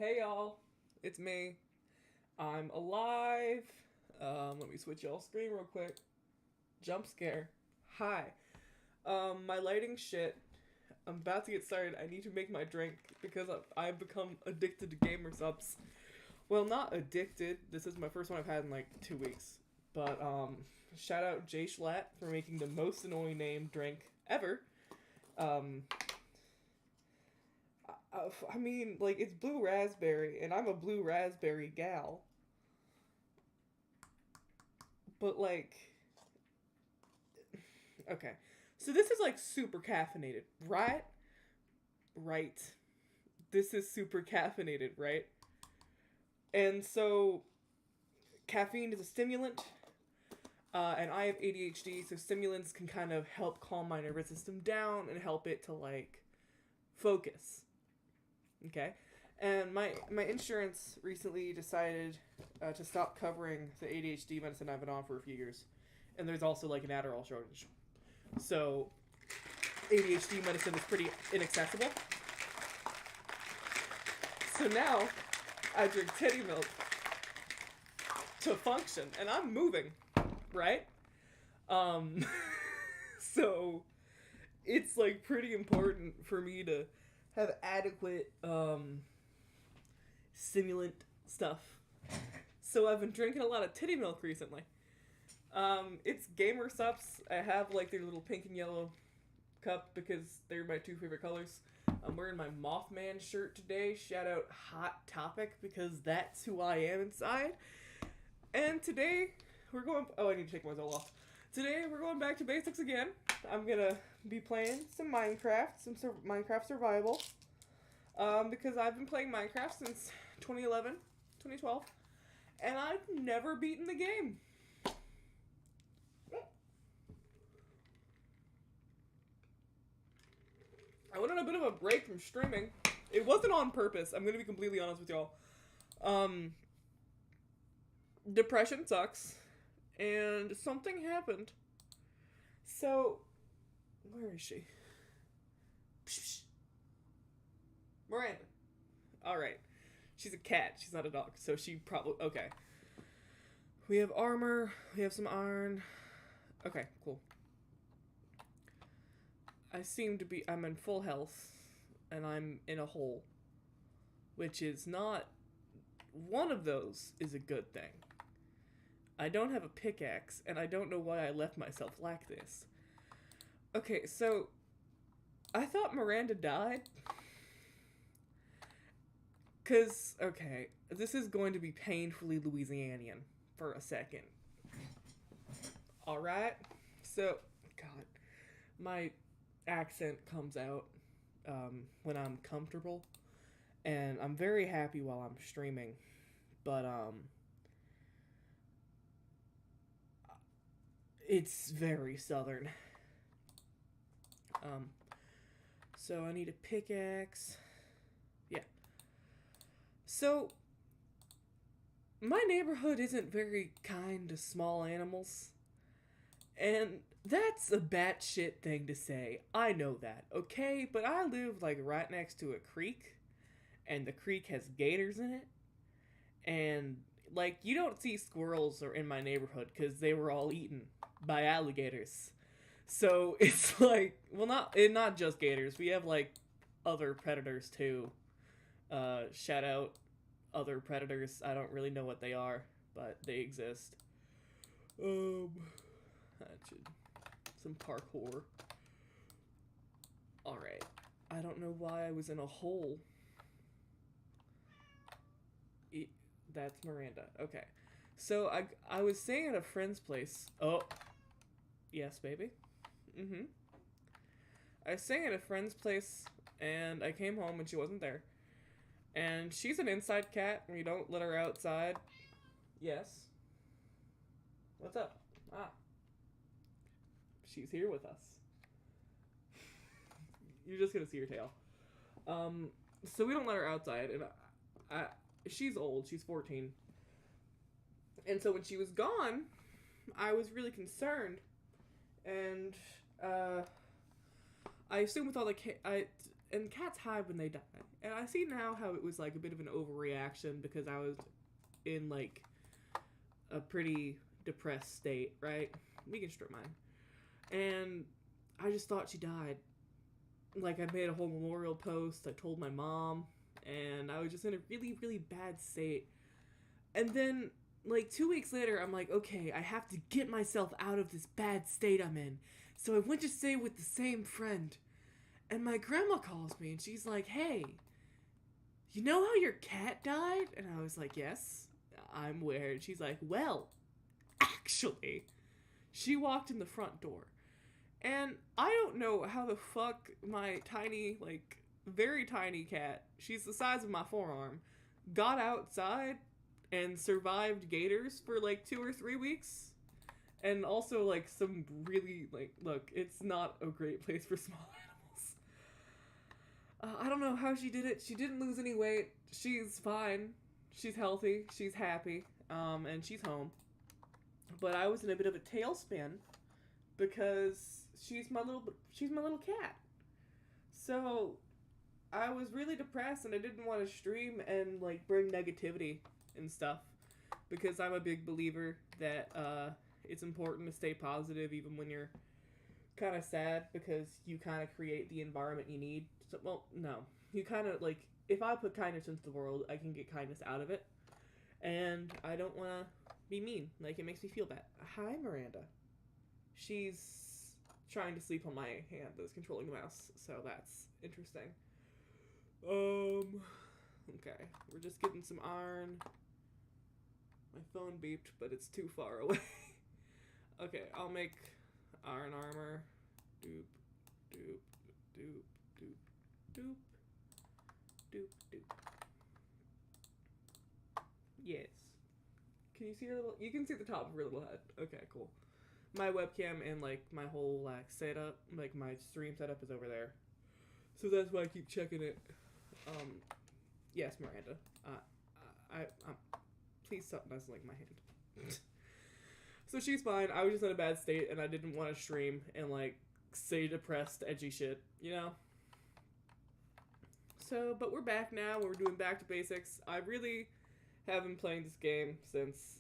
Hey y'all, it's me. I'm alive. Let me switch y'all screen real quick. Jump scare. Hi. My lighting shit. I'm about to get started. I need to make my drink because I've become addicted to gamer subs. Well, not addicted. This is my first one I've had in like 2 weeks. But shout out Jay Schlatt for making the most annoying name drink ever. Um, I mean, like, it's blue raspberry, and I'm a blue raspberry gal. But, like, okay. So this is, like, super caffeinated, right? Right. This is super caffeinated, right? And so, caffeine is a stimulant, and I have ADHD, so stimulants can kind of help calm my nervous system down and help it to, like, focus. Okay? And my insurance recently decided to stop covering the ADHD medicine I've been on for a few years. And there's also like an Adderall shortage. So ADHD medicine is pretty inaccessible. So now I drink titty milk to function. And I'm moving, right? Um, so it's like pretty important for me to have adequate stimulant stuff. So I've been drinking a lot of titty milk recently. It's Gamer Sups. I have like their little pink and yellow cup because they're my two favorite colors. I'm wearing my Mothman shirt today. Shout out Hot Topic because that's who I am inside. And today we're going... Oh, I need to take myself off. Today we're going back to basics again. I'm gonna be playing some Minecraft, Minecraft survival. Because I've been playing Minecraft since 2011, 2012, and I've never beaten the game. I went on a bit of a break from streaming. It wasn't on purpose. I'm gonna be completely honest with y'all. Depression sucks, and something happened. So, where is she? Miranda. Alright. She's a cat. She's not a dog. So she probably... Okay. We have armor. We have some iron. Okay, cool. I seem to be... I'm in full health. And I'm in a hole. Which is not... One of those is a good thing. I don't have a pickaxe. And I don't know why I left myself like this. Okay, so... I thought Miranda died... Because, okay, this is going to be painfully Louisianian for a second. Alright? So, God, my accent comes out when I'm comfortable. And I'm very happy while I'm streaming. But, it's very southern. So I need a pickaxe. Yeah. So, my neighborhood isn't very kind to small animals. And that's a batshit thing to say. I know that, okay? But I live, like, right next to a creek. And the creek has gators in it. And, like, you don't see squirrels in my neighborhood because they were all eaten by alligators. So, it's like, well, not just gators. We have, like, other predators, too. Shout out other predators. I don't really know what they are, but they exist. That should... Some parkour. Alright. I don't know why I was in a hole. That's Miranda. Okay. So, I was staying at a friend's place. Oh. Yes, baby. Mm-hmm. I was staying at a friend's place, and I came home and she wasn't there. And she's an inside cat, and we don't let her outside. Yes. What's up? Ah. She's here with us. You're just gonna see her tail. So we don't let her outside, and she's old. She's 14. And so when she was gone, I was really concerned. And, I assume with all the and cats hide when they die. And I see now how it was like a bit of an overreaction because I was in like a pretty depressed state, right? We can strip mine. And I just thought she died. Like, I made a whole memorial post. I told my mom, and I was just in a really, really bad state. And then, like, 2 weeks later, I'm like, okay, I have to get myself out of this bad state I'm in. So I went to stay with the same friend. And my grandma calls me, and she's like, hey, you know how your cat died? And I was like, yes, I'm aware. And she's like, well, actually, she walked in the front door. And I don't know how the fuck my tiny, like, very tiny cat, she's the size of my forearm, got outside and survived gators for like 2 or 3 weeks. And also, like, some really, like, look, it's not a great place for small animals. I don't know how she did it. She didn't lose any weight. She's fine. She's healthy. She's happy. And she's home. But I was in a bit of a tailspin because she's my little cat. So I was really depressed and I didn't want to stream and like bring negativity and stuff because I'm a big believer that it's important to stay positive even when you're kind of sad because you kind of create the environment you need. So, well, no. You kind of like if I put kindness into the world, I can get kindness out of it. And I don't want to be mean. Like it makes me feel bad. Hi, Miranda. She's trying to sleep on my hand that's controlling the mouse, so that's interesting. Okay, we're just getting some iron. My phone beeped, but it's too far away. Okay, I'll make iron armor. Doop, doop, doop, doop, doop, doop, doop. Yes. Can you see her little... You can see the top of her little head. Okay, cool. My webcam and, like, my whole, like, setup, like, my stream setup is over there. So that's why I keep checking it. Yes, Miranda. Please stop nuzzling my hand. So she's fine. I was just in a bad state, and I didn't want to stream and, like, say depressed, edgy shit, you know? So, but we're back now. We're doing back to basics. I really have been playing this game since...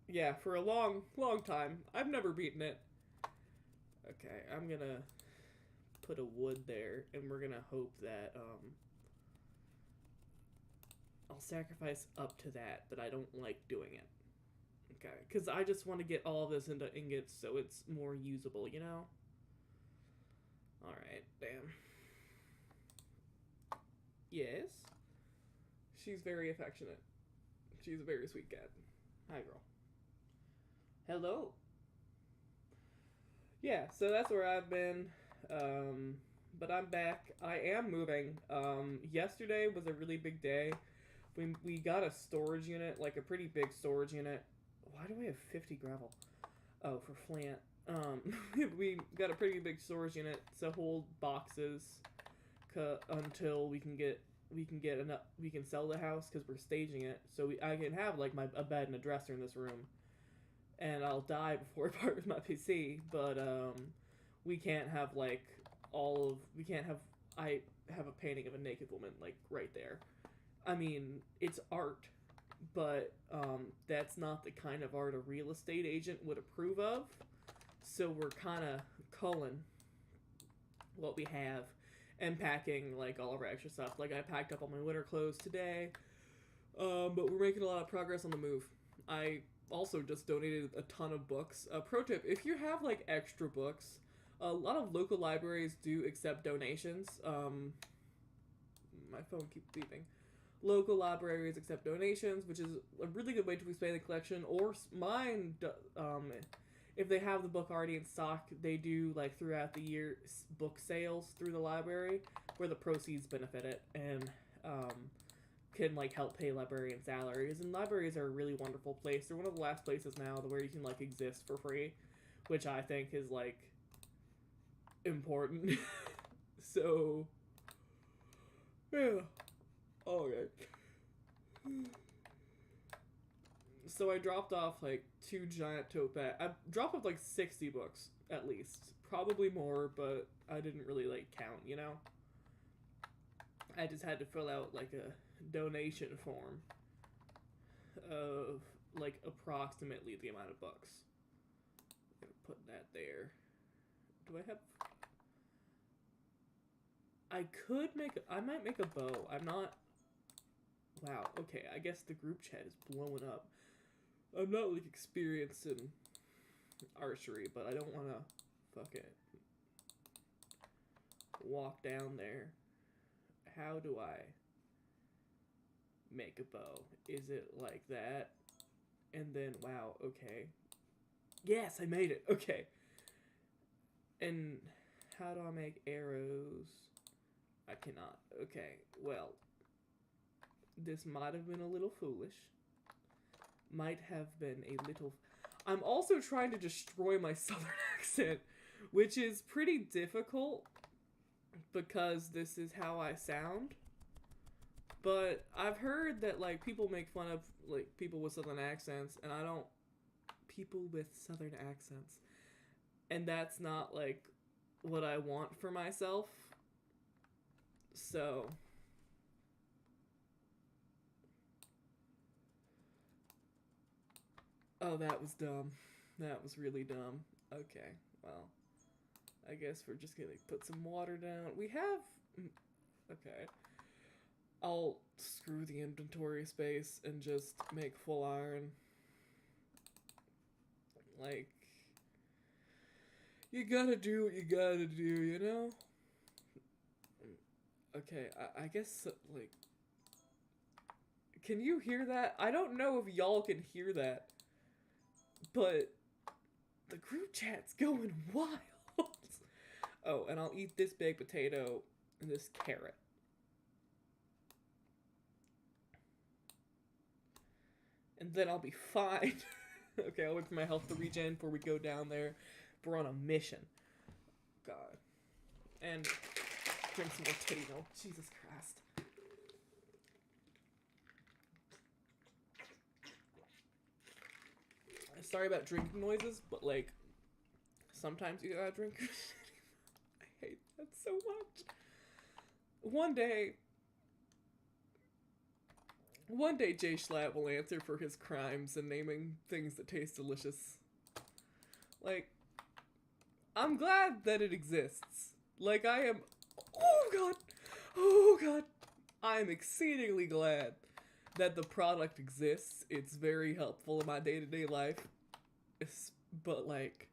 Yeah, for a long, long time. I've never beaten it. Okay, I'm gonna put a wood there, and we're gonna hope that, I'll sacrifice up to that, but I don't like doing it. Okay, because I just want to get all of this into ingots so it's more usable, you know? Alright, damn. Yes? She's very affectionate. She's a very sweet cat. Hi, girl. Hello. Yeah, so that's where I've been. But I'm back. I am moving. Yesterday was a really big day. We got a storage unit, like a pretty big storage unit. Why do I have 50 gravel? Oh, for Flint. We got a pretty big storage unit to hold boxes until we can get enough. We can sell the house because we're staging it. So I can have like a bed and a dresser in this room. And I'll die before I part with my PC, but, we can't have, like, I have a painting of a naked woman, like, right there. I mean, it's art, but, that's not the kind of art a real estate agent would approve of, so we're kind of culling what we have, and packing, like, all of our extra stuff. Like, I packed up all my winter clothes today, but we're making a lot of progress on the move. I also just donated a ton of books. Pro tip, if you have like extra books, a lot of local libraries do accept donations. My phone keeps beeping. Local libraries accept donations, which is a really good way to expand the collection, or mine, if they have the book already in stock, they do like throughout the year book sales through the library where the proceeds benefit it and can like help pay librarian salaries. And libraries are a really wonderful place. They're one of the last places now where you can like exist for free, which I think is like important. So yeah, okay. So I dropped off like 2 giant tote bags. I dropped off like 60 books at least, probably more, but I didn't really like count, you know. I just had to fill out like a donation form of like approximately the amount of bucks. I'm gonna put that there. Do I have? I might make a bow. I'm not. Wow. Okay. I guess the group chat is blowing up. I'm not like experienced in archery, but I don't want to fucking walk down there. How do I make a bow? Is it like that? And then, wow, okay. Yes, I made it. Okay. And how do I make arrows? I cannot. Okay, well, this might have been a little foolish. Might have been a little... I'm also trying to destroy my southern accent, which is pretty difficult because this is how I sound. But I've heard that, like, people make fun of, like, people with southern accents, and I don't... People with southern accents. And that's not, like, what I want for myself. So... Oh, that was dumb. That was really dumb. Okay, well, I guess we're just gonna put some water down. We have... Okay. I'll screw the inventory space and just make full iron. Like, you gotta do what you gotta do, you know? Okay, I guess, like... Can you hear that? I don't know if y'all can hear that. But the group chat's going wild. Oh, and I'll eat this baked potato and this carrot. And then I'll be fine. Okay, I'll wait for my health to regen before we go down there. We're on a mission. God. And drink some more titty milk. Jesus Christ. Sorry about drinking noises, but like, sometimes you gotta drink. I hate that so much. One day, Jay Schlatt will answer for his crimes and naming things that taste delicious. Like, I'm glad that it exists. Like, I am... Oh god! I am exceedingly glad that the product exists. It's very helpful in my day-to-day life. But, like,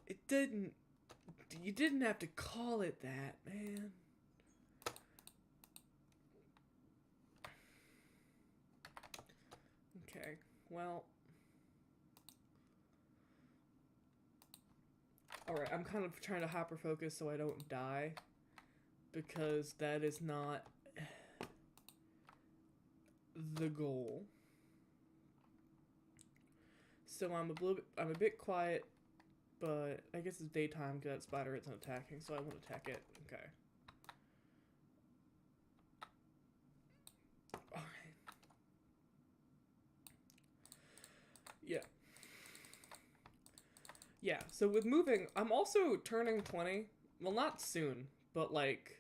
you didn't have to call it that, man. Okay, well. Alright, I'm kind of trying to hyper-focus so I don't die. Because that is not the goal. So I'm a bit quiet, but I guess it's daytime because that spider isn't attacking, so I won't attack it. Okay. Alright. Yeah. Yeah, so with moving, I'm also turning 20. Well, not soon, but like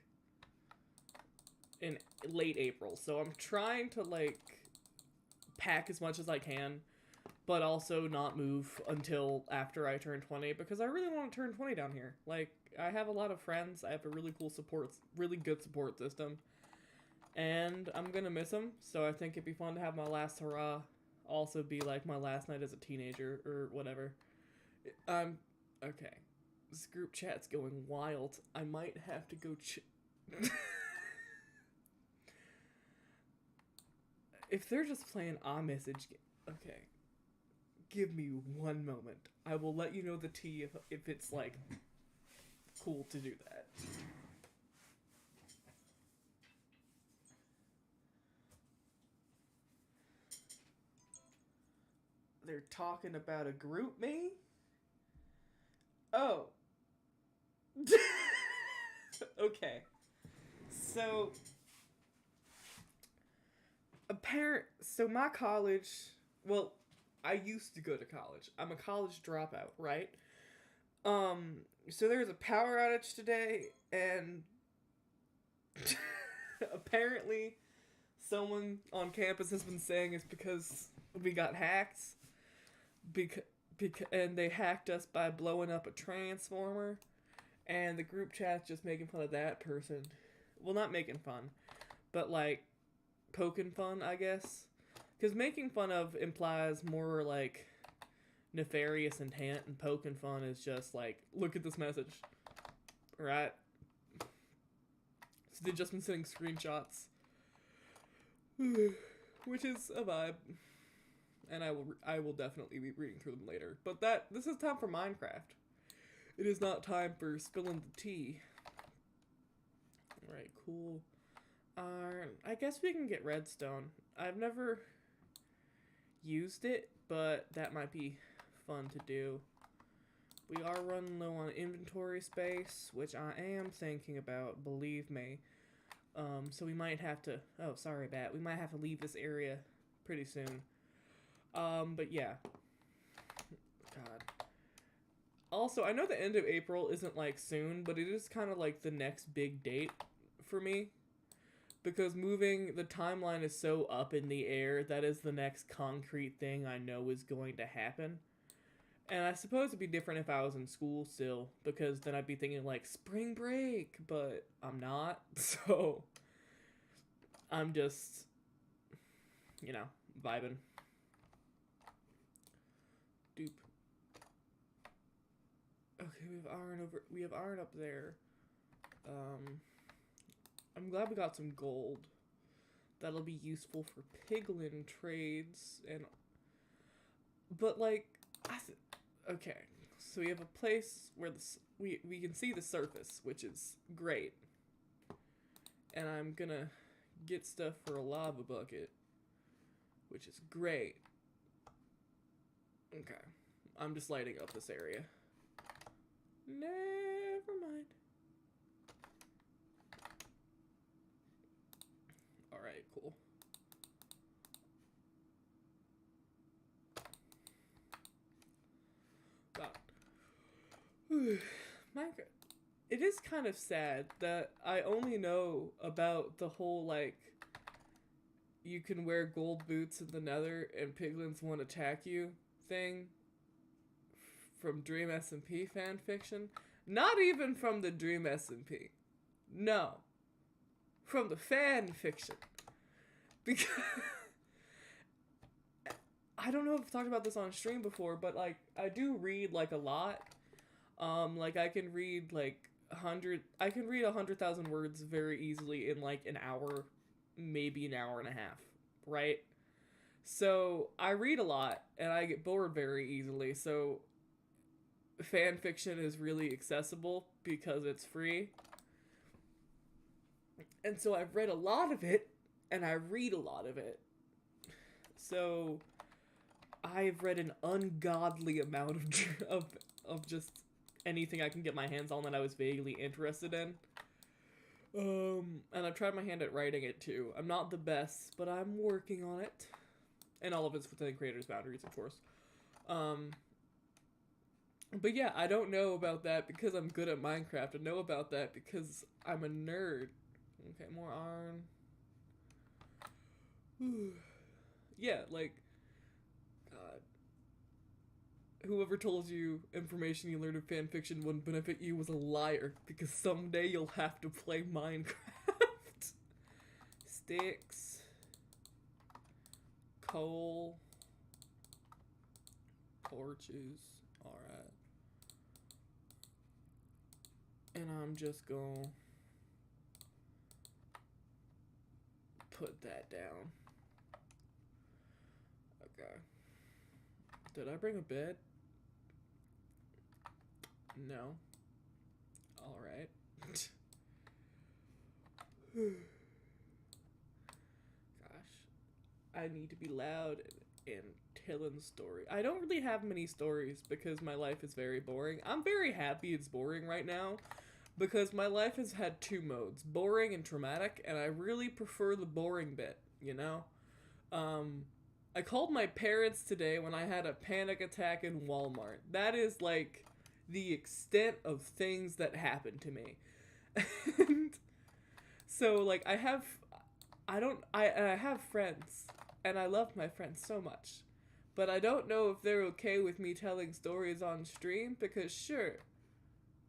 in late April. So I'm trying to like pack as much as I can, but also not move until after I turn 20 because I really want to turn 20 down here. Like, I have a lot of friends. I have a really cool really good support system. And I'm gonna miss them, so I think it'd be fun to have my last hurrah also be like my last night as a teenager or whatever. Okay. This group chat's going wild. I might have to go If they're just playing iMessage... Okay. Give me one moment. I will let you know the tea if it's, like, cool to do that. They're talking about a group me? Oh. Okay. So... So my college... Well... I used to go to college. I'm a college dropout, right? So there was a power outage today, and Apparently, someone on campus has been saying it's because we got hacked. And they hacked us by blowing up a transformer. And the group chat's just making fun of that person. Well, not making fun, but like poking fun, I guess. Because making fun of implies more like nefarious intent, and poking fun is just like, look at this message. Right? So they've just been sending screenshots. Which is a vibe. And I will definitely be reading through them later. But this is time for Minecraft. It is not time for spilling the tea. Alright, cool. I guess we can get redstone. I've never used it, but that might be fun to do. We are running low on inventory space, which I am thinking about, believe me. So we might have to... Oh, sorry, Bat. We might have to leave this area pretty soon. But yeah. God. Also, I know the end of April isn't, like, soon, but it is kind of, like, the next big date for me. Because the timeline is so up in the air, that is the next concrete thing I know is going to happen. And I suppose it'd be different if I was in school still, because then I'd be thinking, like, spring break, but I'm not, so I'm just, you know, vibing. Doop. Okay, we have iron up there. I'm glad we got some gold. That'll be useful for piglin trades, but like, okay, so we have a place where we can see the surface, which is great. And I'm gonna get stuff for a lava bucket, which is great. Okay, I'm just lighting up this area. Never mind. Alright, cool. Minecraft. It is kind of sad that I only know about the whole, like, you can wear gold boots in the nether and piglins won't attack you thing from Dream SMP fanfiction. Not even from the Dream SMP. No. From the fanfiction. Because I don't know if I've talked about this on stream before, but, like, I do read, like, a lot. Like, I can read, like, 100,000 words very easily in, like, an hour, maybe an hour and a half, right? So, I read a lot, and I get bored very easily, so fan fiction is really accessible because it's free. And so I've read a lot of it, and I read a lot of it. So, I've read an ungodly amount of just anything I can get my hands on that I was vaguely interested in. And I've tried my hand at writing it too. I'm not the best, but I'm working on it. And all of it's within the creator's boundaries, of course. But yeah, I don't know about that because I'm good at Minecraft. I know about that because I'm a nerd. Okay, more iron. Yeah, like, God. Whoever told you information you learned in fanfiction wouldn't benefit you was a liar, because someday you'll have to play Minecraft. Sticks. Coal. Torches. Alright. And I'm just gonna put that down. Okay. Did I bring a bed? No. Alright. Gosh. I need to be loud and telling the story. I don't really have many stories because my life is very boring. I'm very happy it's boring right now because my life has had two modes, boring and traumatic, and I really prefer the boring bit, you know? I called my parents today when I had a panic attack in Walmart. That is, like, the extent of things that happened to me. And So like I have friends and I love my friends so much. But I don't know if they're okay with me telling stories on stream because sure,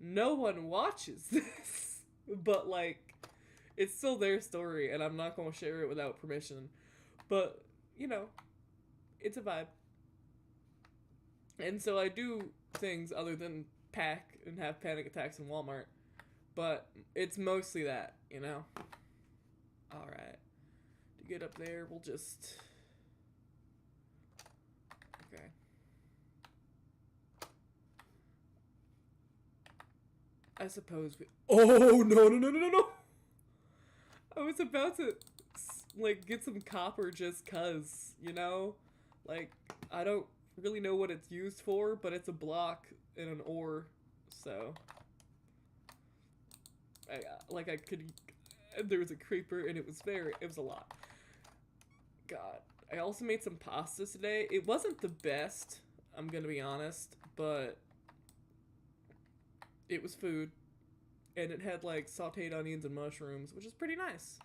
no one watches this. But like it's still their story and I'm not going to share it without permission. But, you know, it's a vibe. And so I do things other than pack and have panic attacks in Walmart. But it's mostly that, you know? Alright. To get up there, we'll just... Okay. I suppose we... Oh, no. I was about to, like, get some copper just cuz, you know? Like, I don't really know what it's used for, but it's a block and an ore, so... there was a creeper and it was a lot. God. I also made some pasta today. It wasn't the best, I'm gonna be honest, but it was food. And it had like sauteed onions and mushrooms, which is pretty nice.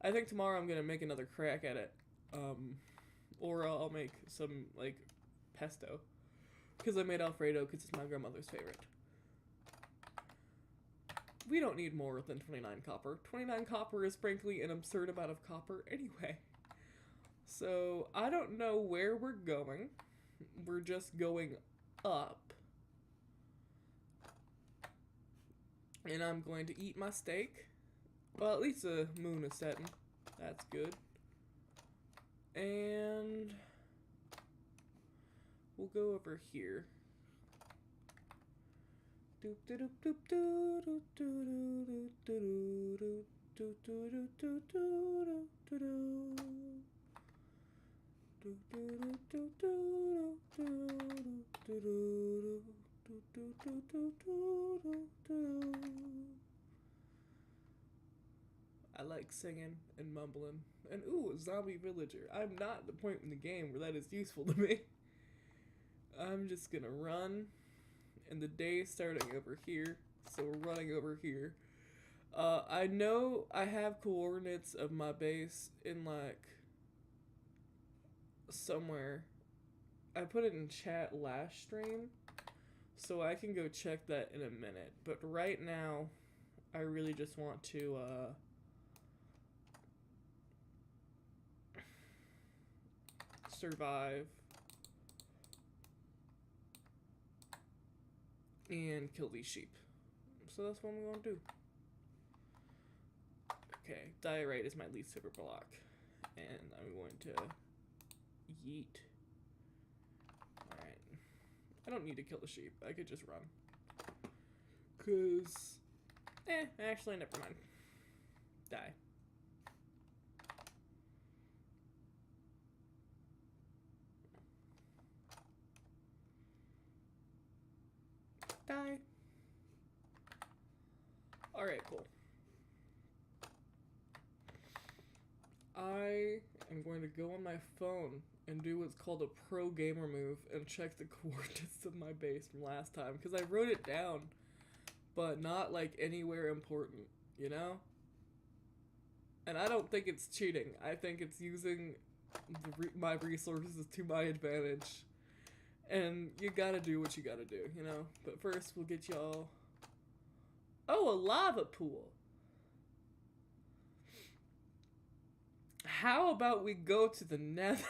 I think tomorrow I'm gonna make another crack at it. Or I'll make some like pesto. Because I made Alfredo because it's my grandmother's favorite. We don't need more than 29 copper. 29 copper is frankly an absurd amount of copper anyway. So, I don't know where we're going. We're just going up. And I'm going to eat my steak. Well, at least the moon is setting. That's good. And we'll go over here. I like singing and mumbling. And ooh, a zombie villager. I'm not at the point in the game where that is useful to me. I'm just gonna run. And the day is starting over here. So we're running over here. I know I have coordinates of my base in like somewhere. I put it in chat last stream. So I can go check that in a minute. But right now, I really just want to survive and kill these sheep. So that's what I'm going to do. Okay, diorite is my least favorite block. And I'm going to yeet. Alright. I don't need to kill the sheep. I could just run. Cause... actually, never mind. Die. Die. Alright, cool. I am going to go on my phone and do what's called a pro gamer move and check the coordinates of my base from last time. Because I wrote it down, but not like anywhere important, you know? And I don't think it's cheating. I think it's using my resources to my advantage. And you gotta do what you gotta do, you know? But first, we'll get y'all... Oh, a lava pool! How about we go to the nether?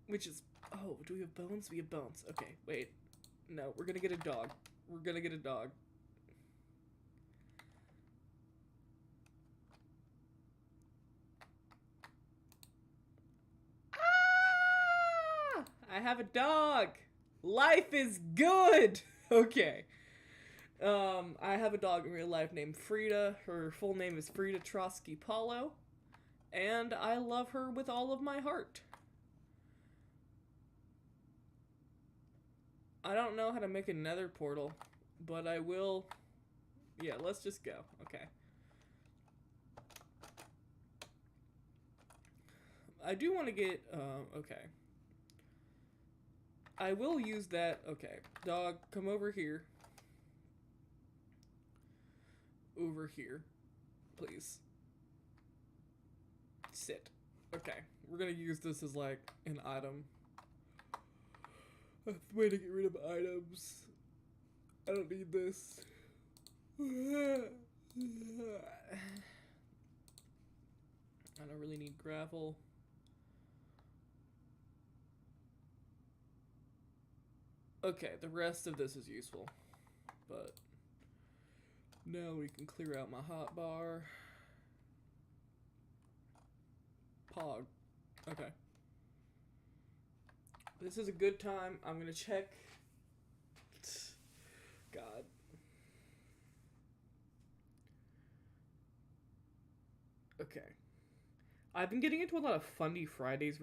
Which is... Oh, do we have bones? We have bones. Okay, wait. No, we're gonna get a dog. We're gonna get a dog. Ah! I have a dog! Life is good! Okay. I have a dog in real life named Frida. Her full name is Frida Trotsky Paulo. And I love her with all of my heart. I don't know how to make a nether portal, but I will... Yeah, let's just go. Okay. I do want to get... okay. I will use that... Okay. Dog, come over here. over here, please. Sit. Okay, we're gonna use this as like an item. A way to get rid of items. I don't need this. I don't really need gravel. Okay, the rest of this is useful, but now we can clear out my hotbar. Pog. Okay. This is a good time. I'm gonna check. God. Okay. I've been getting into a lot of Fundy Fridays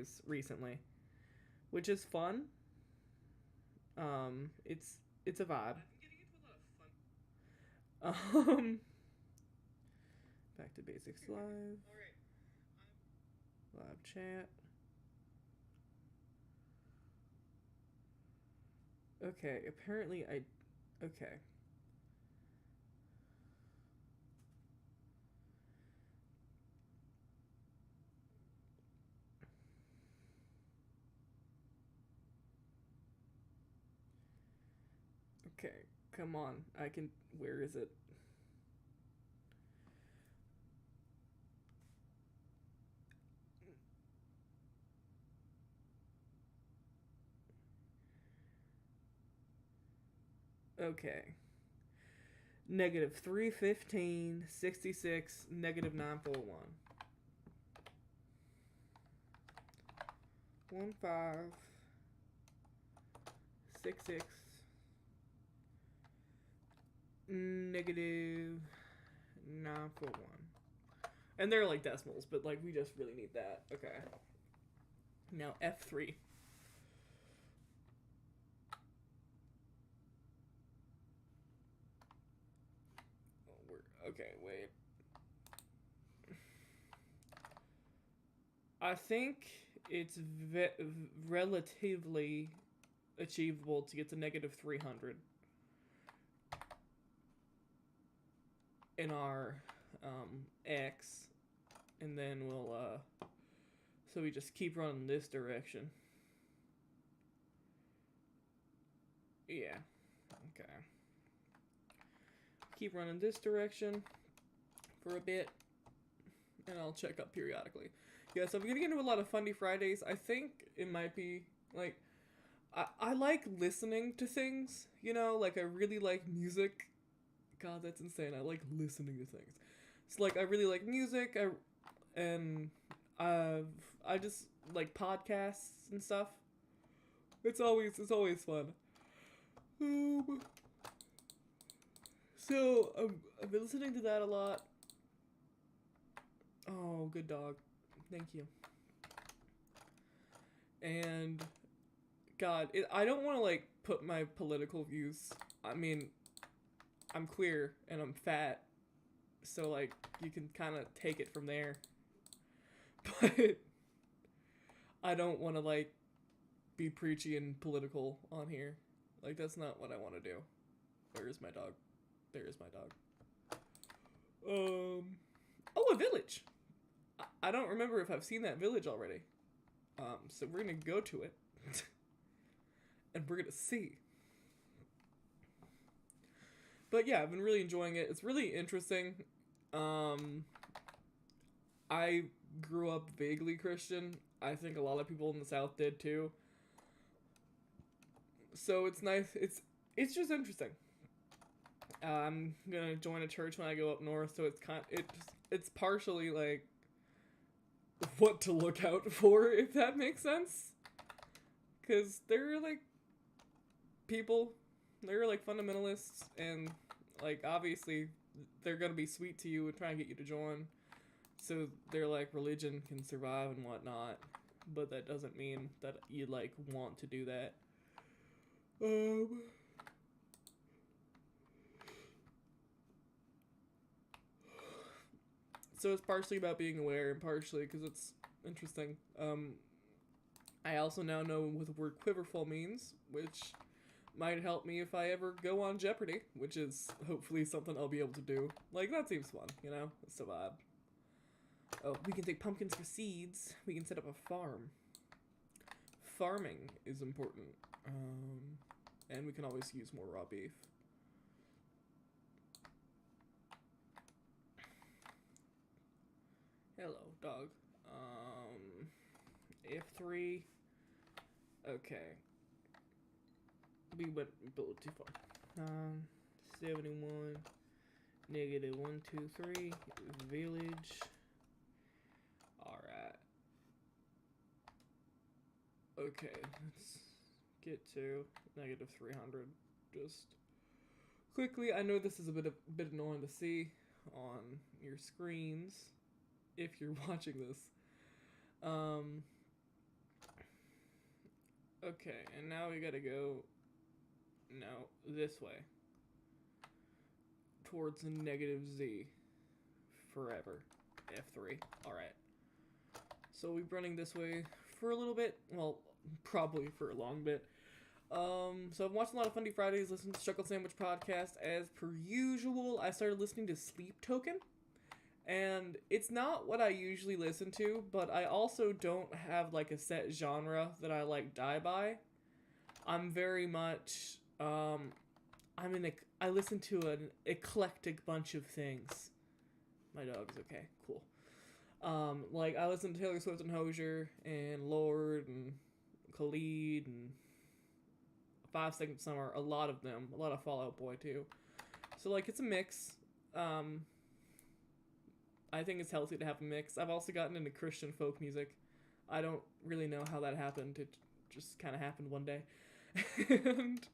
recently, which is fun. It's a vibe. Back to basics live. Live chat. Okay, apparently okay. Okay, come on. Where is it? Okay. Negative 315, 66, negative 941. 1566 negative 941. And they're like decimals, but like we just really need that. Okay. Now F3. Okay, wait. I think it's relatively achievable to get to negative 300 in our X, and then we'll so we just keep running this direction. Yeah. Okay. Keep running this direction for a bit, and I'll check up periodically. Yeah, so I'm getting into a lot of Fundy Fridays. I think it might be, like, I like listening to things, you know? Like, I really like music. God, that's insane. I like listening to things. It's like, I really like music, and I just like podcasts and stuff. It's always fun. So, I've been listening to that a lot. Oh, good dog. Thank you. And, God, I don't want to, like, put my political views. I mean, I'm queer and I'm fat. So, like, you can kind of take it from there. But I don't want to, like, be preachy and political on here. Like, that's not what I want to do. Where is my dog? There is my dog. Oh, a village. I don't remember if I've seen that village already. So we're gonna go to it. And we're gonna see. But yeah, I've been really enjoying it. It's really interesting. I grew up vaguely Christian. I think a lot of people in the South did too. So it's nice. It's just interesting. I'm gonna join a church when I go up north, so it's partially like what to look out for, if that makes sense. Cause they're like people, they're like fundamentalists, and like obviously they're gonna be sweet to you and try and get you to join. So they're like religion can survive and whatnot, but that doesn't mean that you like want to do that. So it's partially about being aware and partially because it's interesting. I also now know what the word quiverful means, which might help me if I ever go on Jeopardy, which is hopefully something I'll be able to do. Like, that seems fun, you know? It's a vibe. Oh, we can take pumpkins for seeds. We can set up a farm. Farming is important. And we can always use more raw beef. Hello, dog. F3. Okay. We went a little too far. 71. Negative 123. Village. Alright. Okay, let's get to negative 300. Just quickly, I know this is a bit annoying to see on your screens if you're watching this. Okay, and now we gotta go this way towards negative Z forever. F3. Alright. So we're running this way for a little bit. Well, probably for a long bit. So I've watched a lot of Fundy Fridays, listened to Struggle Sandwich podcast as per usual. I started listening to Sleep Token. And it's not what I usually listen to, but I also don't have like a set genre that I like die by. I'm very much, I listen to an eclectic bunch of things. My dog's okay, cool. Like I listen to Taylor Swift and Hozier and Lorde and Khalid and 5 Seconds of Summer, a lot of them, a lot of Fall Out Boy too. So like it's a mix. I think it's healthy to have a mix. I've also gotten into Christian folk music. I don't really know how that happened. It just kind of happened one day. And,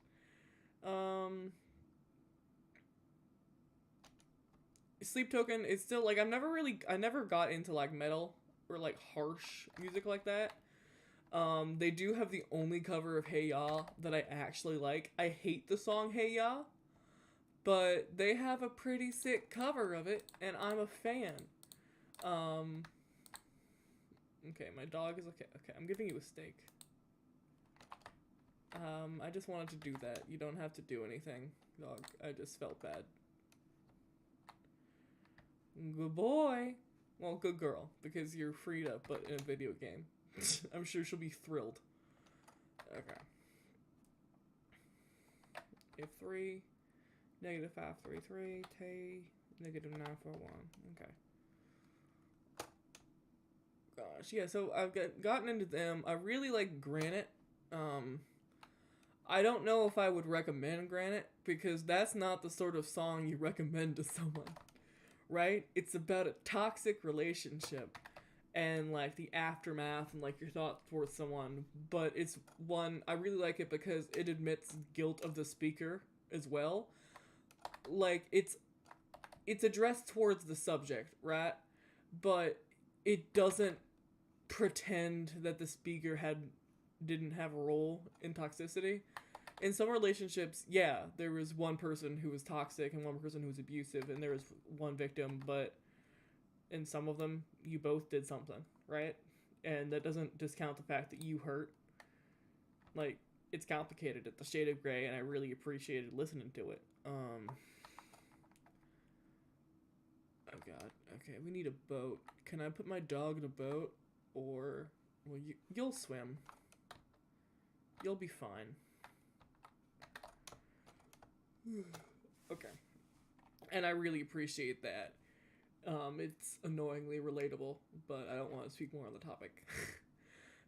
Sleep Token is still, like, I never got into, like, metal or, like, harsh music like that. They do have the only cover of Hey Ya that I actually like. I hate the song Hey Ya, but they have a pretty sick cover of it, and I'm a fan. Okay, my dog is okay. Okay, I'm giving you a steak. I just wanted to do that. You don't have to do anything, dog. I just felt bad. Good boy. Well, good girl, because you're freed up, but in a video game. I'm sure she'll be thrilled. Okay. F3. Negative 533, Tay, negative 941. Okay. Gosh, yeah, so I've gotten into them. I really like Granite. I don't know if I would recommend Granite, because that's not the sort of song you recommend to someone, right? It's about a toxic relationship, and, like, the aftermath, and, like, your thoughts towards someone, but it's one, I really like it because it admits guilt of the speaker as well. Like, it's addressed towards the subject, right? But it doesn't pretend that the speaker didn't have a role in toxicity. In some relationships, yeah, there was one person who was toxic and one person who was abusive, and there was one victim, but in some of them, you both did something, right? And that doesn't discount the fact that you hurt. Like, it's complicated. It's a shade of gray, and I really appreciated listening to it. Oh god. Okay, we need a boat. Can I put my dog in a boat? Or, well, you'll swim. You'll be fine. Okay. And I really appreciate that. It's annoyingly relatable, but I don't want to speak more on the topic.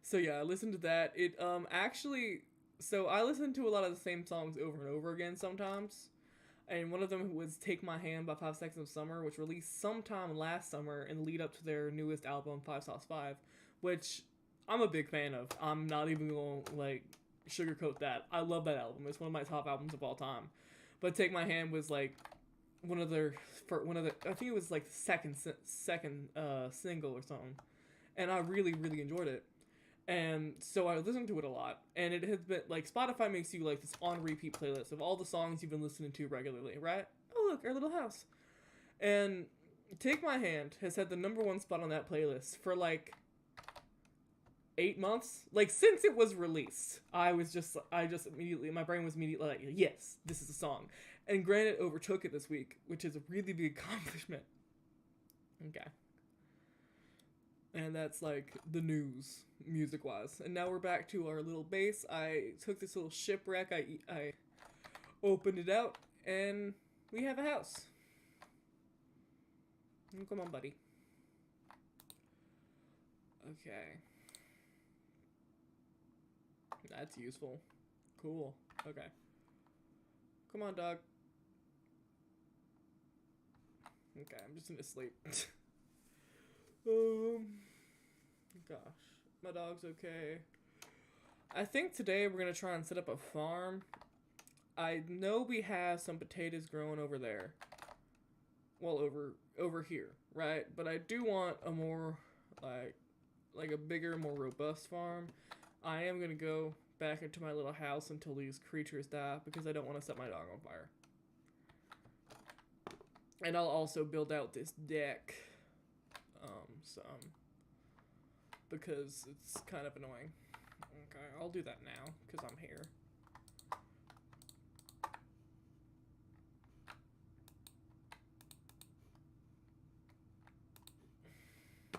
So yeah, I listened to that. It, actually, so I listen to a lot of the same songs over and over again sometimes. And one of them was Take My Hand by 5 Seconds of Summer, which released sometime last summer in the lead up to their newest album, 5 Sauce 5, which I'm a big fan of. I'm not even going to, like, sugarcoat that. I love that album. It's one of my top albums of all time. But Take My Hand was, like, one of I think it was, like, the second single or something. And I really, really enjoyed it. And so I listened to it a lot, and it has been, like, Spotify makes you, like, this on-repeat playlist of all the songs you've been listening to regularly, right? Oh, look, our little house. And Take My Hand has had the #1 spot on that playlist for, like, 8 months. Like, since it was released, I just immediately, my brain was immediately like, yes, this is a song. And granted, overtook it this week, which is a really big accomplishment. Okay. And that's like the news, music wise. And now we're back to our little base. I took this little shipwreck, I opened it out, and we have a house. Come on, buddy. Okay. That's useful. Cool. Okay. Come on, dog. Okay, I'm just gonna sleep. Gosh. My dog's okay. I think today we're gonna try and set up a farm. I know we have some potatoes growing over there. Well, over here, right? But I do want a more, like a bigger, more robust farm. I am gonna go back into my little house until these creatures die, because I don't want to set my dog on fire. And I'll also build out this deck, some, because it's kind of annoying. Okay, I'll do that now, because I'm here.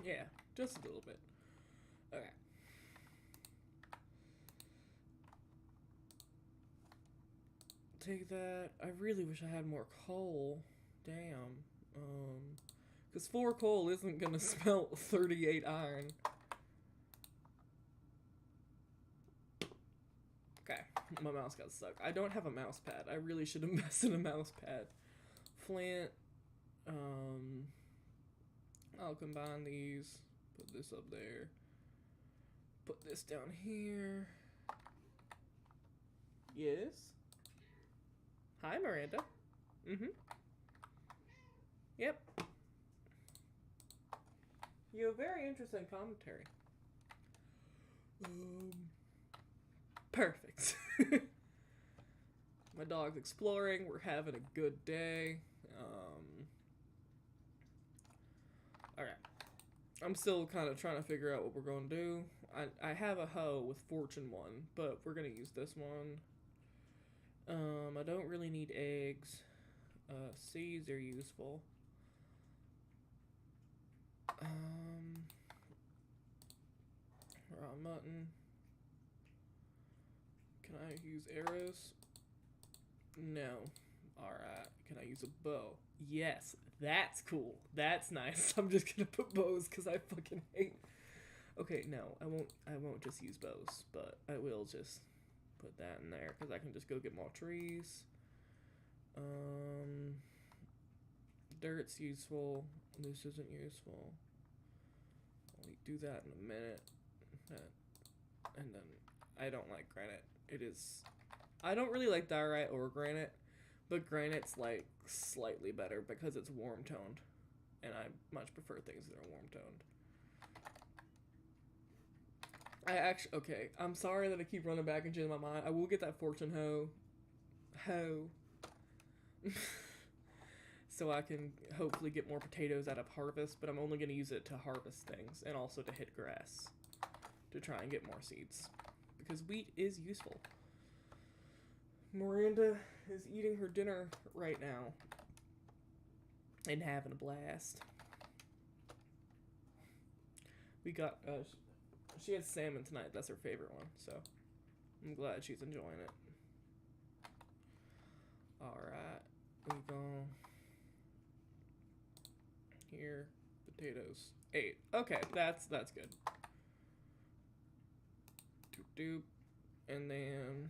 Yeah, just a little bit. Okay. Take that. I really wish I had more coal. Damn. Because 4 coal isn't gonna smelt 38 iron. Okay, my mouse got stuck. I don't have a mouse pad. I really should invest in a mouse pad. Flint. I'll combine these. Put this up there. Put this down here. Yes? Hi, Miranda. Mm-hmm. Yep. You have very interesting commentary. Perfect. My dog's exploring. We're having a good day. Alright. I'm still kind of trying to figure out what we're going to do. I have a hoe with Fortune 1, but we're going to use this one. I don't really need eggs. Seeds are useful. Raw mutton. Can I use arrows? No. Alright. Can I use a bow? Yes. That's cool. That's nice. I'm just gonna put bows because I fucking hate. Okay, no. I won't just use bows, but I will just put that in there because I can just go get more trees. Dirt's useful. This isn't useful. I'll do that in a minute. And then I don't like granite. I don't really like diorite or granite, but granite's like slightly better because it's warm toned, and I much prefer things that are warm toned. Okay, I'm sorry that I keep running back into my mind. I will get that fortune hoe. So I can hopefully get more potatoes out of harvest, but I'm only going to use it to harvest things and also to hit grass to try and get more seeds, because wheat is useful. Miranda is eating her dinner right now and having a blast. We got, she had salmon tonight. That's her favorite one, so I'm glad she's enjoying it. Alright, we go here. Potatoes. 8. Okay, that's good. Doop doop. And then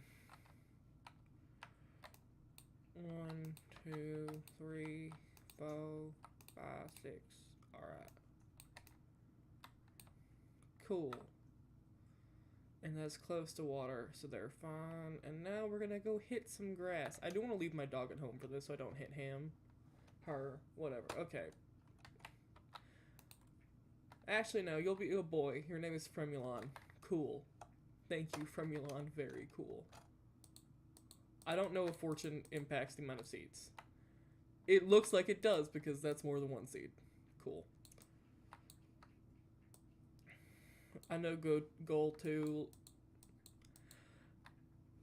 1, 2, 3, 4, 5, 6. Alright. Cool. And that's close to water, so they're fine. And now we're gonna go hit some grass. I do want to leave my dog at home for this so I don't hit him. Her. Whatever. Okay. Actually, no. You'll be a boy. Your name is Fremulon. Cool. Thank you, Fremulon. Very cool. I don't know if fortune impacts the amount of seeds. It looks like it does because that's more than 1 seed. Cool. I know goal 2.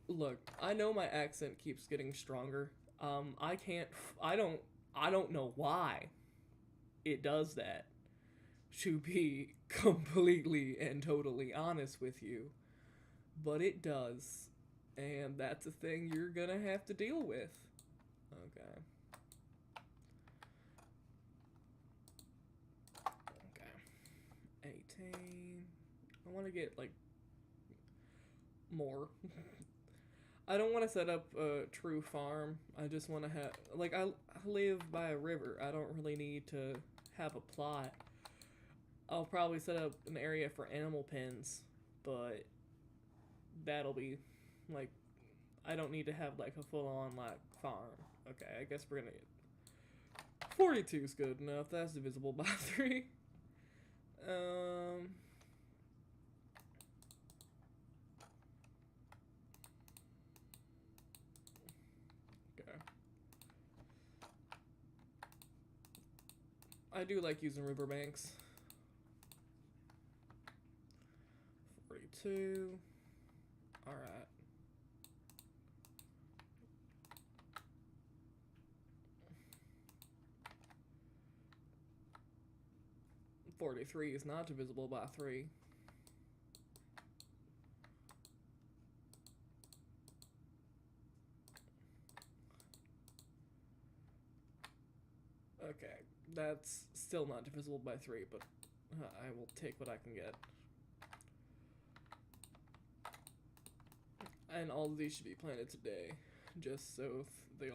Look, I know my accent keeps getting stronger. I can't. I don't. I don't know why it does that. To be completely and totally honest with you, but it does, and that's a thing you're gonna have to deal with. Okay. Okay. 18. I want to get like more. I don't want to set up a true farm. I just want to have, like, I live by a river. I don't really need to have a plot. I'll probably set up an area for animal pens, but that'll be, like, I don't need to have, like, a full-on, like, farm. Okay, I guess we're gonna get 42 is good enough. That's divisible by 3. Okay. I do like using riverbanks. 42. Alright. 43 is not divisible by 3. Okay, that's still not divisible by 3, but I will take what I can get. And all of these should be planted today, just so the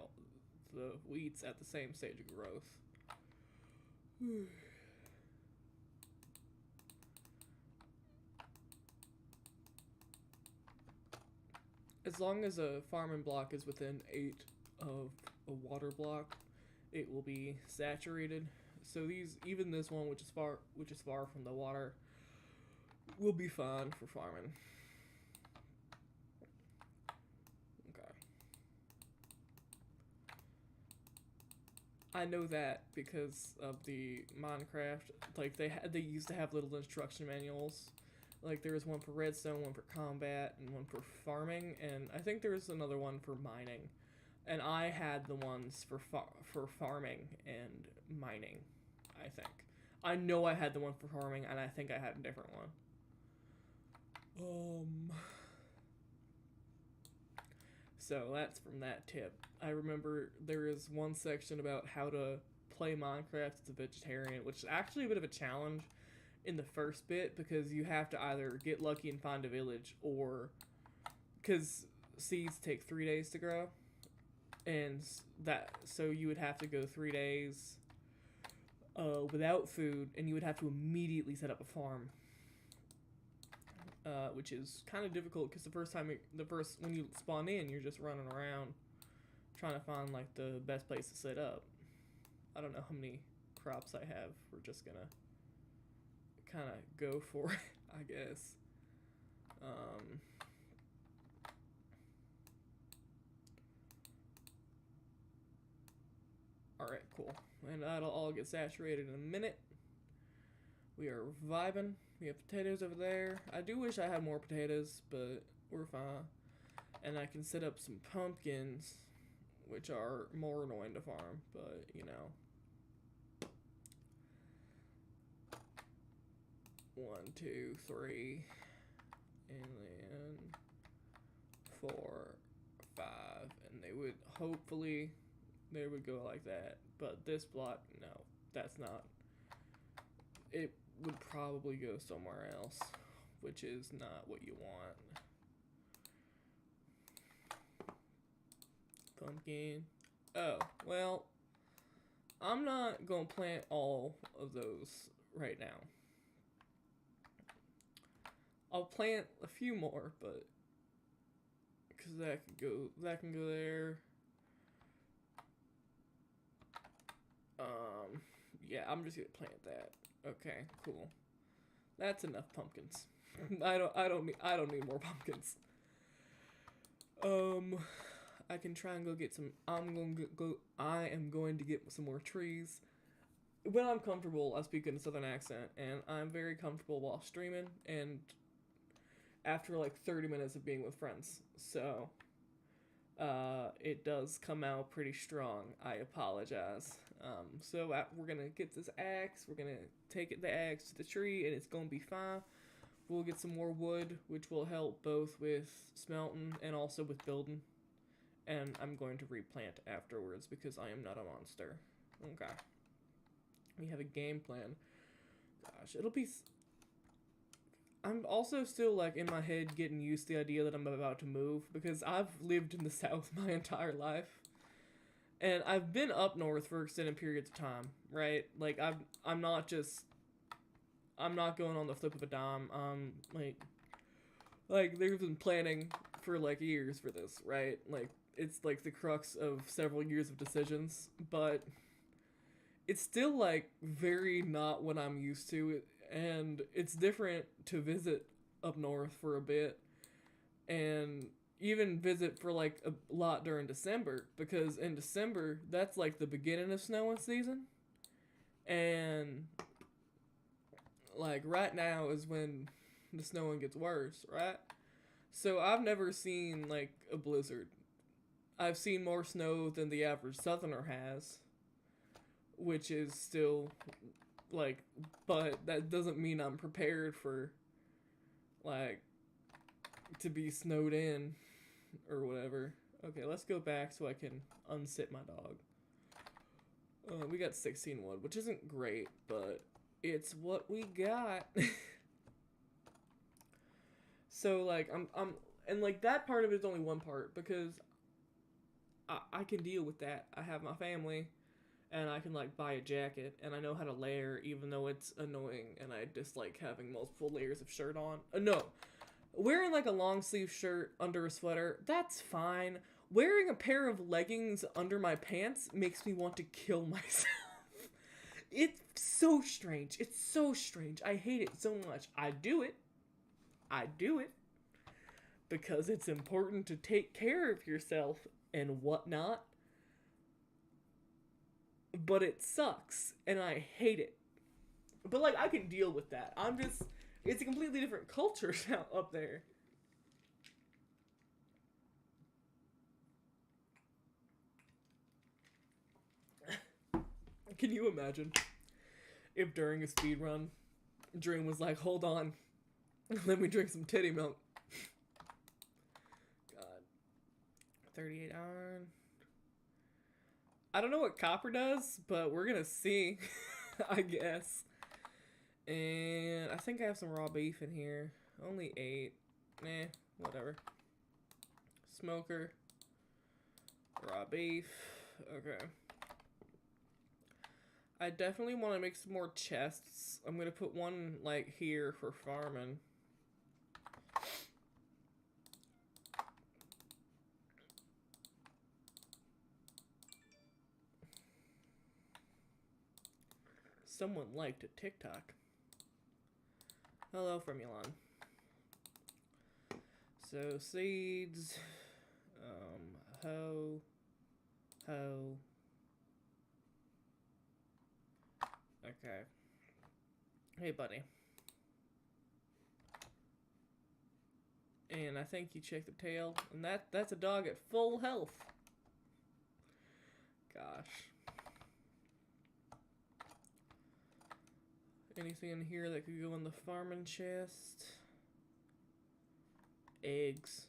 wheat's at the same stage of growth. As long as a farming block is within 8 of a water block, it will be saturated. So even this one, which is far from the water, will be fine for farming. Okay. I know that because of the Minecraft. Like they used to have little instruction manuals. Like there was one for redstone, one for combat, and one for farming, and I think there was another one for mining. And I had the ones for farming and mining, I think. I know I had the one for farming, and I think I had a different one. So that's from that tip. I remember there is one section about how to play Minecraft as a vegetarian, which is actually a bit of a challenge in the first bit because you have to either get lucky and find a village or because seeds take 3 days to grow. And so you would have to go 3 days without food, and you would have to immediately set up a farm, which is kind of difficult because when you spawn in, you're just running around trying to find like the best place to set up. I don't know how many crops I have. We're just gonna kind of go for it, I guess. Alright, cool. And that'll all get saturated in a minute. We are vibing. We have potatoes over there. I do wish I had more potatoes, but we're fine. And I can set up some pumpkins, which are more annoying to farm, but you know. 1, 2, 3, and then 4, 5, and they would hopefully go like that. But this block, no, that's not. It would probably go somewhere else, which is not what you want. Pumpkin. Oh, well, I'm not gonna plant all of those right now. I'll plant a few more, but because that can go there. Yeah, I'm just gonna plant that. Okay, cool. That's enough pumpkins. I don't need more pumpkins. I can try and go get some. I am going to get some more trees. when I'm comfortable, I speak in a southern accent, and I'm very comfortable while streaming, and after like 30 minutes of being with friends. So, it does come out pretty strong. I apologize. We're gonna get this axe. We're gonna take the axe to the tree, and it's gonna be fine. We'll get some more wood, which will help both with smelting and also with building. And I'm going to replant afterwards because I am not a monster. Okay. We have a game plan. Gosh, it'll be... I'm also still, like, in my head getting used to the idea that I'm about to move because I've lived in the South my entire life. And I've been up north for extended periods of time, right? Like, I'm not going on the flip of a dime. Like, they've been planning for, like, years for this, right? Like, it's, like, the crux of several years of decisions, but it's still, like, very not what I'm used to, and it's different to visit up north for a bit, and even visit for, like, a lot during December, because in December, that's, like, the beginning of snowing season, and, like, right now is when the snowing gets worse, right? So I've never seen, like, a blizzard. I've seen more snow than the average southerner has, which is still, like, but that doesn't mean I'm prepared for, like, to be snowed in or whatever. Okay, let's go back so I can unsit my dog. We got 16 wood, which isn't great, but it's what we got. So, like, and, like, that part of it is only one part, because I can deal with that. I have my family, and I can, like, buy a jacket, and I know how to layer, even though it's annoying, and I dislike having multiple layers of shirt on. No. Wearing, like, a long sleeve shirt under a sweater, that's fine. Wearing a pair of leggings under my pants makes me want to kill myself. It's so strange. It's so strange. I hate it so much. I do it. Because it's important to take care of yourself and whatnot. But it sucks, and I hate it. But, like, I can deal with that. It's a completely different culture up there. Can you imagine if during a speed run, Dream was like, hold on, let me drink some titty milk. God. 38 iron. I don't know what copper does, but we're gonna see, I guess. And I think I have some raw beef in here. Only 8. Whatever. Smoker. Raw beef. Okay. I definitely want to make some more chests. I'm going to put one, like, here for farming. Someone liked a TikTok. Hello, Fremulon. So, seeds. Hoe. Okay. Hey, buddy. And I think you checked the tail, and that's a dog at full health. Gosh. Anything in here that could go in the farming chest? Eggs.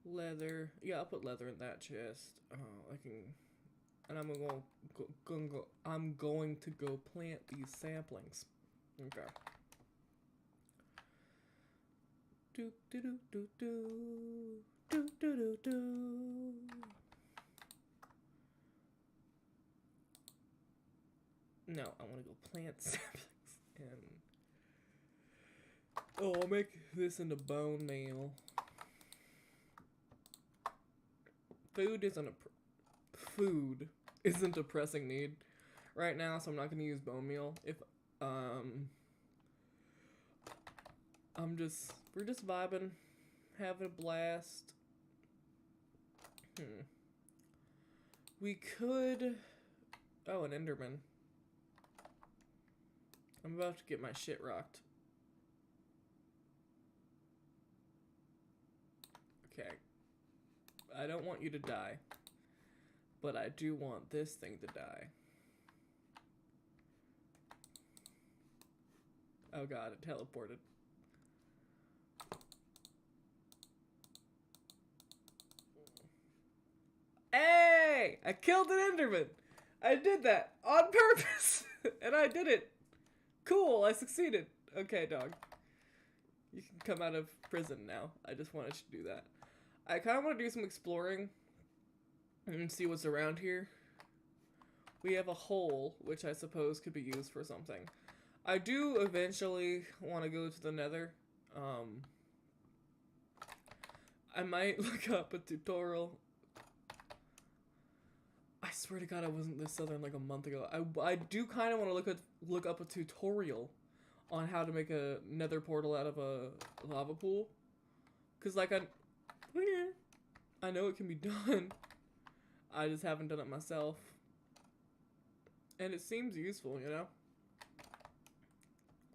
Leather. Yeah, I'll put leather in that chest. I can, and I'm going to go plant these saplings. Okay. Do do do do do do do do do. No, I want to go plant saplings and I'll make this into bone meal. Food isn't a pressing need right now, so I'm not gonna use bone meal. We're just vibing, having a blast. We could... Oh, an Enderman. I'm about to get my shit rocked. Okay. I don't want you to die. But I do want this thing to die. Oh god, it teleported. Hey! I killed an Enderman! I did that on purpose! And I did it! Cool, I succeeded. Okay, dog. You can come out of prison now. I just wanted you to do that. I kind of want to do some exploring and see what's around here. We have a hole, which I suppose could be used for something. I do eventually want to go to the Nether. I might look up a tutorial. I swear to God, I wasn't this southern like a month ago. I do kind of want to look up a tutorial on how to make a Nether portal out of a lava pool, cause like I know it can be done. I just haven't done it myself, and it seems useful, you know.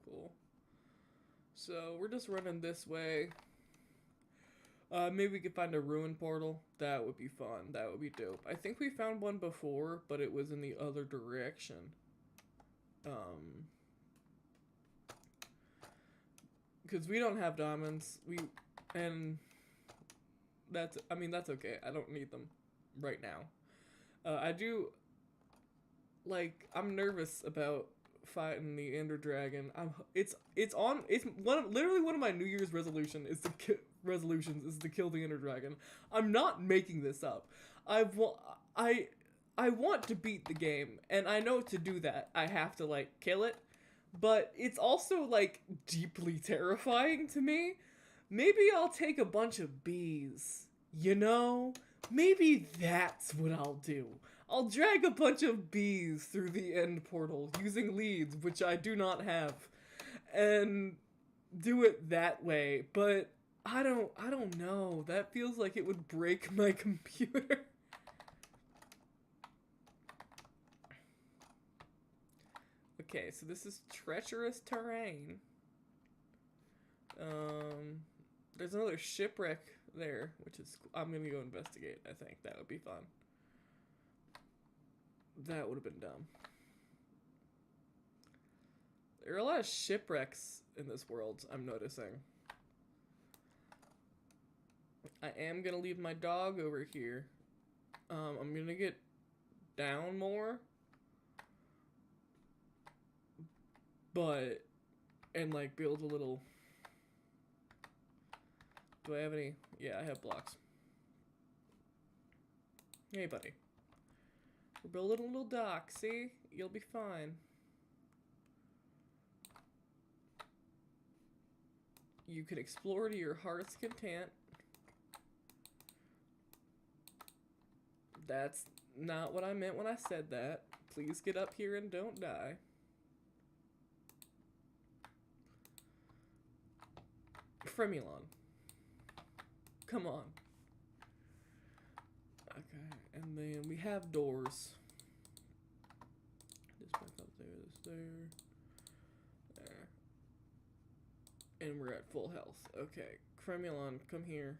Cool. So we're just running this way. Maybe we could find a ruin portal. That would be fun. That would be dope. I think we found one before, but it was in the other direction. Because we don't have diamonds. I mean, that's okay. I don't need them right now. I do, like, I'm nervous about fighting the Ender Dragon. Literally one of my New Year's resolutions is to kill the Ender Dragon. I'm not making this up. I want to beat the game, and I know to do that I have to like kill it, but it's also like deeply terrifying to me. Maybe I'll take a bunch of bees, you know? Maybe that's what I'll do. I'll drag a bunch of bees through the end portal using leads, which I do not have, and do it that way. But I don't know. That feels like it would break my computer. Okay, so this is treacherous terrain. There's another shipwreck there, which is cool. I'm gonna go investigate. I think that would be fun. That would have been dumb. There are a lot of shipwrecks in this world, I'm noticing. I am gonna leave my dog over here. I'm gonna get down more. And like build a little... Do I have any? Yeah, I have blocks. Hey, buddy. We're building a little dock, see? You'll be fine. You can explore to your heart's content. That's not what I meant when I said that. Please get up here and don't die. Fremulon. Come on. Okay, and then we have doors. This back up there, this there. There. And we're at full health. Okay, Fremulon, come here.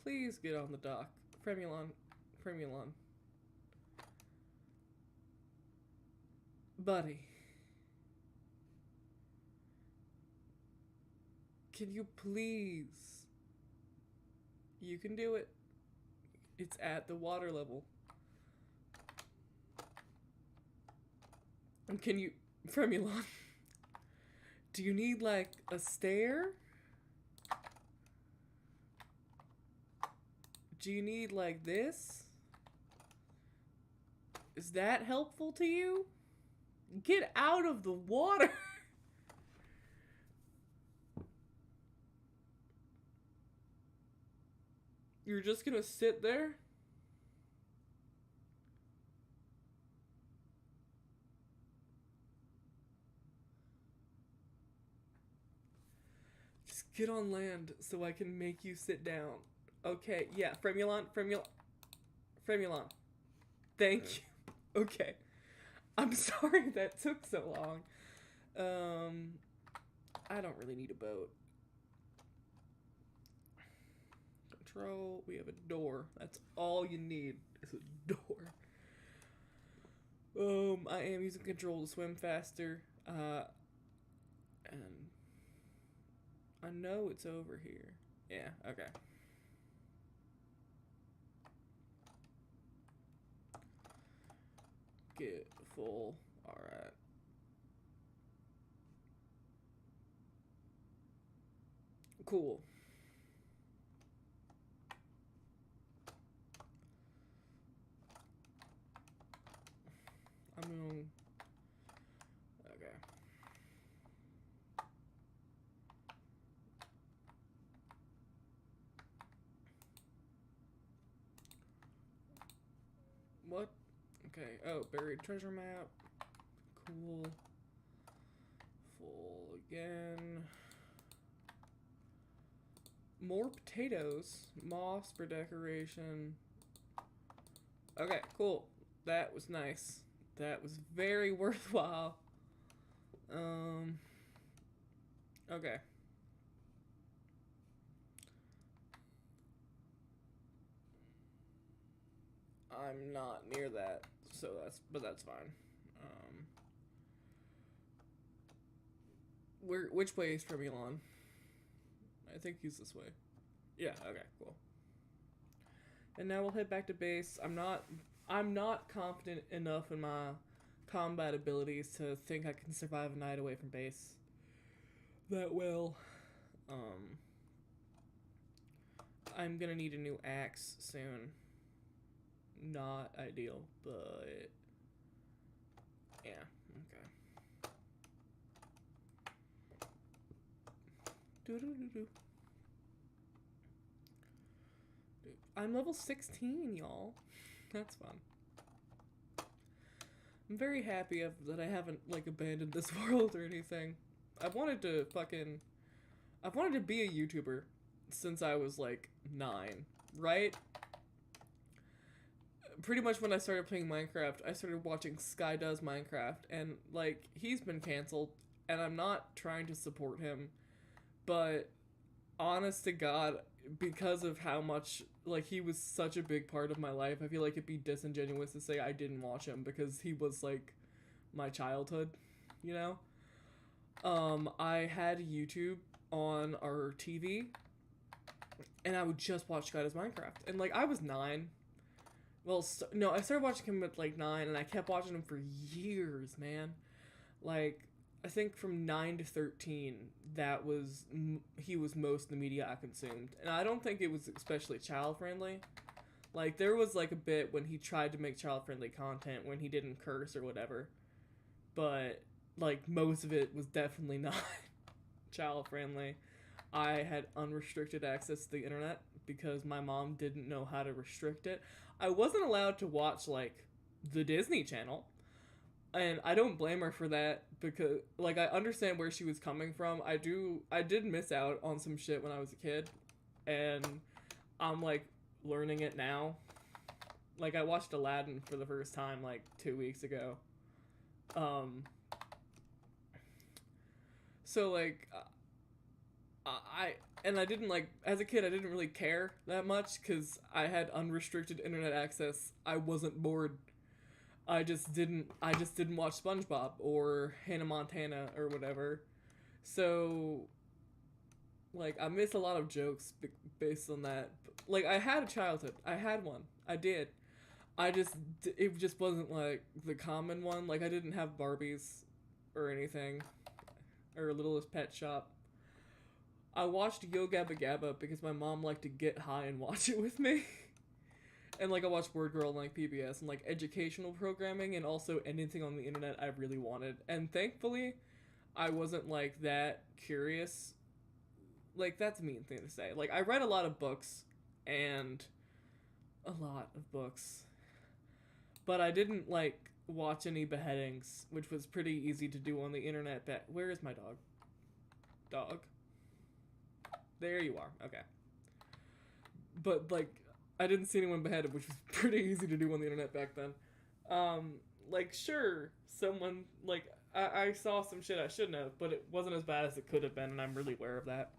Please get on the dock. Fremulon. Fremulon. Buddy. Can you please? You can do it. It's at the water level. And can you... Fremulon. Do you need, like, a stair? Do you need, like, this? Is that helpful to you? Get out of the water! You're just gonna sit there? Just get on land so I can make you sit down. Okay, yeah, Fremulon. Thank you. Okay. I'm sorry that took so long. I don't really need a boat. Control, we have a door. That's all you need is a door. I am using control to swim faster. And I know it's over here. Yeah, okay. Get full. Alright. Cool. I'm going. Okay. What? Okay. Oh, buried treasure map. Cool. Full again. More potatoes. Moss for decoration. Okay, cool. That was nice. That was very worthwhile. Okay. I'm not near that, so that's fine. Which way is from Elon? I think he's this way. Yeah, okay, cool. And now we'll head back to base. I'm not confident enough in my combat abilities to think I can survive a night away from base that well. I'm gonna need a new axe soon. Not ideal, but yeah, okay. Do. I'm level 16, y'all. That's fun. I'm very happy that I haven't, like, abandoned this world or anything. I've wanted to be a YouTuber since I was, like, 9, right? Pretty much when I started playing Minecraft, I started watching Sky Does Minecraft, and, like, he's been canceled, and I'm not trying to support him, but honest to God, because of how much, like, he was such a big part of my life, I feel like it'd be disingenuous to say I didn't watch him because he was, like, my childhood, you know? I had YouTube on our TV, and I would just watch Sky Does Minecraft, and, like, I was 9. Well, no, I started watching him at, like, 9, and I kept watching him for years, man. Like, I think from 9 to 13, he was most of the media I consumed. And I don't think it was especially child-friendly. Like, there was, like, a bit when he tried to make child-friendly content when he didn't curse or whatever. But, like, most of it was definitely not child-friendly. I had unrestricted access to the internet because my mom didn't know how to restrict it. I wasn't allowed to watch, like, the Disney Channel. And I don't blame her for that because, like, I understand where she was coming from. I did miss out on some shit when I was a kid. And I'm, like, learning it now. Like, I watched Aladdin for the first time, like, 2 weeks ago. So, like, I didn't, like, as a kid, I didn't really care that much because I had unrestricted internet access. I wasn't bored. I just didn't watch SpongeBob or Hannah Montana or whatever. So, like, I miss a lot of jokes based on that. Like, I had a childhood. I had one. I did. It just wasn't, like, the common one. Like, I didn't have Barbies or anything. Or Littlest Pet Shop. I watched Yo Gabba Gabba because my mom liked to get high and watch it with me. And, like, I watched Word Girl and, like, PBS and, like, educational programming and also anything on the internet I really wanted. And thankfully, I wasn't, like, that curious. Like, that's a mean thing to say. Like, I read a lot of books and but I didn't, like, watch any beheadings, which was pretty easy to do on the internet. Where is my dog? Dog? There you are. Okay. but like I didn't see anyone beheaded, which was pretty easy to do on the internet back then. Like sure, someone like I saw some shit I shouldn't have, but it wasn't as bad as it could have been, and I'm really aware of that.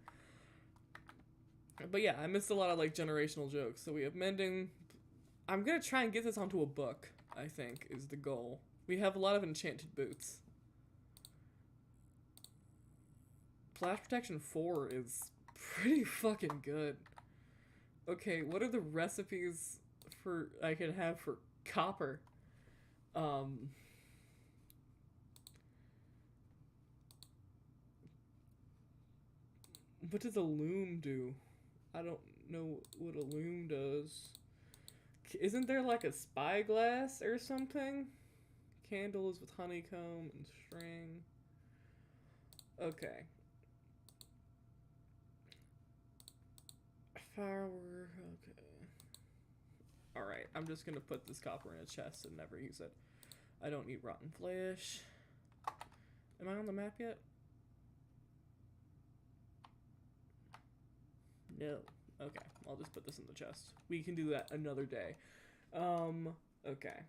But yeah, I missed a lot of like generational jokes. So we have mending. I'm gonna try and get this onto a book, I think, is the goal. We have a lot of enchanted boots. Flash Protection 4 is pretty fucking good. Okay, what are the recipes for I can have for copper? What does a loom do? I don't know what a loom does. Isn't there like a spyglass or something? Candles with honeycomb and string. Okay. Firework. Okay. Alright, I'm just gonna put this copper in a chest and never use it. I don't need rotten flesh. Am I on the map yet? No. Okay, I'll just put this in the chest. We can do that another day. Okay.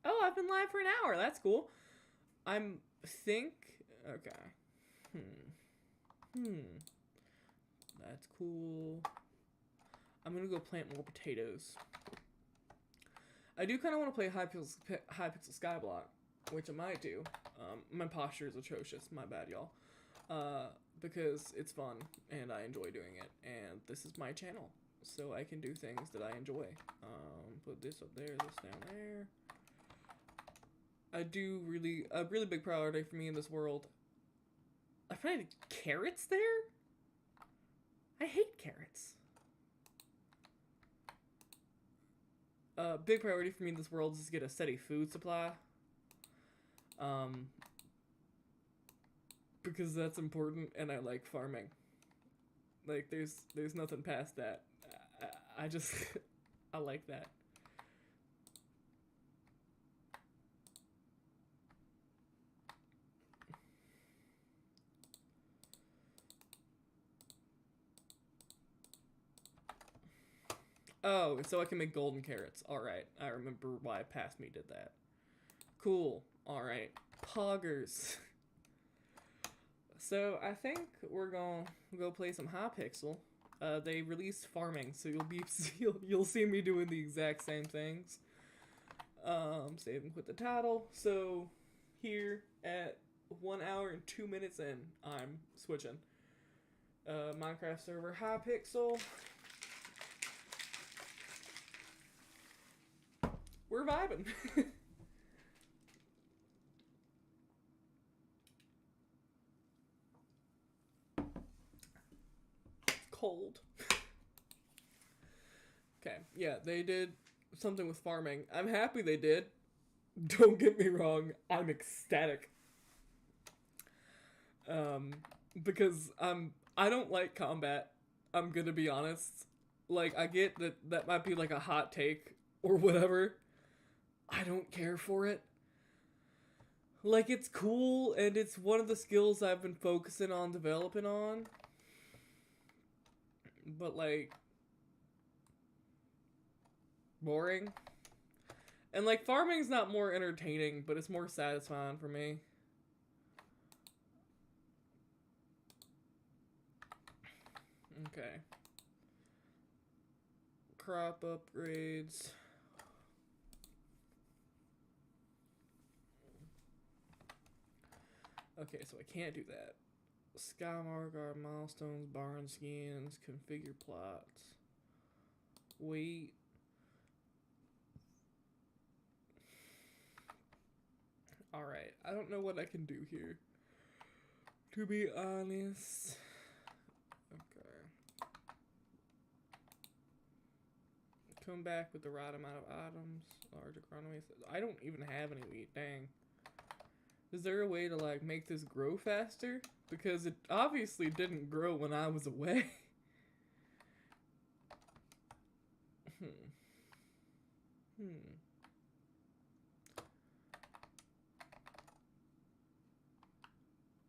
Oh, I've been live for an hour. That's cool. Okay. That's cool. I'm gonna go plant more potatoes. I do kind of want to play hypixel skyblock, which I might do. My posture is atrocious. My bad, y'all. Because it's fun and I enjoy doing it, and this is my channel, so I can do things that I enjoy. Put this up there, this down there. A really big priority for me in this world. I find carrots there? I hate carrots. Big priority for me in this world is to get a steady food supply. Because that's important, and I like farming. Like, there's nothing past that. I just, I like that. Oh, so I can make golden carrots. Alright, I remember why Past Me did that. Cool. Alright. Poggers. So I think we're gonna go play some hypixel. They released farming, so you'll see me doing the exact same things. Save and quit the title. So here at 1 hour and 2 minutes in, I'm switching. Minecraft server hypixel. We're vibing. Cold. Okay, yeah, they did something with farming. I'm happy they did. Don't get me wrong, I'm ecstatic. Because I don't like combat. I'm gonna be honest. Like, I get that might be like a hot take or whatever. I don't care for it. Like, it's cool, and it's one of the skills I've been focusing on developing on. But, like, boring. And, like, farming's not more entertaining, but it's more satisfying for me. Okay. Crop upgrades. Okay, so I can't do that. Skymark, guard milestones, barn skins, configure plots. Wait. Alright, I don't know what I can do here. To be honest. Okay. Come back with the right amount of items. Large economy. I don't even have any wheat, dang. Is there a way to, like, make this grow faster? Because it obviously didn't grow when I was away.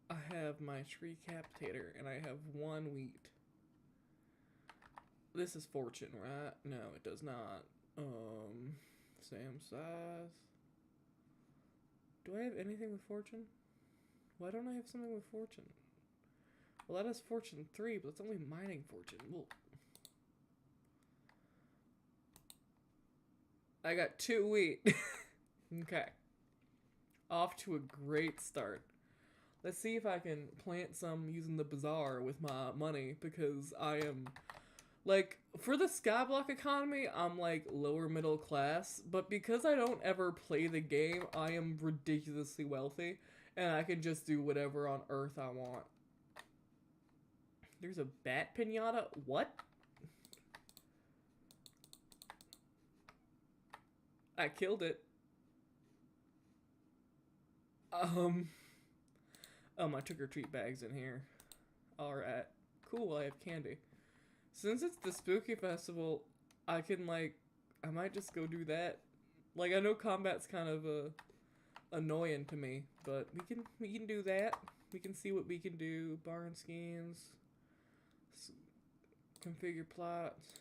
I have my tree captator, and I have 1 wheat. This is fortune, right? No, it does not. Same size. Do I have anything with fortune? Why don't I have something with fortune? Well, that is fortune 3, but it's only mining fortune. Well, I got 2 wheat. Okay. Off to a great start. Let's see if I can plant some using the bazaar with my money, because I am, like, for the Skyblock economy, I'm, like, lower middle class, but because I don't ever play the game, I am ridiculously wealthy, and I can just do whatever on Earth I want. There's a bat pinata? What? I killed it. My trick-or-treat bag's in here. Alright. Cool, I have candy. Since it's the spooky festival, I can, like, I might just go do that. Like, I know combat's kind of, annoying to me, but we can do that. We can see what we can do. Barn skins. Configure plots.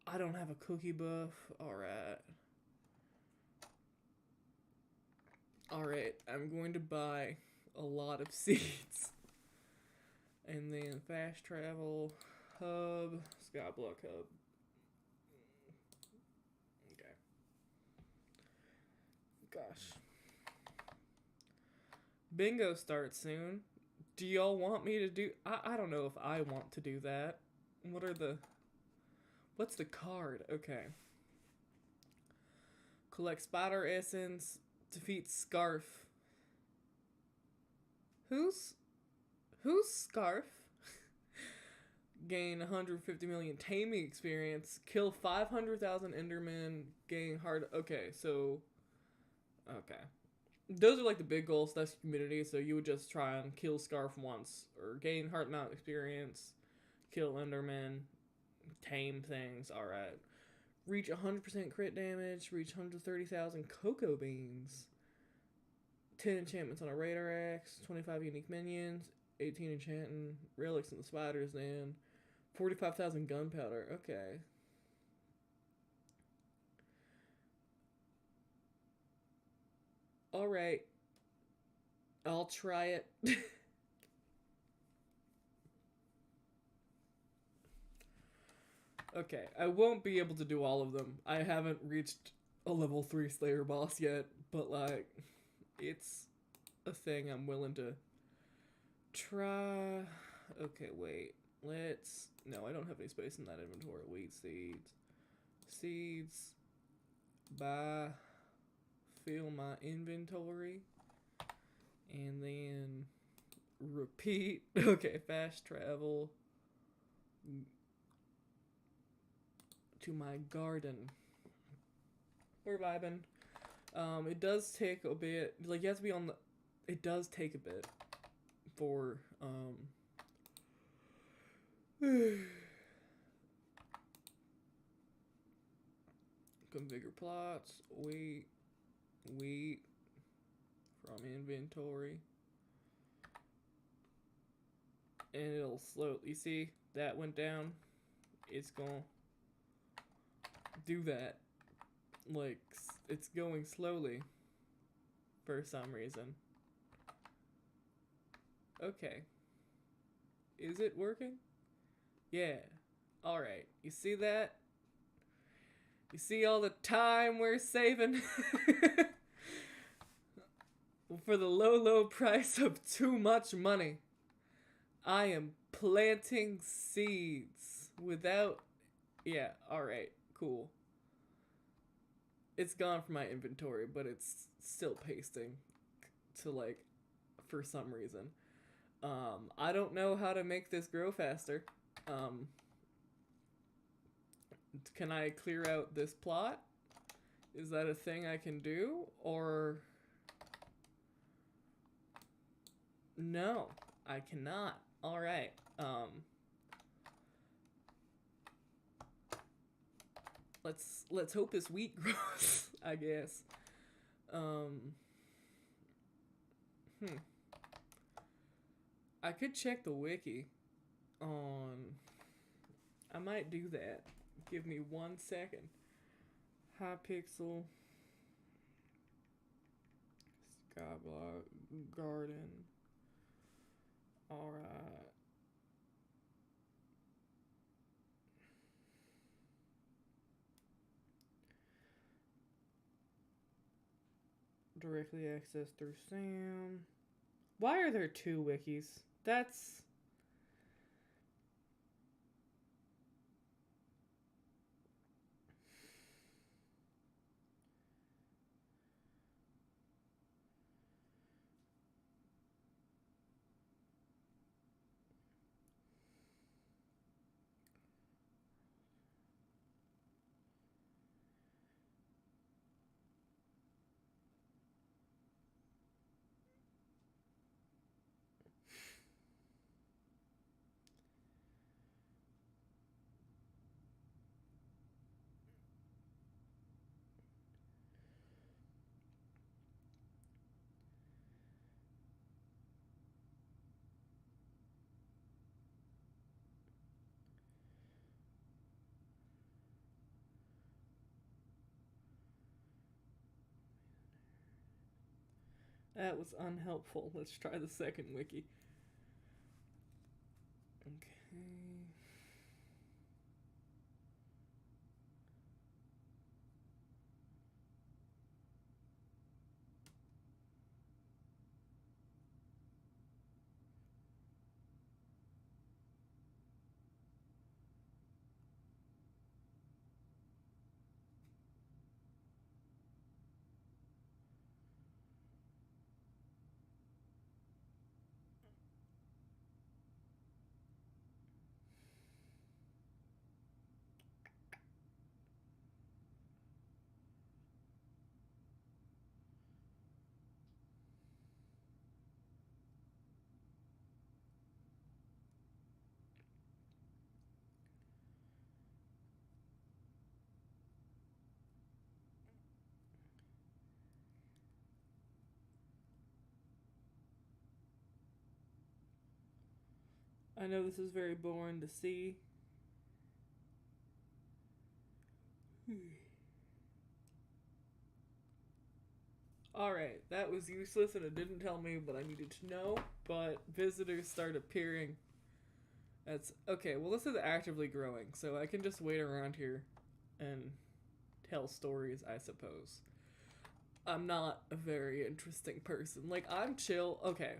I don't have a cookie buff. Alright. Alright, I'm going to buy a lot of seeds. And then fast travel, hub, Skyblock hub. Okay. Gosh. Bingo starts soon. Do y'all want me to do... I don't know if I want to do that. What are the... What's the card? Okay. Collect spider essence. Defeat Scarf. Who's Scarf? Gain 150 million taming experience. Kill 500,000 Endermen. Gain hard... Okay, so... Okay. Those are like the big goals. That's community. So you would just try and kill Scarf once. Or gain heart mount experience. Kill Endermen. Tame things. Alright. Reach 100% crit damage. Reach 130,000 cocoa beans. 10 enchantments on a radar axe. 25 unique minions. 18 enchanting. Relics in the spider's den. 45,000 gunpowder. Okay. Alright. I'll try it. Okay, I won't be able to do all of them. I haven't reached a level 3 Slayer boss yet, but, like, it's a thing I'm willing to try. Okay, wait. Let's... No, I don't have any space in that inventory. Wheat seeds. Seeds. Buy. Fill my inventory. And then... Repeat. Okay, fast travel. To my garden. We're vibing. It does take a bit, like, you have to be on the, it does take a bit for, configure plots, wheat from inventory, and it'll slow, you see, that went down, it's gonna do that. Like, it's going slowly for some reason. Okay. Is it working? Yeah. Alright. You see that? You see all the time we're saving? For the low price of too much money. I am planting seeds without... Yeah, alright. Cool. It's gone from my inventory, but it's still pasting to, like, for some reason. I don't know how to make this grow faster. Can I clear out this plot? Is that a thing I can do? Or... No, I cannot. Alright, Let's hope this wheat grows, I guess. I could check the wiki on. I might do that. Give me 1 second. Hypixel. Skyblock Garden. Alright. Directly accessed through Sam. Why are there 2 wikis? That's... That was unhelpful. Let's try the second wiki. Okay. I know this is very boring to see. Alright, that was useless and it didn't tell me what I needed to know, but visitors start appearing. That's okay, well this is actively growing, so I can just wait around here and tell stories, I suppose. I'm not a very interesting person. Like, I'm chill. Okay.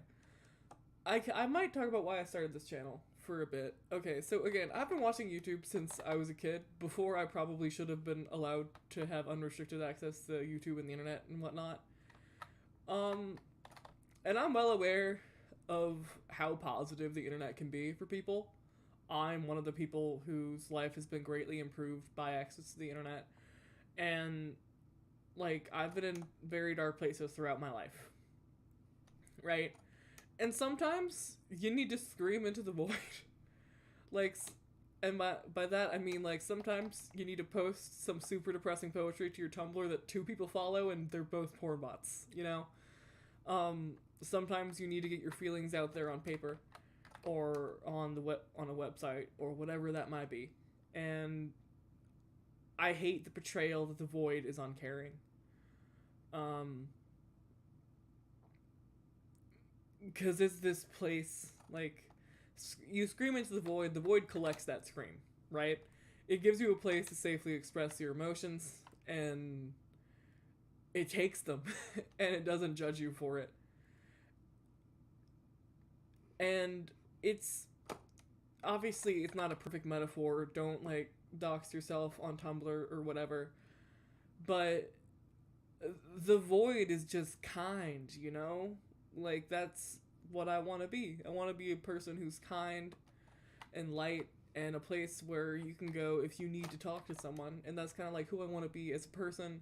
I might talk about why I started this channel for a bit. Okay, so again, I've been watching YouTube since I was a kid, before I probably should have been allowed to have unrestricted access to YouTube and the internet and whatnot. And I'm well aware of how positive the internet can be for people. I'm one of the people whose life has been greatly improved by access to the internet. And, like, I've been in very dark places throughout my life. Right? And sometimes you need to scream into the void. Like, and by that I mean, like, sometimes you need to post some super depressing poetry to your Tumblr that 2 people follow and they're both porn bots, you know? Sometimes you need to get your feelings out there on paper or on a website or whatever that might be. And I hate the portrayal that the void is uncaring. Because it's this place, like, you scream into the void collects that scream, right? It gives you a place to safely express your emotions, and it takes them, and it doesn't judge you for it. And it's, obviously, it's not a perfect metaphor, don't, like, dox yourself on Tumblr or whatever, but the void is just kind, you know? Like, that's what I want to be. I want to be a person who's kind and light and a place where you can go if you need to talk to someone. And that's kind of like who I want to be as a person.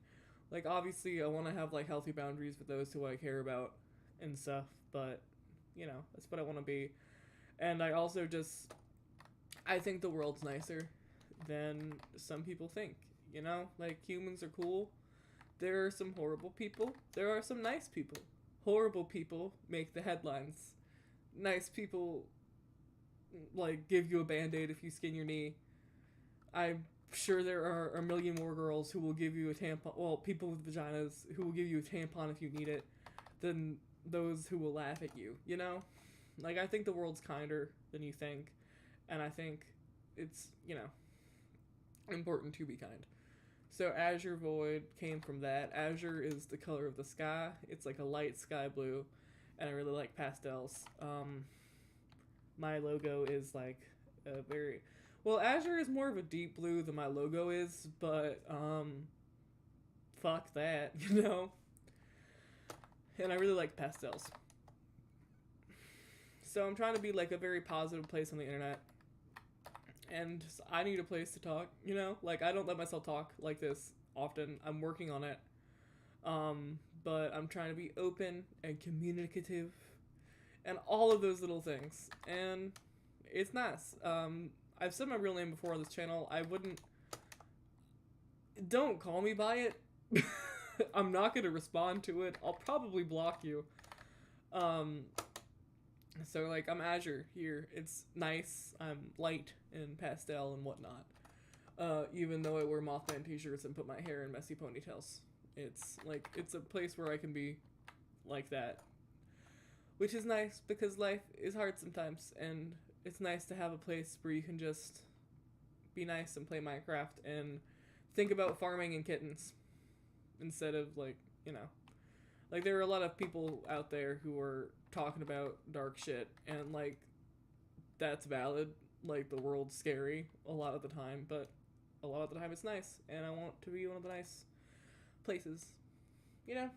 Like, obviously, I want to have, like, healthy boundaries with those who I care about and stuff. But, you know, that's what I want to be. And I also just, I think the world's nicer than some people think. You know? Like, humans are cool. There are some horrible people. There are some nice people. Horrible people make the headlines. nice people like give you a band-aid if you skin your knee. I'm sure there are a million more girls who will give you a tampon, well, people with vaginas who will give you a tampon if you need it, than those who will laugh at you, you know? Like, I think the world's kinder than you think, and I think it's, you know, important to be kind. So Azure Void came from that. Azure is the color of the sky. It's like a light sky blue, and I really like pastels. My logo is like a very, well, Azure is more of a deep blue than my logo is, but fuck that, you know. And I really like pastels. So I'm trying to be like a very positive place on the internet. And I need a place to talk, you know? Like, I don't let myself talk like this often. I'm working on it. But I'm trying to be open and communicative and all of those little things. And it's nice. I've said my real name before on this channel. I wouldn't... Don't call me by it. I'm not going to respond to it. I'll probably block you. So, like, I'm Azure here. It's nice. I'm light and pastel and whatnot. Even though I wear Mothman t-shirts and put my hair in messy ponytails. It's, like, it's a place where I can be like that. Which is nice, because life is hard sometimes, and it's nice to have a place where you can just be nice and play Minecraft and think about farming and kittens. Instead of, like, you know. Like, there are a lot of people out there who are talking about dark shit, and, like, that's valid. Like, the world's scary a lot of the time, but a lot of the time it's nice, and I want to be one of the nice places, you know?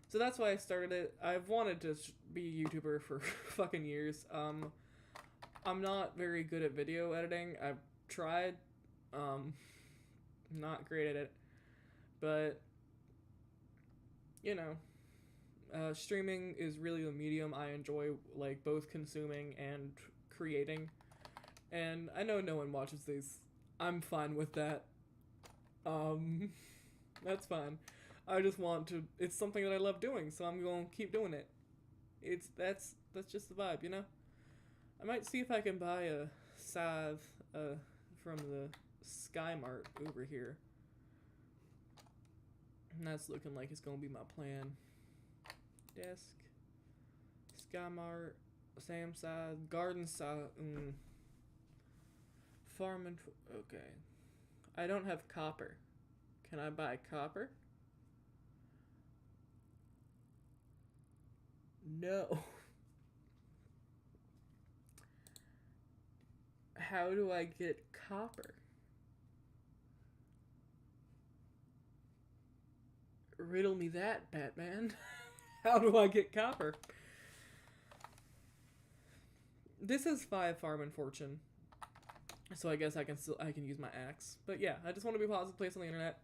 So that's why I started it. I've wanted to be a YouTuber for fucking years. I'm not very good at video editing. I've tried. Not great at it. But, you know, streaming is really a medium I enjoy, like, both consuming and creating. And I know no one watches these. I'm fine with that. That's fine. I just want to, it's something that I love doing, so I'm going to keep doing it. That's just the vibe, you know? I might see if I can buy a scythe, from the Sky Mart over here. And that's looking like it's gonna be my plan. Desk, Sky Mart, Sam side, garden side, farming. Okay, I don't have copper. Can I buy copper? No. How do I get copper? Riddle me that, Batman. How do I get copper? This is 5 farm and fortune. So I guess I can use my axe. But yeah, I just want to be a positive place on the internet.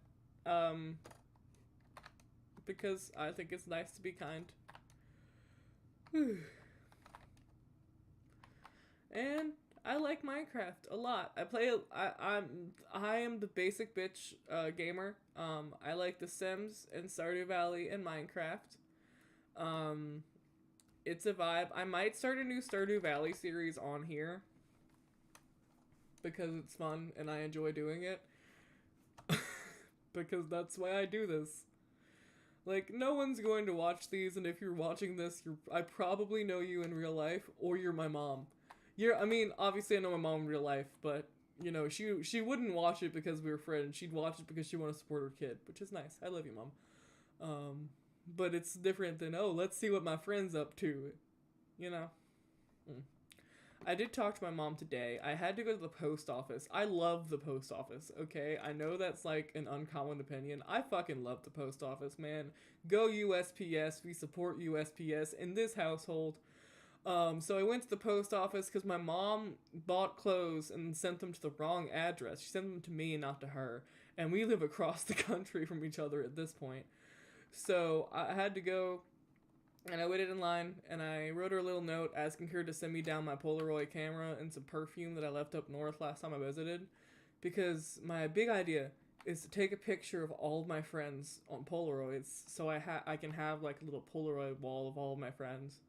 Because I think it's nice to be kind. And I like Minecraft a lot. I am the basic bitch gamer. I like The Sims and Stardew Valley and Minecraft. It's a vibe. I might start a new Stardew Valley series on here because it's fun and I enjoy doing it. Because that's why I do this. Like, no one's going to watch these, and if you're watching this, I probably know you in real life, or you're my mom. I mean, obviously I know my mom in real life, but, you know, she wouldn't watch it because we were friends. She'd watch it because she wanted to support her kid, which is nice. I love you, Mom. But it's different than, oh, let's see what my friend's up to, you know? I did talk to my mom today. I had to go to the post office. I love the post office, okay? I know that's, like, an uncommon opinion. I fucking love the post office, man. Go USPS. We support USPS in this household. So I went to the post office because my mom bought clothes and sent them to the wrong address. She sent them to me and not to her. And we live across the country from each other at this point. So I had to go, and I waited in line, and I wrote her a little note asking her to send me down my Polaroid camera and some perfume that I left up north last time I visited. Because my big idea is to take a picture of all of my friends on Polaroids so I can have like a little Polaroid wall of all of my friends.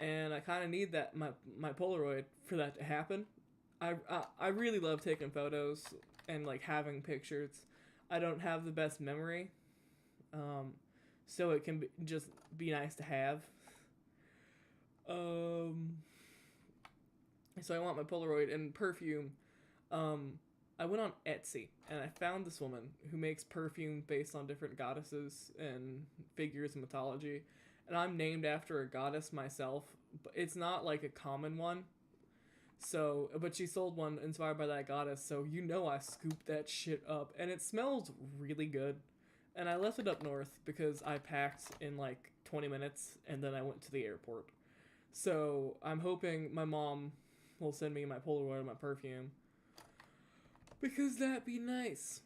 and I kind of need that my Polaroid for that to happen. I really love taking photos and like having pictures. I don't have the best memory, so it can just be nice to have. So I want my Polaroid and perfume. I went on Etsy and I found this woman who makes perfume based on different goddesses and figures in mythology. And I'm named after a goddess myself, but it's not like a common one. So, but she sold one inspired by that goddess, so I scooped that shit up. And it smells really good. And I left it up north because I packed in like 20 minutes and then I went to the airport. So I'm hoping my mom will send me my Polaroid and my perfume, because that'd be nice.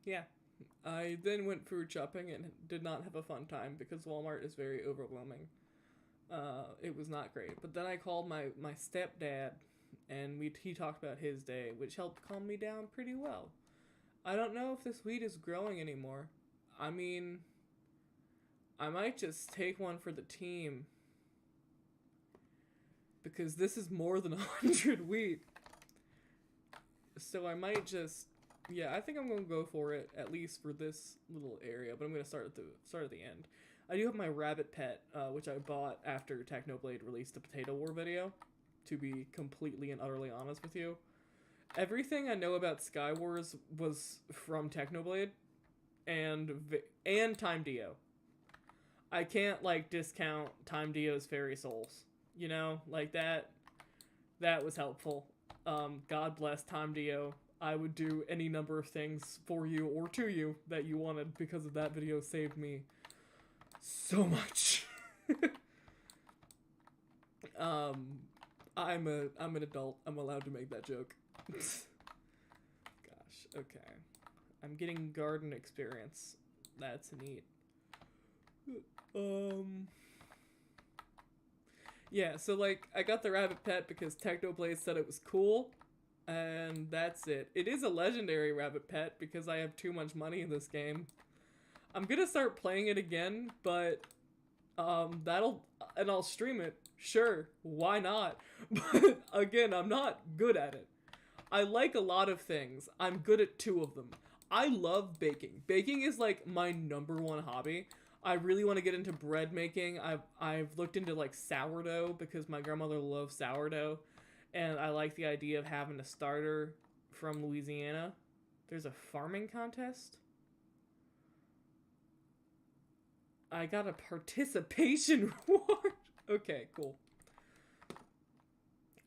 Yeah. I then went food shopping and did not have a fun time because Walmart is very overwhelming. It was not great. But then I called my stepdad, and he talked about his day, which helped calm me down pretty well. I don't know if this weed is growing anymore. I mean, I might just take one for the team, because this is more than 100 wheat. So I might just, yeah, I think I'm going to go for it, at least for this little area, but I'm going to start at the end. I do have my rabbit pet, which I bought after Technoblade released the Potato War video, to be completely and utterly honest with you. Everything I know about Sky Wars was from Technoblade and Time Dio. I can't, like, discount Time Dio's Fairy Souls. You know, like that was helpful. God bless Time Dio. I would do any number of things for you or to you that you wanted, because of that video saved me so much. I'm an adult. I'm allowed to make that joke. Gosh, okay. I'm getting garden experience. That's neat. Yeah, so, like, I got the rabbit pet because Technoblade said it was cool, and that's it. It is a legendary rabbit pet because I have too much money in this game. I'm gonna start playing it again, but, and I'll stream it. Sure, why not? But, again, I'm not good at it. I like a lot of things. I'm good at 2 of them. I love baking. Baking is, like, my #1 hobby. I really want to get into bread making. I've looked into, like, sourdough because my grandmother loves sourdough, and I like the idea of having a starter from Louisiana. There's a farming contest? I got a participation reward. Okay, cool.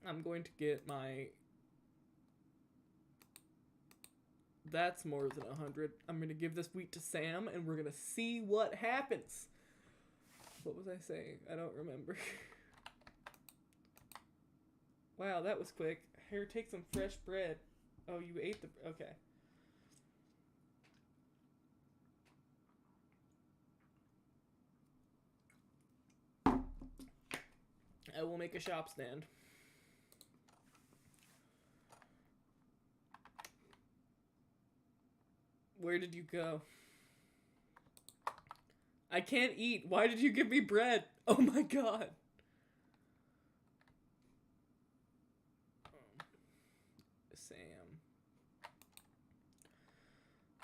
I'm going to get my... That's more than 100. I'm going to give this wheat to Sam, and we're going to see what happens. What was I saying? I don't remember. Wow, that was quick. Here, take some fresh bread. Oh, you ate the... Okay. I will make a shop stand. Where did you go? I can't eat. Why did you give me bread? Oh my god. Sam.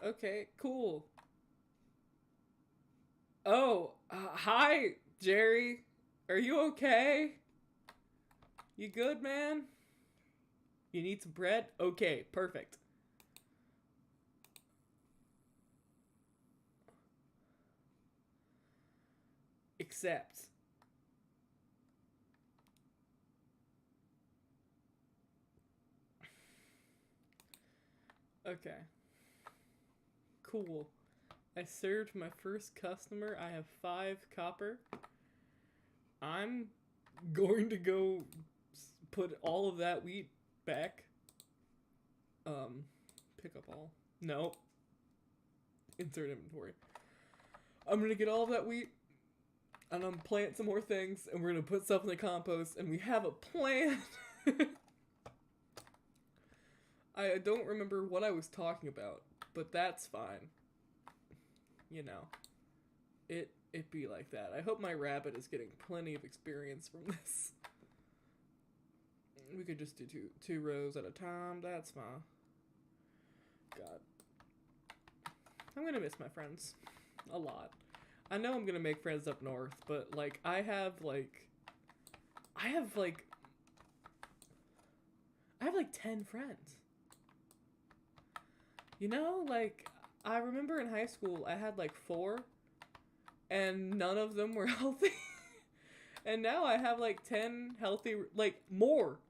Okay, cool. Oh, hi, Jerry. Are you okay? You good, man? You need some bread? Okay, perfect. Except... Okay. Cool. I served my first customer. I have 5 copper. I'm going to go put all of that wheat back. Pick up all. No. Insert inventory. I'm gonna get all of that wheat, and I'm gonna plant some more things, and we're gonna put stuff in the compost, and we have a plan. I don't remember what I was talking about, but that's fine. You know, it it be like that. I hope my rabbit is getting plenty of experience from this. We could just do two rows at a time. That's fine. God. I'm gonna miss my friends a lot. I know I'm gonna make friends up north, but like I have like 10 friends. You know, like I remember in high school I had like 4 and none of them were healthy. And now I have like 10 healthy, like more.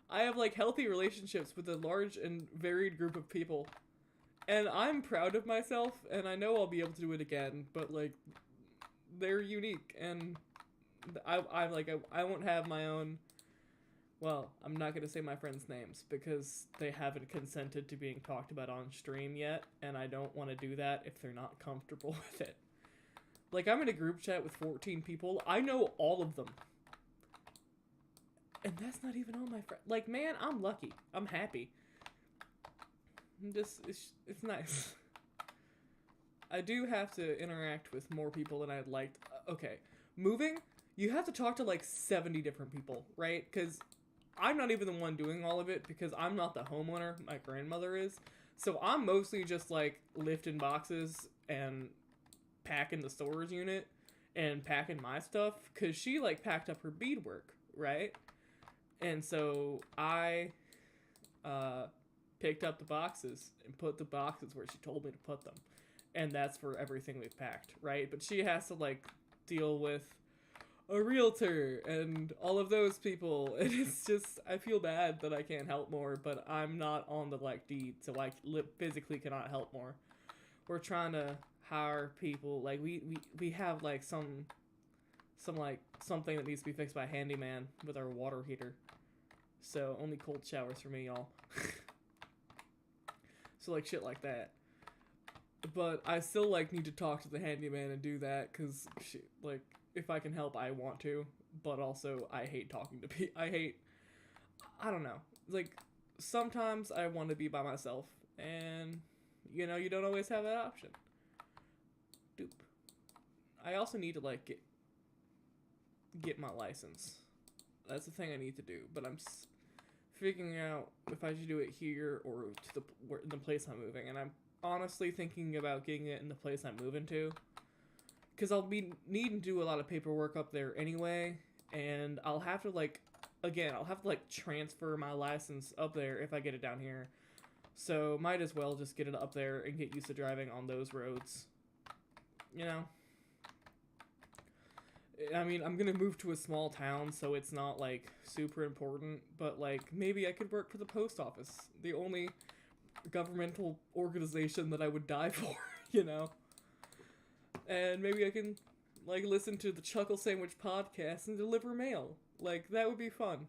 I have like healthy relationships with a large and varied group of people. And I'm proud of myself, and I know I'll be able to do it again, but like they're unique, and I won't have my own. Well, I'm not gonna say my friends' names because they haven't consented to being talked about on stream yet, and I don't want to do that if they're not comfortable with it. Like, I'm in a group chat with 14 people. I know all of them. And that's not even all my friends. Like, man, I'm lucky. I'm happy. It's nice. I do have to interact with more people than I'd like. Okay, moving, you have to talk to like 70 different people, right? Because I'm not even the one doing all of it because I'm not the homeowner. My grandmother is. So I'm mostly just like lifting boxes and packing the storage unit and packing my stuff because she like packed up her beadwork, right? And so I picked up the boxes and put the boxes where she told me to put them. And that's for everything we've packed, right? But she has to like deal with a realtor and all of those people, and it's just, I feel bad that I can't help more, but I'm not on the like deed, so I physically cannot help more. We're trying to hire people, like we have like some like something that needs to be fixed by a handyman with our water heater, so only cold showers for me, y'all. So like shit like that. But I still like need to talk to the handyman and do that because like if I can help, I want to. But also, I hate talking to people. I don't know. Like, sometimes I want to be by myself. And, you know, you don't always have that option. Doop. I also need to, like, get my license. That's the thing I need to do. But I'm figuring out if I should do it here or to the place I'm moving. And I'm honestly thinking about getting it in the place I'm moving to. Because I'll be needing to do a lot of paperwork up there anyway, and I'll have to, like, again, I'll have to, like, transfer my license up there if I get it down here. So, might as well just get it up there and get used to driving on those roads. You know? I mean, I'm gonna move to a small town, so it's not, like, super important, but, like, maybe I could work for the post office. The only governmental organization that I would die for, you know? And maybe I can, like, listen to the Chuckle Sandwich podcast and deliver mail. Like, that would be fun.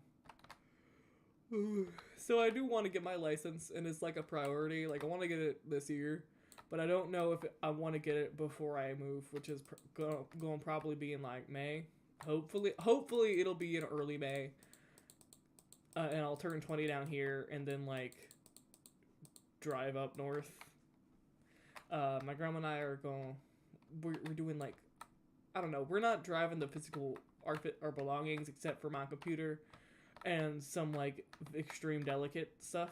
So I do want to get my license, and it's, like, a priority. Like, I want to get it this year. But I don't know if I want to get it before I move, which is going to probably be in, like, May. Hopefully it'll be in early May. And I'll turn 20 down here, and then, like, drive up north. My grandma and I are going... We're doing, like, I don't know, we're not driving the physical our belongings except for my computer and some, like, extreme delicate stuff.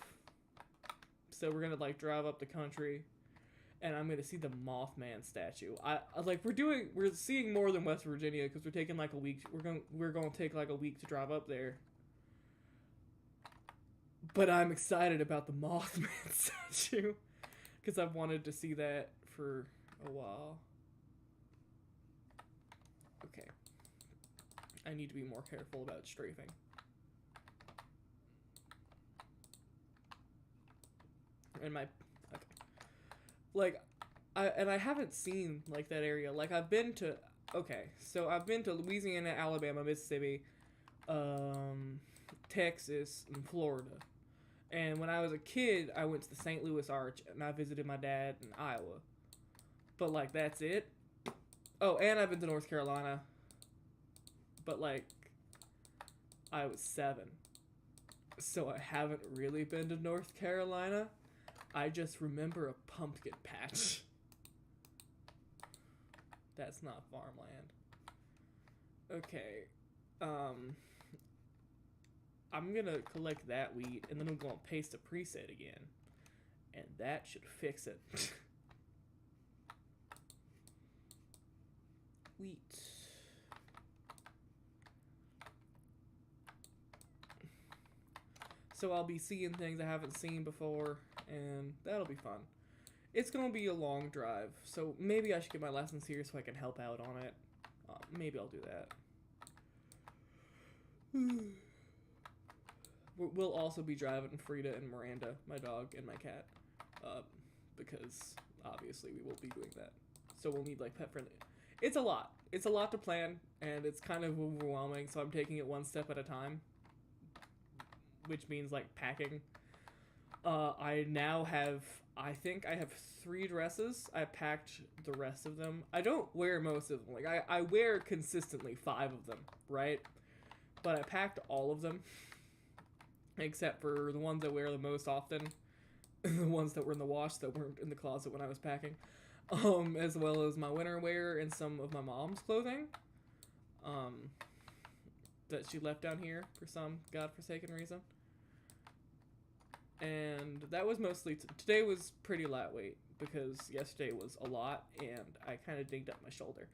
So we're gonna, like, drive up the country and I'm gonna see the Mothman statue. We're seeing more than West Virginia because we're taking, like, a week. We're gonna take, like, a week to drive up there. But I'm excited about the Mothman statue because I've wanted to see that for a while. Okay. I need to be more careful about strafing. And okay. Like, I haven't seen, like, that area. Like, I've been to Louisiana, Alabama, Mississippi, Texas, and Florida. And when I was a kid, I went to the St. Louis Arch, and I visited my dad in Iowa. But, like, that's it. Oh, and I've been to North Carolina. But, like, I was 7. So I haven't really been to North Carolina. I just remember a pumpkin patch. That's not farmland. Okay. I'm gonna collect that wheat, and then I'm gonna paste a preset again. And that should fix it. Wheat. So I'll be seeing things I haven't seen before, and that'll be fun. It's gonna be a long drive, so maybe I should get my lessons here so I can help out on it. Maybe I'll do that. We'll also be driving Frida and Miranda, my dog, and my cat, because obviously we will be doing that. So we'll need like pet friendly. It's a lot. It's a lot to plan, and it's kind of overwhelming. So I'm taking it one step at a time, which means like packing. I now have, I think I have 3 dresses. I packed the rest of them. I don't wear most of them. Like I wear consistently 5 of them, right? But I packed all of them, except for the ones I wear the most often, the ones that were in the wash that weren't in the closet when I was packing, as well as my winter wear and some of my mom's clothing, that she left down here for some godforsaken reason. And that was mostly, today was pretty lightweight, because yesterday was a lot, and I kind of dinged up my shoulder.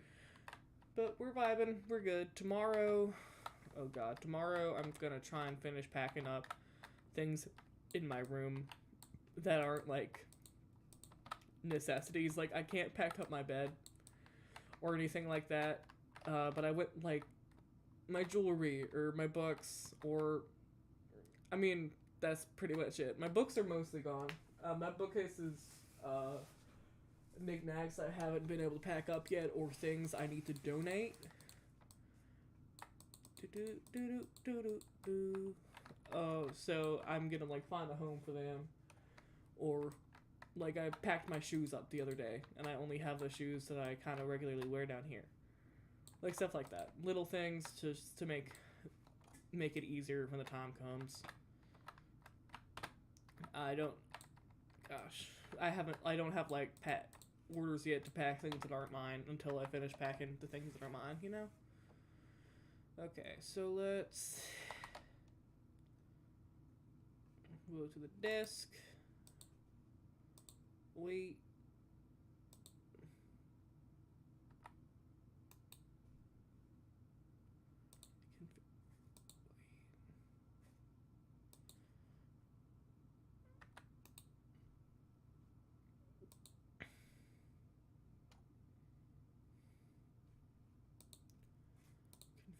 But we're vibing, we're good. Tomorrow, oh god, tomorrow I'm gonna try and finish packing up things in my room that aren't, like, necessities. Like, I can't pack up my bed or anything like that, but I went, like, my jewelry or my books, or, I mean, that's pretty much it. My books are mostly gone. My bookcase is knickknacks I haven't been able to pack up yet, or things I need to donate. So I'm gonna like find a home for them, or like I packed my shoes up the other day, and I only have the shoes that I kind of regularly wear down here. Like stuff like that, little things to make it easier when the time comes. I don't have like orders yet to pack things that aren't mine until I finish packing the things that are mine, you know? Okay, so let's go to the desk. Wait.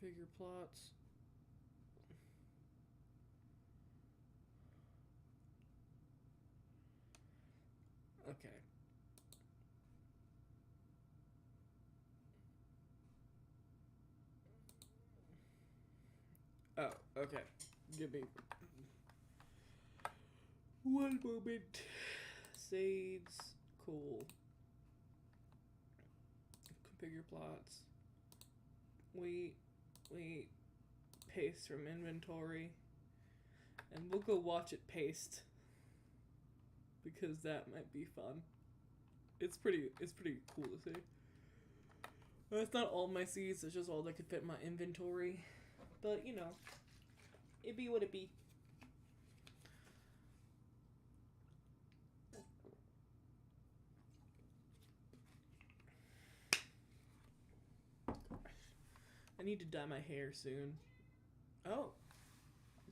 Configure plots. Okay. Oh, okay. Give me one moment. Sades. Cool. Configure plots. Wait. Paste from inventory. And we'll go watch it paste, because that might be fun. It's pretty cool to see. That's not all my seeds, it's just all that could fit in my inventory. But, you know, it be what it be. I need to dye my hair soon. Oh.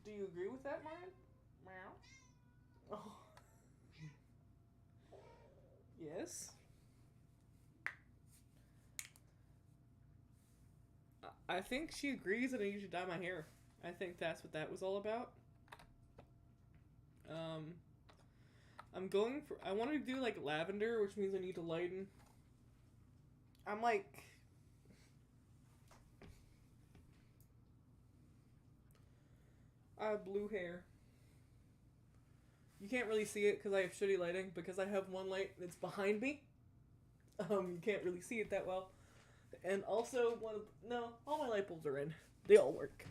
Do you agree with that, Ryan? Meow. Oh. Yes. I think she agrees that I need to dye my hair. I think that's what that was all about. I want to do like lavender, which means I need to lighten. I'm like, I have blue hair. You can't really see it because I have shitty lighting, because I have one light that's behind me. You can't really see it that well. And also, all my light bulbs are in. They all work.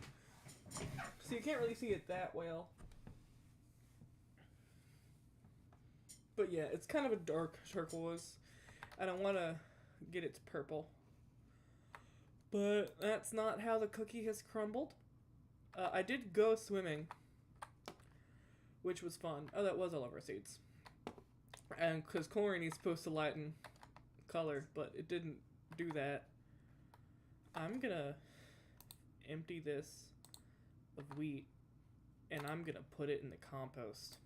So you can't really see it that well. But yeah, it's kind of a dark turquoise. I don't want to get it to purple. But that's not how the cookie has crumbled. I did go swimming, which was fun. Oh, that was all of our seeds. And because chlorine is supposed to lighten color, but it didn't do that. I'm gonna empty this of wheat, and I'm gonna put it in the compost.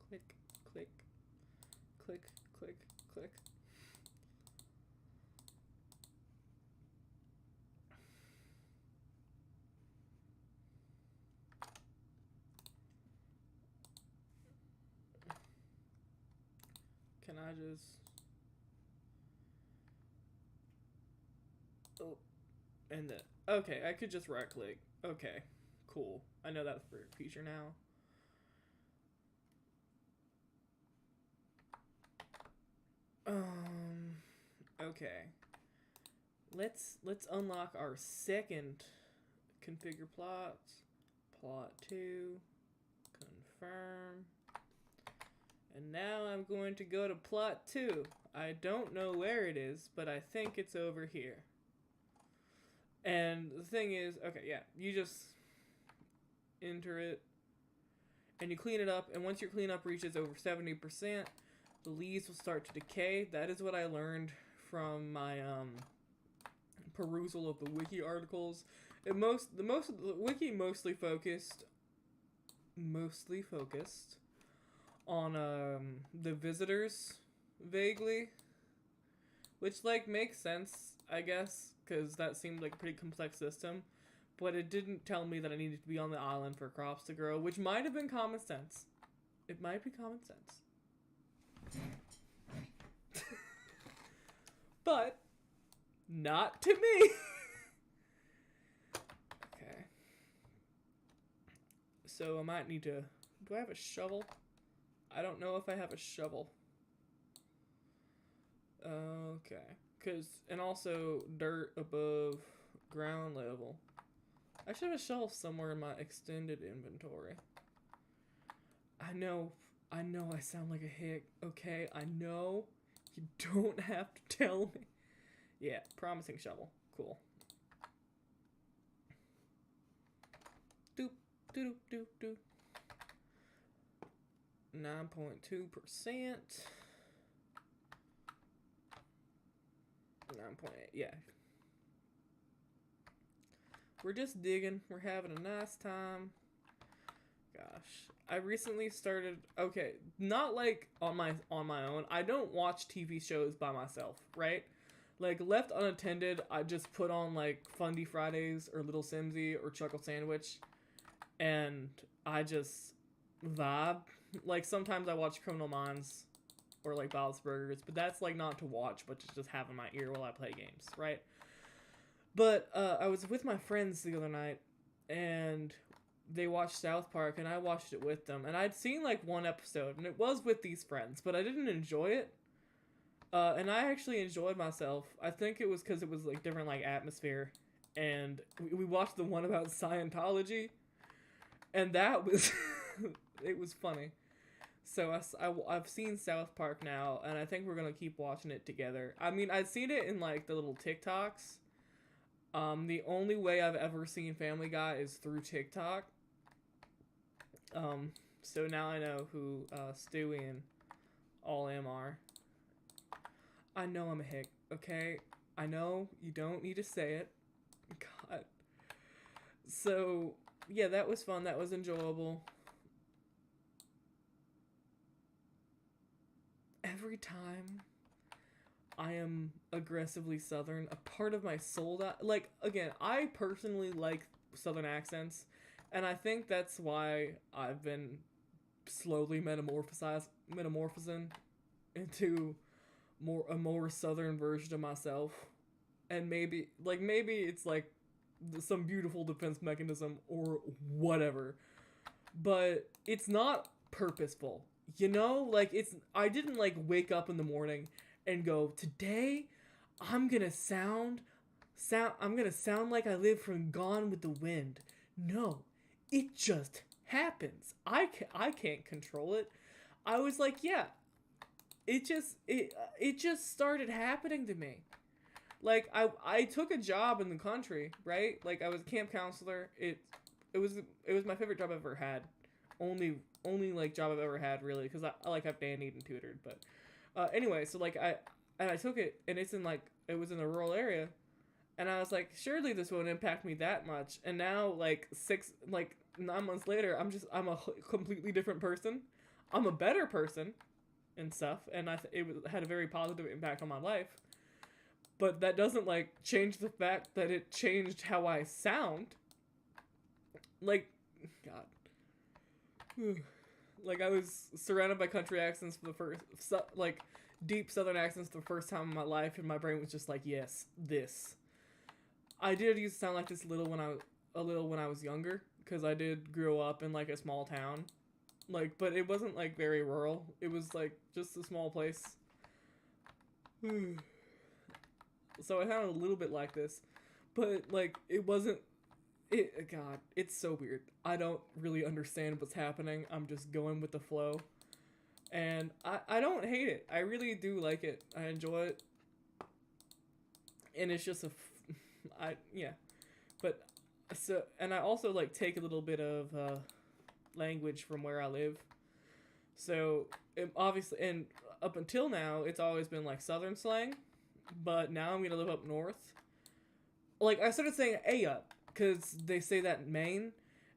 Click, click, click, click, click. Can I just... Oh, and then... Okay, I could just right click. Okay, cool. I know that feature now. Okay. Let's unlock our second configure plots. Plot 2. Confirm. And now I'm going to go to plot 2. I don't know where it is, but I think it's over here. And the thing is, okay, yeah, you just enter it and you clean it up. And once your cleanup reaches over 70%, the leaves will start to decay. That is what I learned from my perusal of the wiki articles. The wiki mostly focused on the visitors vaguely, which like makes sense, I guess, because that seemed like a pretty complex system, but it didn't tell me that I needed to be on the island for crops to grow, which might have been common sense. It might be common sense. But not to me. Okay. So I might need to... Do I have a shovel? I don't know if I have a shovel. Okay. And also dirt above ground level. I should have a shovel somewhere in my extended inventory. I know I sound like a hick. Okay, I know. You don't have to tell me. Yeah, promising shovel. Cool. Doop, doop, doop, doop. 9.2%. 9.8, yeah. We're just digging. We're having a nice time. Gosh. I recently started, okay, not like on my own. I don't watch TV shows by myself, right? Like, left unattended, I just put on, like, Fundy Fridays or Little Simsy or Chuckle Sandwich, and I just vibe. Like, sometimes I watch Criminal Minds or, like, Bob's Burgers, but that's, like, not to watch, but to just have in my ear while I play games, right? But I was with my friends the other night, and they watched South Park, and I watched it with them. And I'd seen, like, one episode, and it was with these friends, but I didn't enjoy it. And I actually enjoyed myself. I think it was because it was, like, different, like, atmosphere. And we watched the one about Scientology, and that was... it was funny. So I've seen South Park now, and I think we're going to keep watching it together. I mean, I'd seen it in, like, the little TikToks. The only way I've ever seen Family Guy is through TikTok. So now I know who Stewie and All M are. I know I'm a hick, okay? I know you don't need to say it. God. So, yeah, that was fun. That was enjoyable. Every time I am aggressively Southern, a part of my soul that, like, again, I personally like Southern accents, and I think that's why I've been slowly metamorphosing into a more Southern version of myself. And maybe it's like some beautiful defense mechanism or whatever, but it's not purposeful, you know? Like, I didn't, like, wake up in the morning and go, today I'm gonna sound like I live from Gone with the Wind. No, it just happens. I can't control it. I was like, yeah, it just started happening to me. Like I took a job in the country, right? Like I was a camp counselor. It was my favorite job I've ever had. Only like job I've ever had really, because I like I've nannied and tutored. But anyway, so like I took it, and it's in like it was in a rural area, and I was like, surely this won't impact me that much. And now like 9 months later, I'm a completely different person. I'm a better person and stuff, and had a very positive impact on my life. But that doesn't like change the fact that it changed how I sound. Like, God, like I was surrounded by country accents for the first, like deep Southern accents for the first time in my life, and my brain was just like, yes, this. I did used to sound like this a little when I was younger, because I did grow up in like a small town, like, but it wasn't like very rural. It was like just a small place. So I sounded a little bit like this, but like it wasn't. God, it's so weird. I don't really understand what's happening. I'm just going with the flow, and I don't hate it. I really do like it. I enjoy it, and it's just yeah. But so, and I also like take a little bit of language from where I live. So obviously, and up until now, it's always been like Southern slang. But now I'm gonna live up north. Like I started saying "a up" because they say that in Maine.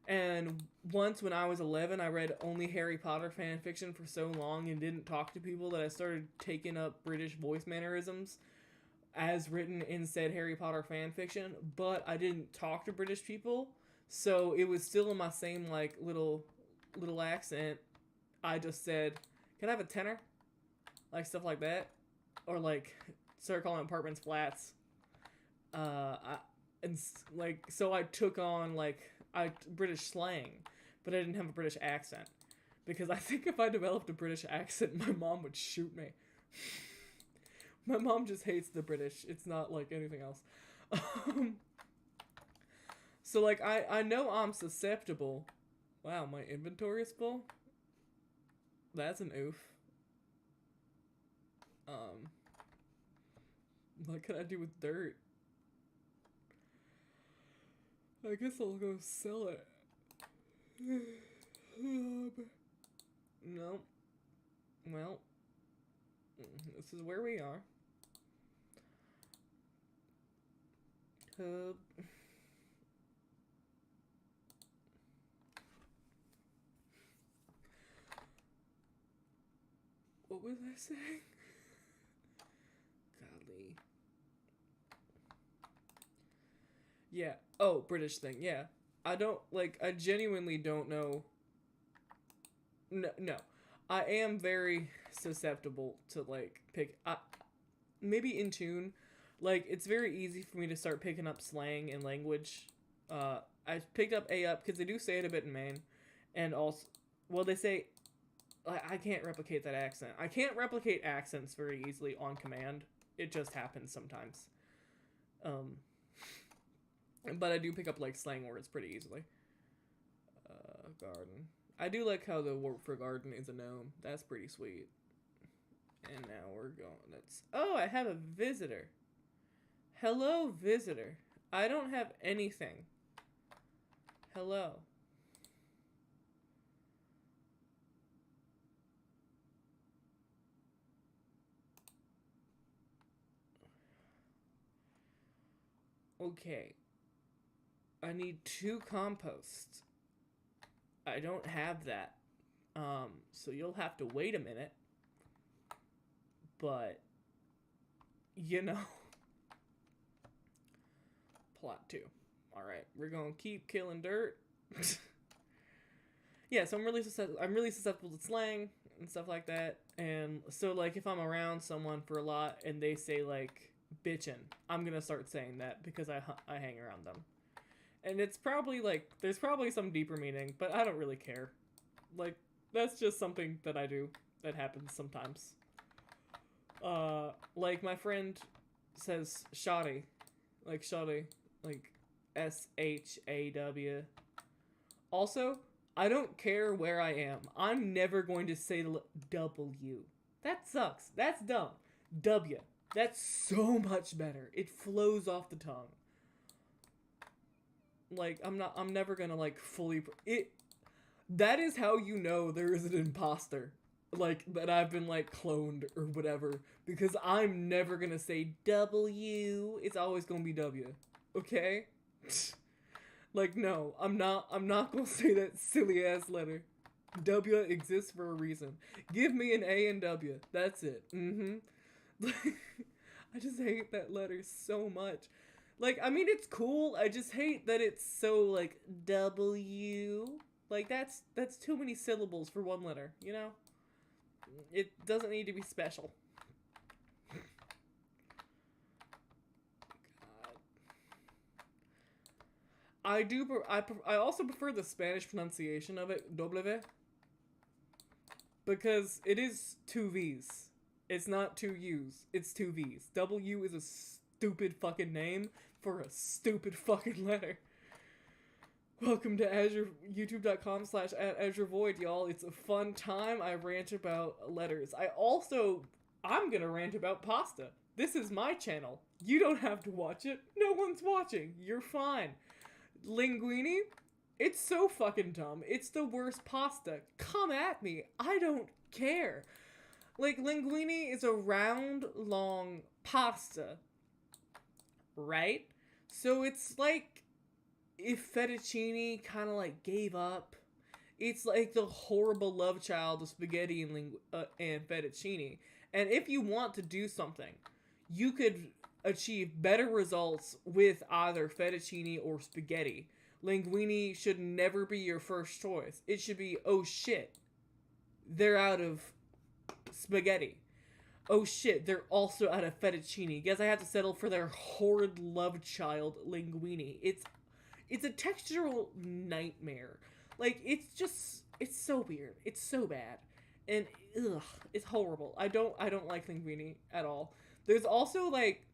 And once when I was 11, I read only Harry Potter fan fiction for so long and didn't talk to people that I started taking up British voice mannerisms as written in said Harry Potter fan fiction. But I didn't talk to British people, so it was still in my same like little accent. I just said, "Can I have a tenner?" Like stuff like that, or like started calling apartments flats. So I took on like British slang, but I didn't have a British accent, because I think if I developed a British accent, my mom would shoot me. My mom just hates the British. It's not like anything else. So like I know I'm susceptible. Wow, my inventory is full. That's an oof. What can I do with dirt? I guess I'll go sell it. No. Well, this is where we are. What was I saying? Golly. Yeah. Oh, British thing. Yeah. I genuinely don't know. No. I am very susceptible to, like, maybe in tune. Like, it's very easy for me to start picking up slang and language. I picked up A up because they do say it a bit in Maine. And also, well, they say, I can't replicate that accent. I can't replicate accents very easily on command. It just happens sometimes. But I do pick up, like, slang words pretty easily. Garden. I do like how the word for garden is a gnome. That's pretty sweet. And now we're going. Oh, I have a visitor. Hello, visitor. I don't have anything. Hello. Okay. I need 2 composts. I don't have that. So you'll have to wait a minute. But, you know. Plot 2. Alright, we're gonna keep killing dirt. Yeah, so I'm really susceptible to slang and stuff like that. And so, like, if I'm around someone for a lot and they say, like, bitchin', I'm gonna start saying that because I hang around them. And it's probably, like, there's probably some deeper meaning, but I don't really care. Like, that's just something that I do that happens sometimes. Like, my friend says shoddy. Like, shoddy. Like, SHAW. Also, I don't care where I am. I'm never going to say the W. That sucks. That's dumb. W. That's so much better. It flows off the tongue. Like, I'm never gonna, like, fully... That is how you know there is an imposter. Like, that I've been, like, cloned or whatever. Because I'm never gonna say W. It's always gonna be W. Okay? Like, no. I'm not gonna say that silly-ass letter. W exists for a reason. Give me an A and W. That's it. I just hate that letter so much. Like, I mean, it's cool. I just hate that it's so, like, W. Like, that's too many syllables for one letter, you know? It doesn't need to be special. God. I also prefer the Spanish pronunciation of it, W. Because it is two V's. It's not two U's. It's two V's. W is a stupid fucking name for a stupid fucking letter. Welcome to Azure, youtube.com/@AzureVoid, y'all. It's a fun time. I rant about letters. I'm gonna rant about pasta. This is my channel. You don't have to watch it. No one's watching. You're fine. Linguine, it's so fucking dumb. It's the worst pasta. Come at me. I don't care. Like, linguine is a round, long pasta, right? So it's like if fettuccine kind of like gave up. It's like the horrible love child of spaghetti and fettuccine. And if you want to do something, you could achieve better results with either fettuccine or spaghetti. Linguine should never be your first choice. It should be, oh shit, they're out of spaghetti. Oh shit, they're also out of fettuccine. Guess I have to settle for their horrid love child, linguine. It's a textural nightmare. Like, it's so weird. It's so bad. And, ugh, it's horrible. I don't like linguine at all. There's also, like,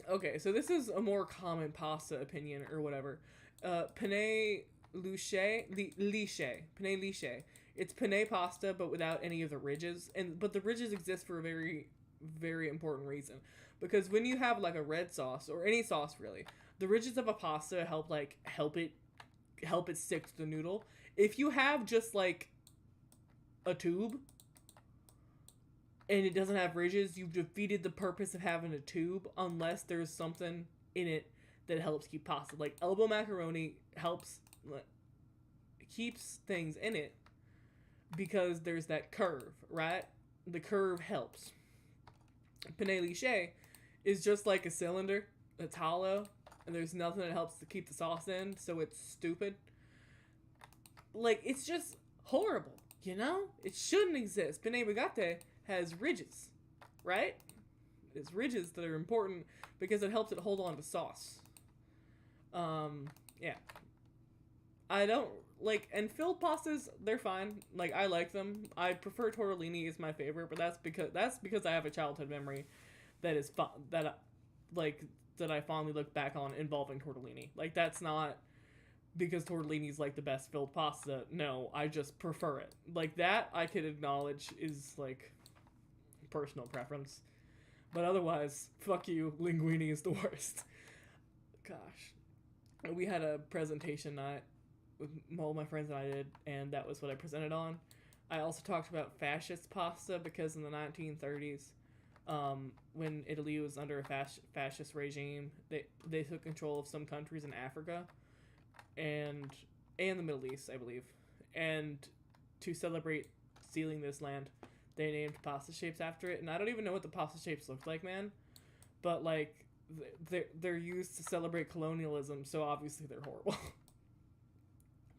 okay, so this is a more common pasta opinion or whatever. Penne liche. Penne liche. It's penne pasta, but without any of the ridges. But the ridges exist for a very, very important reason. Because when you have, like, a red sauce, or any sauce, really, the ridges of a pasta help it stick to the noodle. If you have just, like, a tube, and it doesn't have ridges, you've defeated the purpose of having a tube, unless there's something in it that helps keep pasta. Like, elbow macaroni keeps things in it, because there's that curve, right? The curve helps. Penne liche is just like a cylinder that's hollow, and there's nothing that helps to keep the sauce in, so it's stupid. Like, it's just horrible, you know? It shouldn't exist. Penne rigate has ridges, right? It's ridges that are important because it helps it hold on to sauce. Yeah. I don't, like, and filled pastas, they're fine. Like, I like them. I prefer tortellini is my favorite, but that's because I have a childhood memory that is that I fondly look back on involving tortellini. Like, that's not because tortellini is, like, the best filled pasta. No, I just prefer it. Like, that I could acknowledge is, like, personal preference. But otherwise, fuck you, linguine is the worst. Gosh. We had a presentation night with all my friends and I did, and that was what I presented on. I also talked about fascist pasta because in the 1930s, when Italy was under a fascist regime, they took control of some countries in Africa and the Middle East, I believe. And to celebrate stealing this land, they named pasta shapes after it. And I don't even know what the pasta shapes look like, man. But, like, they're used to celebrate colonialism, so obviously they're horrible.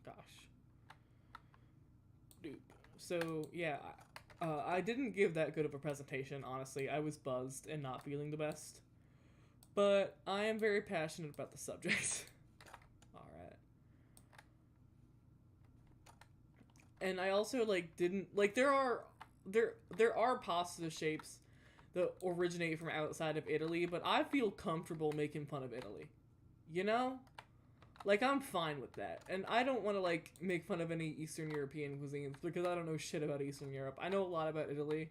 Gosh. Dude. So, yeah, I didn't give that good of a presentation, honestly. I was buzzed and not feeling the best. But I am very passionate about the subject. Alright. And I also, like, didn't... Like, there are pasta shapes that originate from outside of Italy, but I feel comfortable making fun of Italy. You know? Like, I'm fine with that. And I don't want to, like, make fun of any Eastern European cuisines, because I don't know shit about Eastern Europe. I know a lot about Italy,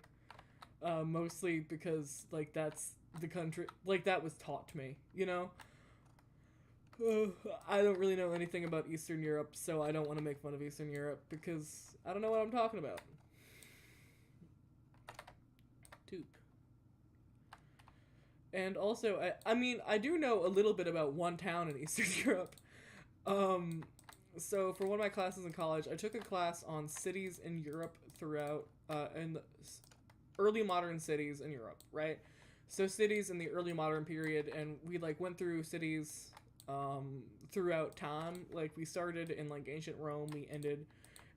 mostly because like that's the country, like that was taught to me, you know. I don't really know anything about Eastern Europe, so I don't want to make fun of Eastern Europe because I don't know what I'm talking about. Dupe. And also, I mean, I do know a little bit about one town in Eastern Europe. Um, so for one of my classes in college, I took a class on cities in Europe throughout, in the early modern cities in Europe, right? So cities in the early modern period, and we like went through cities, throughout time. Like we started in like ancient Rome,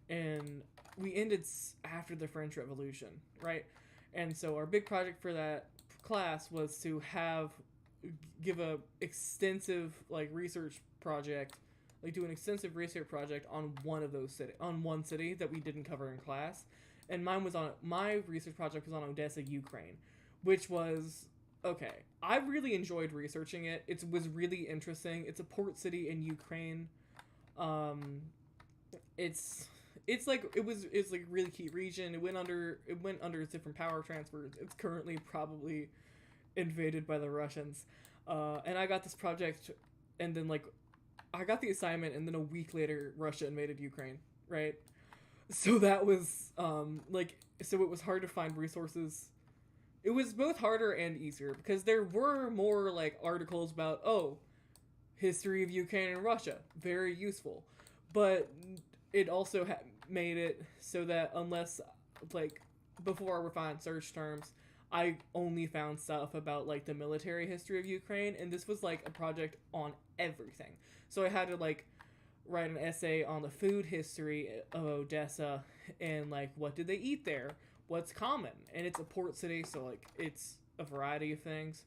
and we ended after the French Revolution, right? And so our big project for that class was to give a extensive like research project, like do an extensive research project on one city that we didn't cover in class. And my research project was on Odessa, Ukraine, which was okay. I really enjoyed researching it. It was really interesting. It's a port city in Ukraine. Um, it's like it's like a really key region. It went under different power transfers. It's currently probably invaded by the Russians. And I got this project, and then like I got the assignment, and then a week later Russia invaded Ukraine. Right. So that was so it was hard to find resources. It was both harder and easier because there were more like articles about history of Ukraine and Russia, very useful, but it also made it so that unless like before I refined search terms, I only found stuff about like the military history of Ukraine, and this was like a project on everything. So I had to like write an essay on the food history of Odessa and like what did they eat there, what's common, and it's a port city, so like it's a variety of things.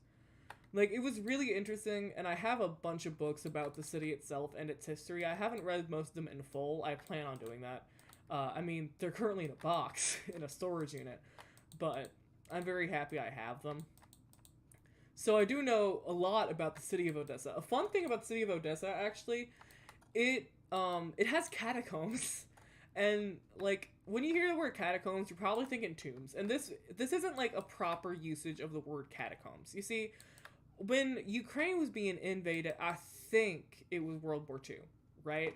Like it was really interesting, and I have a bunch of books about the city itself and its history. I haven't read most of them in full. I plan on doing that. I mean, they're currently in a box in a storage unit, but I'm very happy I have them. So I do know a lot about the city of Odessa. A fun thing about the city of Odessa, actually, it has catacombs, and like when you hear the word catacombs, you're probably thinking tombs. And this isn't like a proper usage of the word catacombs. You see, when Ukraine was being invaded, I think it was World War II, right?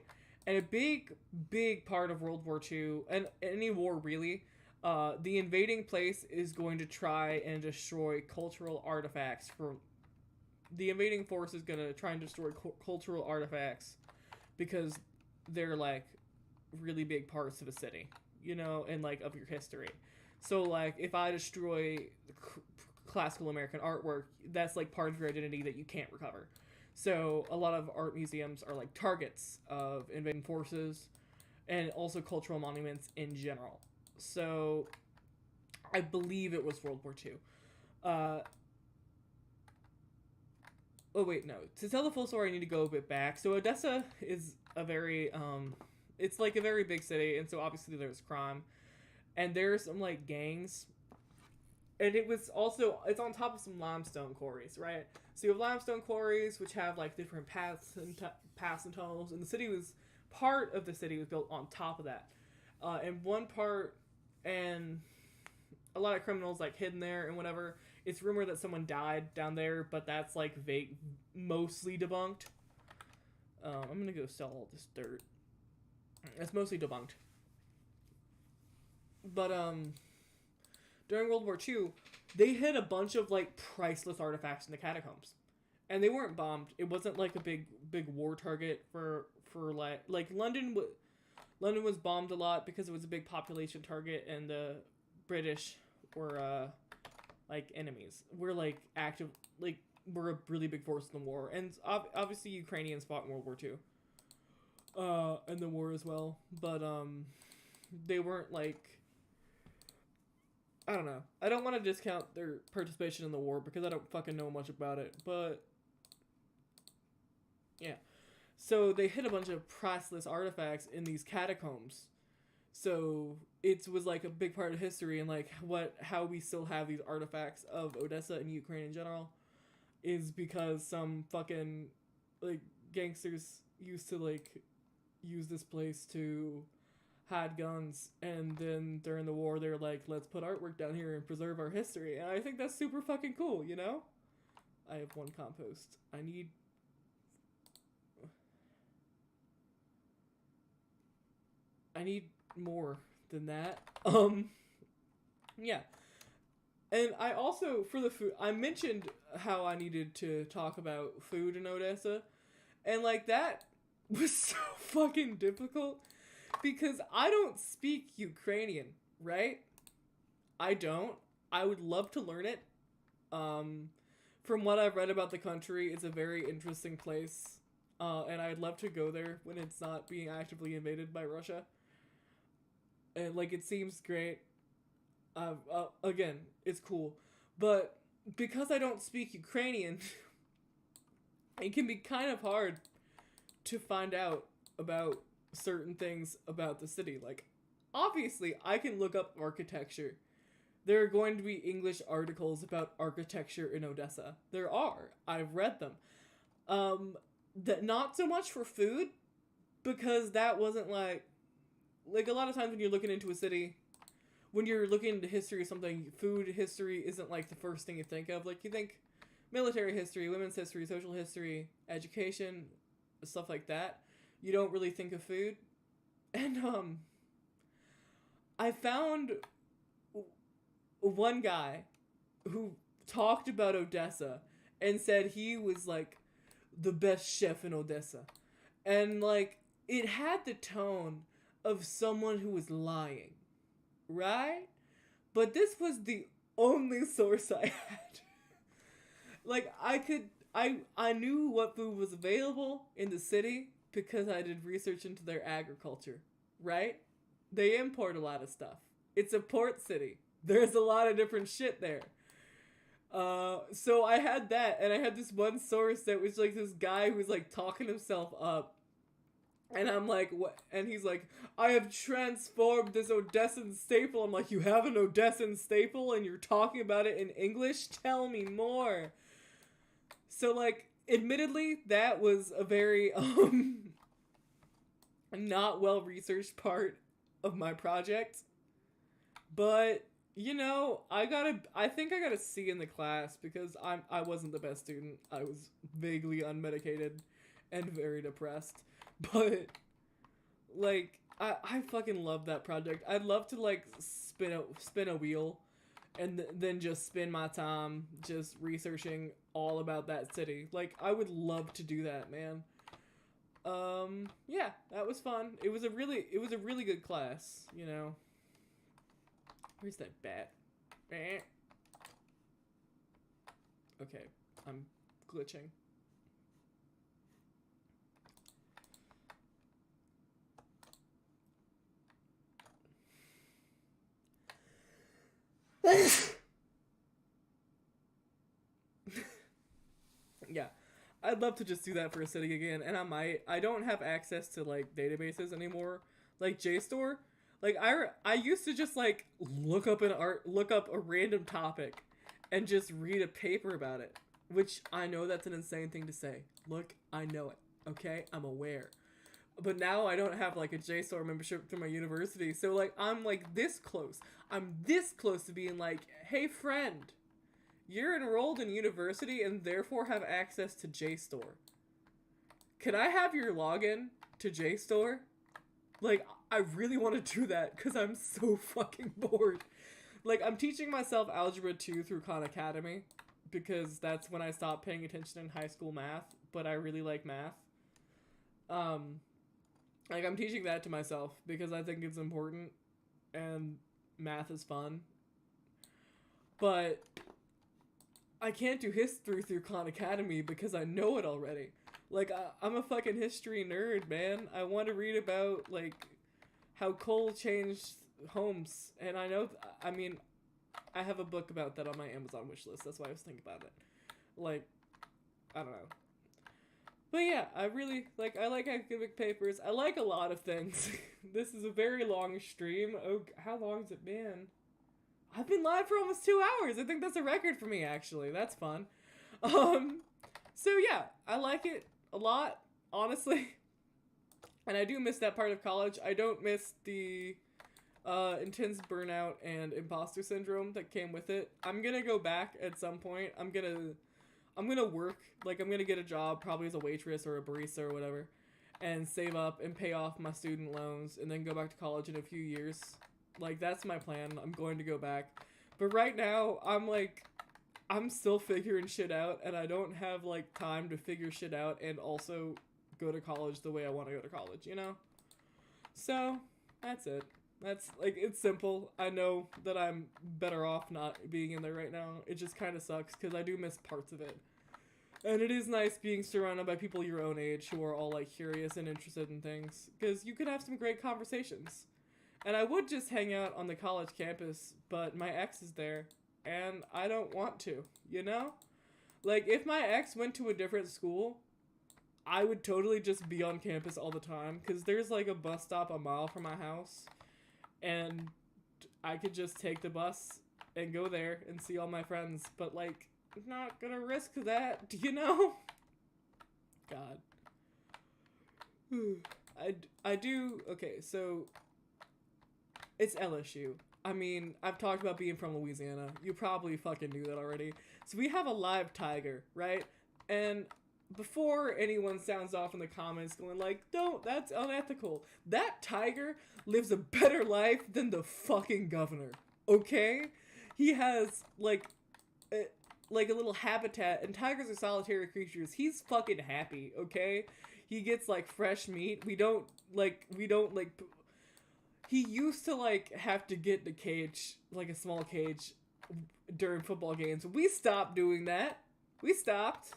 And a big part of World War II, and any war really, the invading place is going to try and destroy cultural artifacts. The invading force is going to try and destroy cultural artifacts because they're like really big parts of a city, you know, and like of your history. So like if I destroy classical American artwork, that's like part of your identity that you can't recover. So a lot of art museums are like targets of invading forces and also cultural monuments in general. So I believe it was World War II. Oh wait, no. To tell the full story, I need to go a bit back. So Odessa is a very it's like a very big city, and so obviously there's crime, and there's some like gangs, and it's on top of some limestone quarries, right? So you have limestone quarries which have like different paths and tunnels, and part of the city was built on top of that, and one part, and a lot of criminals like hidden there and whatever. It's rumored that someone died down there, but that's like mostly debunked. I'm gonna go sell all this dirt. It's mostly debunked. But during World War II, they hid a bunch of like priceless artifacts in the catacombs, and they weren't bombed. It wasn't like a big war target for like London. London was bombed a lot because it was a big population target, and the British were like enemies. We're like active, like we're a really big force in the war, and obviously Ukrainians fought in World War II, and the war as well. But they weren't like, I don't know. I don't want to discount their participation in the war because I don't fucking know much about it. But yeah, so they hid a bunch of priceless artifacts in these catacombs. So it was like a big part of history, and like how we still have these artifacts of Odessa and Ukraine in general is because some fucking like gangsters used to like use this place to had guns, and then during the war they're like, let's put artwork down here and preserve our history. And I think that's super fucking cool, you know? I have one compost. I need more than that. Yeah. And I also, for the food, I mentioned how I needed to talk about food in Odessa. And, like, that was so fucking difficult because I don't speak Ukrainian, right? I don't. I would love to learn it. From what I've read about the country, it's a very interesting place. And I'd love to go there when it's not being actively invaded by Russia. And, like, it seems great. Again, it's cool. But because I don't speak Ukrainian, it can be kind of hard to find out about certain things about the city. Like, obviously, I can look up architecture. There are going to be English articles about architecture in Odessa. There are. I've read them. That not so much for food, because that wasn't like a lot of times when you're looking into a city, when you're looking into history or something, food history isn't like the first thing you think of. Like, you think military history, women's history, social history, education, stuff like that. You don't really think of food. And I found one guy who talked about Odessa and said he was like the best chef in Odessa. And like, it had the tone of someone who was lying, right? But this was the only source I had. Like, I knew what food was available in the city because I did research into their agriculture, right? They import a lot of stuff. It's a port city. There's a lot of different shit there. So I had that, and I had this one source that was like this guy who was like talking himself up. And I'm like, what? And he's like, I have transformed this Odessan staple. I'm like, you have an Odessan staple and you're talking about it in English? Tell me more. So, like, admittedly, that was a very, not well-researched part of my project. But, you know, I think I got a C in the class because I wasn't the best student. I was vaguely unmedicated and very depressed. But, like, I fucking love that project. I'd love to, like, spin a wheel and then just spend my time just researching all about that city. Like, I would love to do that, man. Yeah, that was fun. It was a really good class, you know. Where's that bat? Okay, I'm glitching. Yeah, I'd love to just do that for a city again, and I might. I don't have access to like databases anymore, like JSTOR. Like I used to just like look up a random topic, and just read a paper about it. Which I know that's an insane thing to say. Look, I know it. Okay, I'm aware. But now I don't have like a JSTOR membership through my university, so like I'm like this close. I'm this close to being like, hey friend, you're enrolled in university and therefore have access to JSTOR. Can I have your login to JSTOR? Like, I really want to do that because I'm so fucking bored. Like, I'm teaching myself Algebra 2 through Khan Academy because that's when I stopped paying attention in high school math, but I really like math. Like, I'm teaching that to myself because I think it's important and math is fun. But I can't do history through Khan Academy because I know it already. Like, I'm a fucking history nerd, man. I want to read about, like, how coal changed homes. And I know, I mean, I have a book about that on my Amazon wishlist. That's why I was thinking about it. Like, I don't know. But yeah, I like academic papers. I like a lot of things. This is a very long stream. Oh, how long has it been? I've been live for almost 2 hours. I think that's a record for me, actually. That's fun. So yeah, I like it a lot, honestly. And I do miss that part of college. I don't miss the intense burnout and imposter syndrome that came with it. I'm gonna go back at some point. I'm gonna work, like I'm gonna get a job probably as a waitress or a barista or whatever, and save up and pay off my student loans and then go back to college in a few years. Like that's my plan. I'm going to go back. But right now I'm still figuring shit out, and I don't have like time to figure shit out and also go to college the way I want to go to college, you know? So, that's it. That's like it's simple. I know that I'm better off not being in there right now. It just kind of sucks cuz I do miss parts of it. And it is nice being surrounded by people your own age who are all like curious and interested in things cuz you could have some great conversations. And I would just hang out on the college campus, but my ex is there and I don't want to, you know? Like if my ex went to a different school, I would totally just be on campus all the time cuz there's like a bus stop a mile from my house. And I could just take the bus and go there and see all my friends, but like, I'm not gonna risk that, you know? God. I do, okay, so it's LSU. I mean, I've talked about being from Louisiana. You probably fucking knew that already. So we have a live tiger, right? And before anyone sounds off in the comments going like, don't, that's unethical. That tiger lives a better life than the fucking governor, okay? He has, like a little habitat, and tigers are solitary creatures. He's fucking happy, okay? He gets, like, fresh meat. We don't, he used to, like, have to get in a cage, like a small cage, during football games. We stopped doing that. We stopped.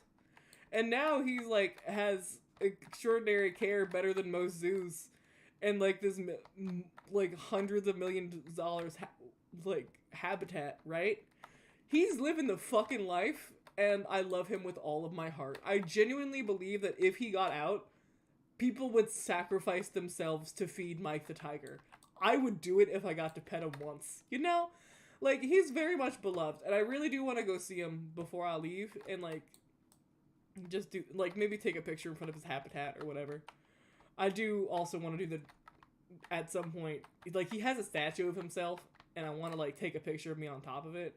And now he's, like, has extraordinary care better than most zoos. And, like, this, like, hundreds of millions of dollars, habitat, right? He's living the fucking life, and I love him with all of my heart. I genuinely believe that if he got out, people would sacrifice themselves to feed Mike the tiger. I would do it if I got to pet him once, you know? Like, he's very much beloved, and I really do want to go see him before I leave, and, like, just do, like, maybe take a picture in front of his habitat or whatever. I do also want to do at some point, like, he has a statue of himself, and I want to, like, take a picture of me on top of it,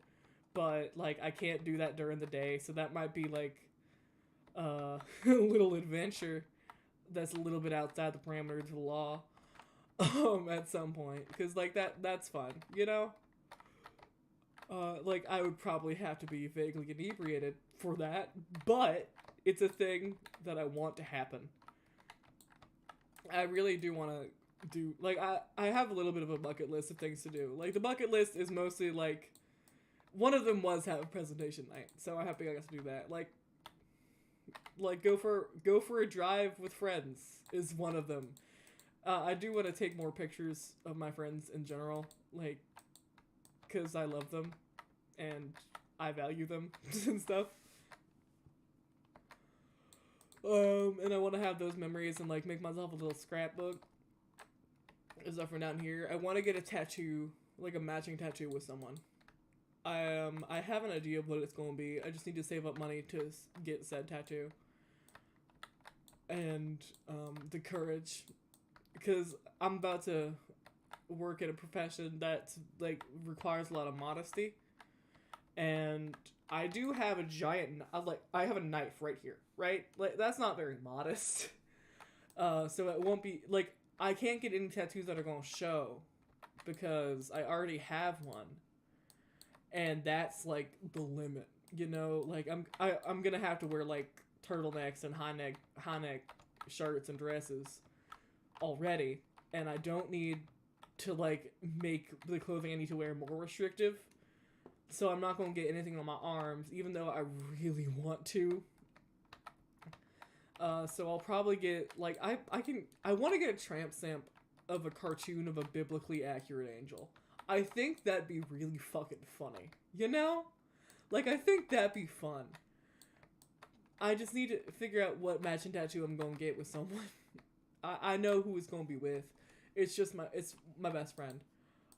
but, like, I can't do that during the day, so that might be, like, a little adventure that's a little bit outside the parameters of the law, at some point, because, like, that's fun, you know? Like, I would probably have to be vaguely inebriated for that, but it's a thing that I want to happen. I really do want to do, like, I have a little bit of a bucket list of things to do. Like, the bucket list is mostly, like, one of them was have a presentation night, so I'm happy I got to do that. Like go for a drive with friends is one of them. I do want to take more pictures of my friends in general, like, because I love them, and I value them, and stuff. And I want to have those memories and, like, make myself a little scrapbook. And stuff from down here. I want to get a tattoo, like a matching tattoo with someone. I have an idea of what it's going to be. I just need to save up money to get said tattoo. And, the courage. Because I'm about to work in a profession that, like, requires a lot of modesty. And I do have a giant, I have a knife right here, right? Like, that's not very modest. So it won't be, like, I can't get any tattoos that are going to show. Because I already have one. And that's, like, the limit, you know? Like, I'm gonna have to wear, like, turtlenecks and high neck shirts and dresses already. And I don't need to, like, make the clothing I need to wear more restrictive. So I'm not gonna get anything on my arms, even though I really want to. So I'll probably get, like, I want to get a tramp stamp of a cartoon of a biblically accurate angel. I think that'd be really fucking funny, you know? Like, I think that'd be fun. I just need to figure out what matching tattoo I'm gonna get with someone. I know who it's gonna be with. It's my best friend.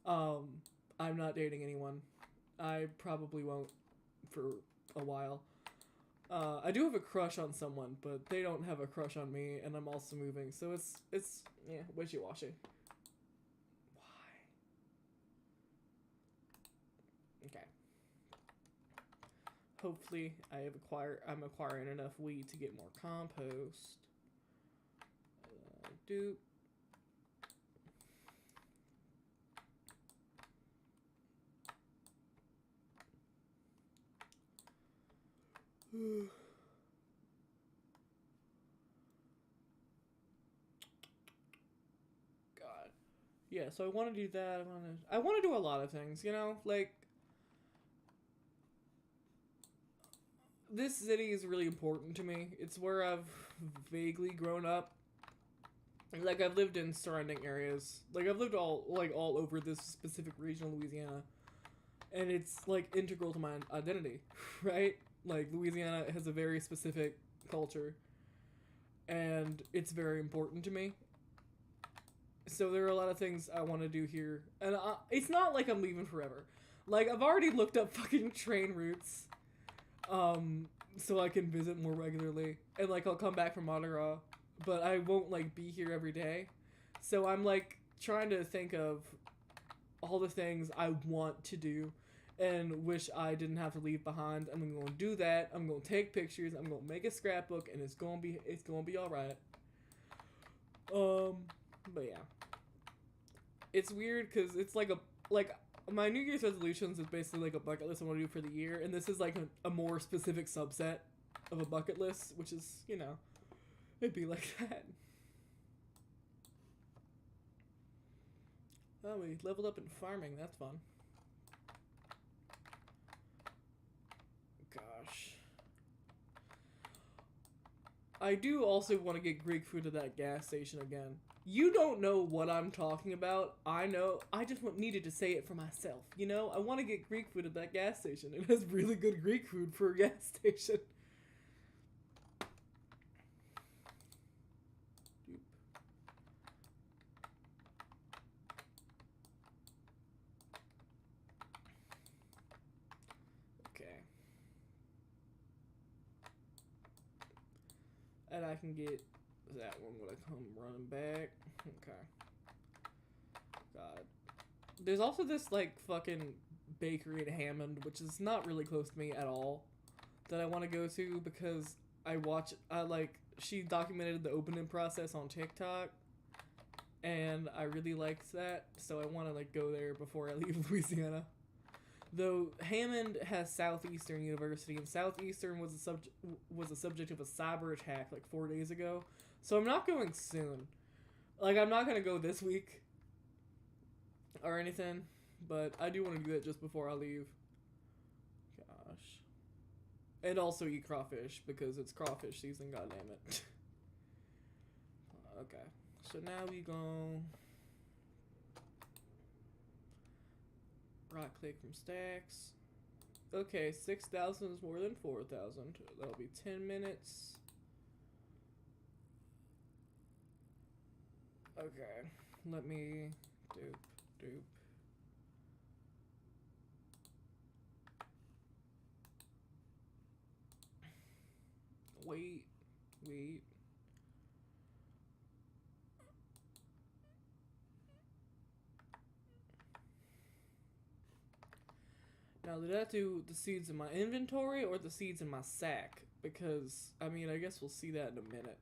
I'm not dating anyone. I probably won't for a while. I do have a crush on someone, but they don't have a crush on me, and I'm also moving, so it's yeah, wishy-washy. Why? Okay. Hopefully, I'm acquiring enough weed to get more compost. Doop. God. Yeah, so I want to do that. I want to do a lot of things, you know? Like, this city is really important to me. It's where I've vaguely grown up. Like, I've lived in surrounding areas. Like, I've lived all over this specific region of Louisiana. And it's, like, integral to my identity, right? Like, Louisiana has a very specific culture. And it's very important to me. So there are a lot of things I want to do here. And it's not like I'm leaving forever. Like, I've already looked up fucking train routes. So I can visit more regularly. And, like, I'll come back from Mardi Gras. But I won't, like, be here every day. So I'm, like, trying to think of all the things I want to do and wish I didn't have to leave behind. I'm going to do that. I'm going to take pictures. I'm going to make a scrapbook, and it's going to be all right. But yeah. It's weird because it's like my New Year's resolutions is basically like a bucket list I want to do for the year, and this is like a more specific subset of a bucket list, which is, you know, it'd be like that. Oh, we leveled up in farming. That's fun. Gosh. I do also want to get Greek food at that gas station again. You don't know what I'm talking about. I know. I just needed to say it for myself. You know, I want to get Greek food at that gas station. It has really good Greek food for a gas station. Okay. And I can get that one when I come running back. Okay. God. There's also this, like, fucking bakery in Hammond, which is not really close to me at all, that I want to go to because she documented the opening process on TikTok, and I really liked that, so I want to, like, go there before I leave Louisiana. Though Hammond has Southeastern University, and Southeastern was the subject of a cyber attack like 4 days ago, so I'm not going soon. Like, I'm not gonna go this week or anything, but I do want to do it just before I leave. Gosh. And also eat crawfish, because it's crawfish season, goddammit. Okay. So now we go... Right click from stacks. Okay, 6,000 is more than 4,000. That'll be 10 minutes. Okay, let me doop. Wait. Now, did that do the seeds in my inventory or the seeds in my sack? Because, I mean, I guess we'll see that in a minute.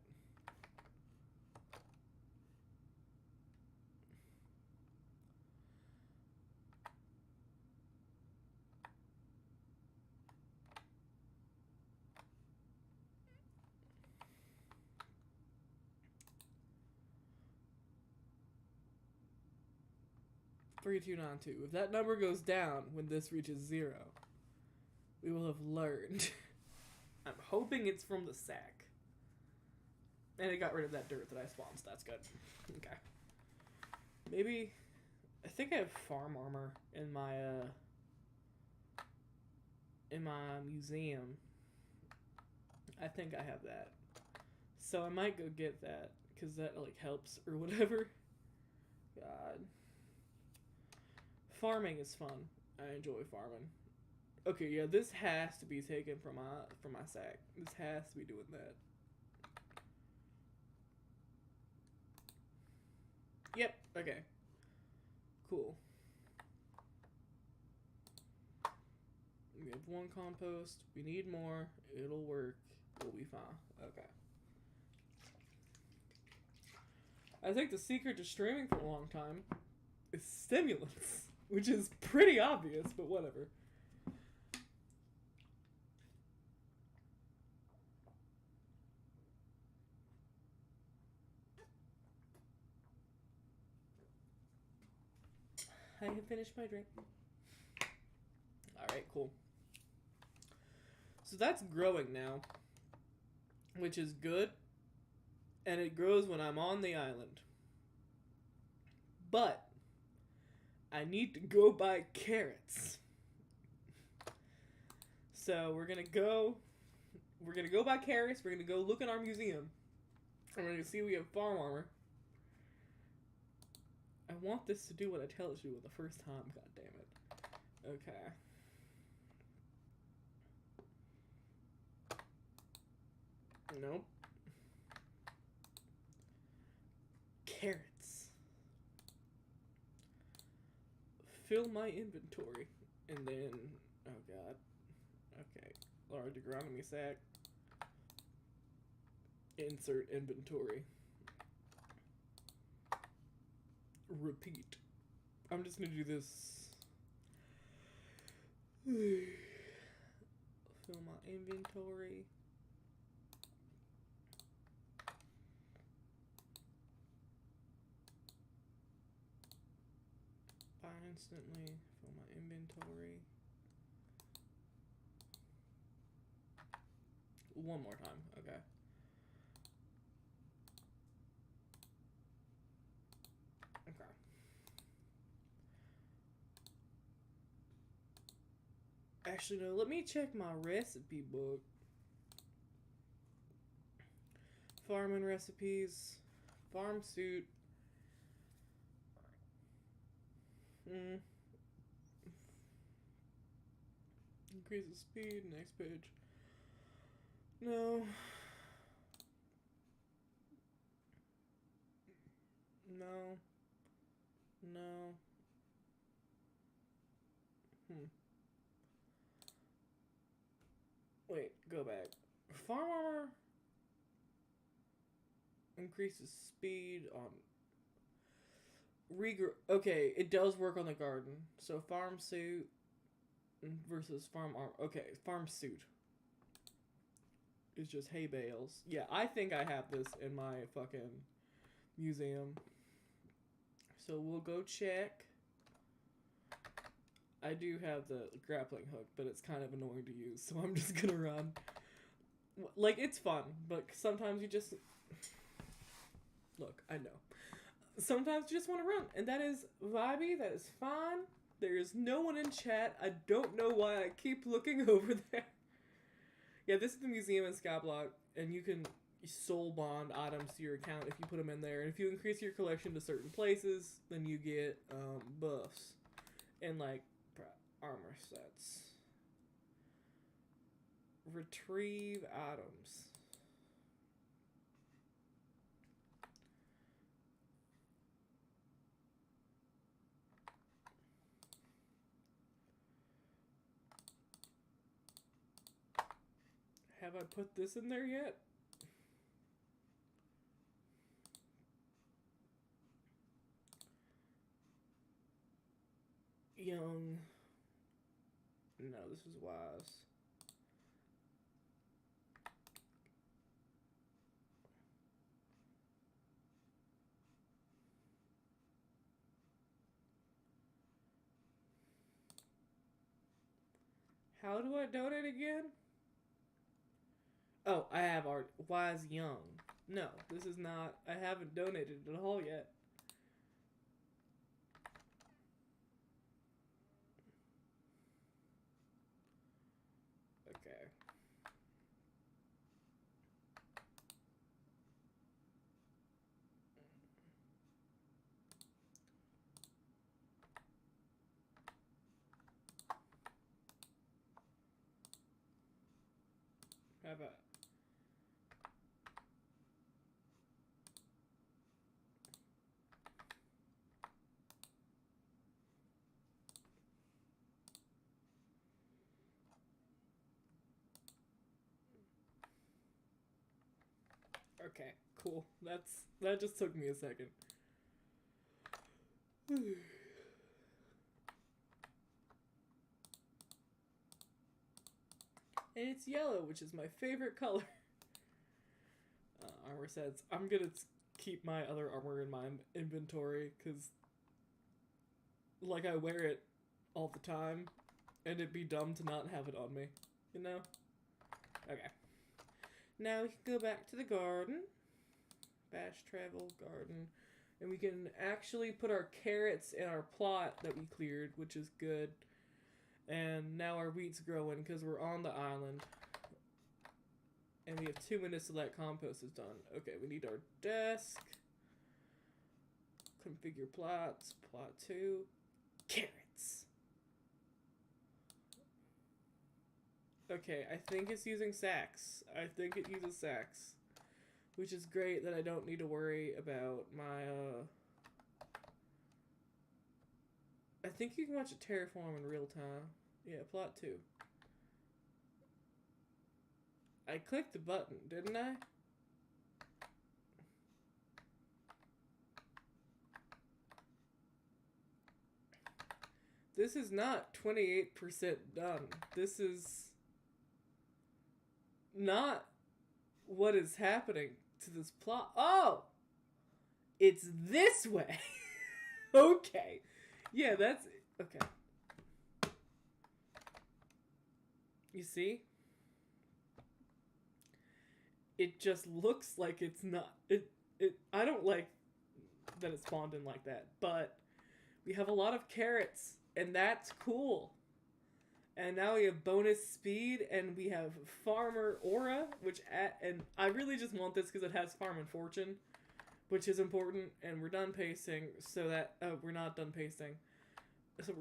$3,292. If that number goes down when this reaches 0, we will have learned. I'm hoping it's from the sack. And it got rid of that dirt that I spawned, so that's good. Okay. Maybe... I think I have farm armor in my museum. I think I have that. So I might go get that, because that, like, helps or whatever. God. Farming is fun. I enjoy farming. Okay, yeah, this has to be taken from my sack. This has to be doing that. Yep. Okay. Cool. We have one compost. We need more. It'll work. We'll be fine. Okay. I think the secret to streaming for a long time is stimulants, which is pretty obvious, but whatever. I have finished my drink. Alright, cool. So that's growing now, which is good, and it grows when I'm on the island. But I need to go buy carrots. So we're gonna go buy carrots, we're gonna go look in our museum. And we're gonna see we have farm armor. I want this to do what it tells you the first time, god damn it. Okay. Nope. Carrots. Fill my inventory. And then, oh god. Okay. Large agronomy sack. Insert inventory. Repeat. I'm just gonna do this. Fill my inventory. Buy instantly. Fill my inventory. One more time. Okay. Okay. Actually, no, let me check my recipe book. Farming recipes. Farm suit. Increases speed. Next page. No. No. No. Wait, go back. Farm armor increases speed on regrow. Okay, it does work on the garden. So farm suit versus farm armor. Okay, farm suit is just hay bales. Yeah, I think I have this in my fucking museum. So we'll go check. I do have the grappling hook, but it's kind of annoying to use, so I'm just gonna run. Like, it's fun, but sometimes you just... Look, I know. Sometimes you just want to run, and that is vibey, that is fine. There is no one in chat. I don't know why I keep looking over there. Yeah, this is the museum in Skyblock, and you can soul bond items to your account if you put them in there. And if you increase your collection to certain places, then you get buffs and like armor sets. Retrieve items. Have I put this in there yet? Young. No, this is wise. How do I donate again? Oh, I have art. Wise Young. No, this is not. I haven't donated at all yet. Okay. How about... Okay, cool. That just took me a second. And it's yellow, which is my favorite color. Armor sets. I'm gonna keep my other armor in my inventory, because, like, I wear it all the time, and it'd be dumb to not have it on me, you know? Okay. Now we can go back to the garden. Bash travel, garden. And we can actually put our carrots in our plot that we cleared, which is good. And now our wheat's growing because we're on the island. And we have 2 minutes till that compost is done. Okay, we need our desk. Configure plots. Plot 2. Carrots. Okay, I think it's using sacks. I think it uses sacks. Which is great that I don't need to worry about my, I think you can watch it terraform in real time. Yeah, plot 2. I clicked the button, didn't I? This is not 28% done. This is not what is happening to this plot. Oh! It's this way! Okay. Yeah, that's... Okay. You see? It just looks like it's not... I don't like that it spawned in like that, but we have a lot of carrots, and that's cool. And now we have bonus speed, and we have farmer aura, and I really just want this because it has farm and fortune, which is important. And we're done pasting, so that we're not done pasting. So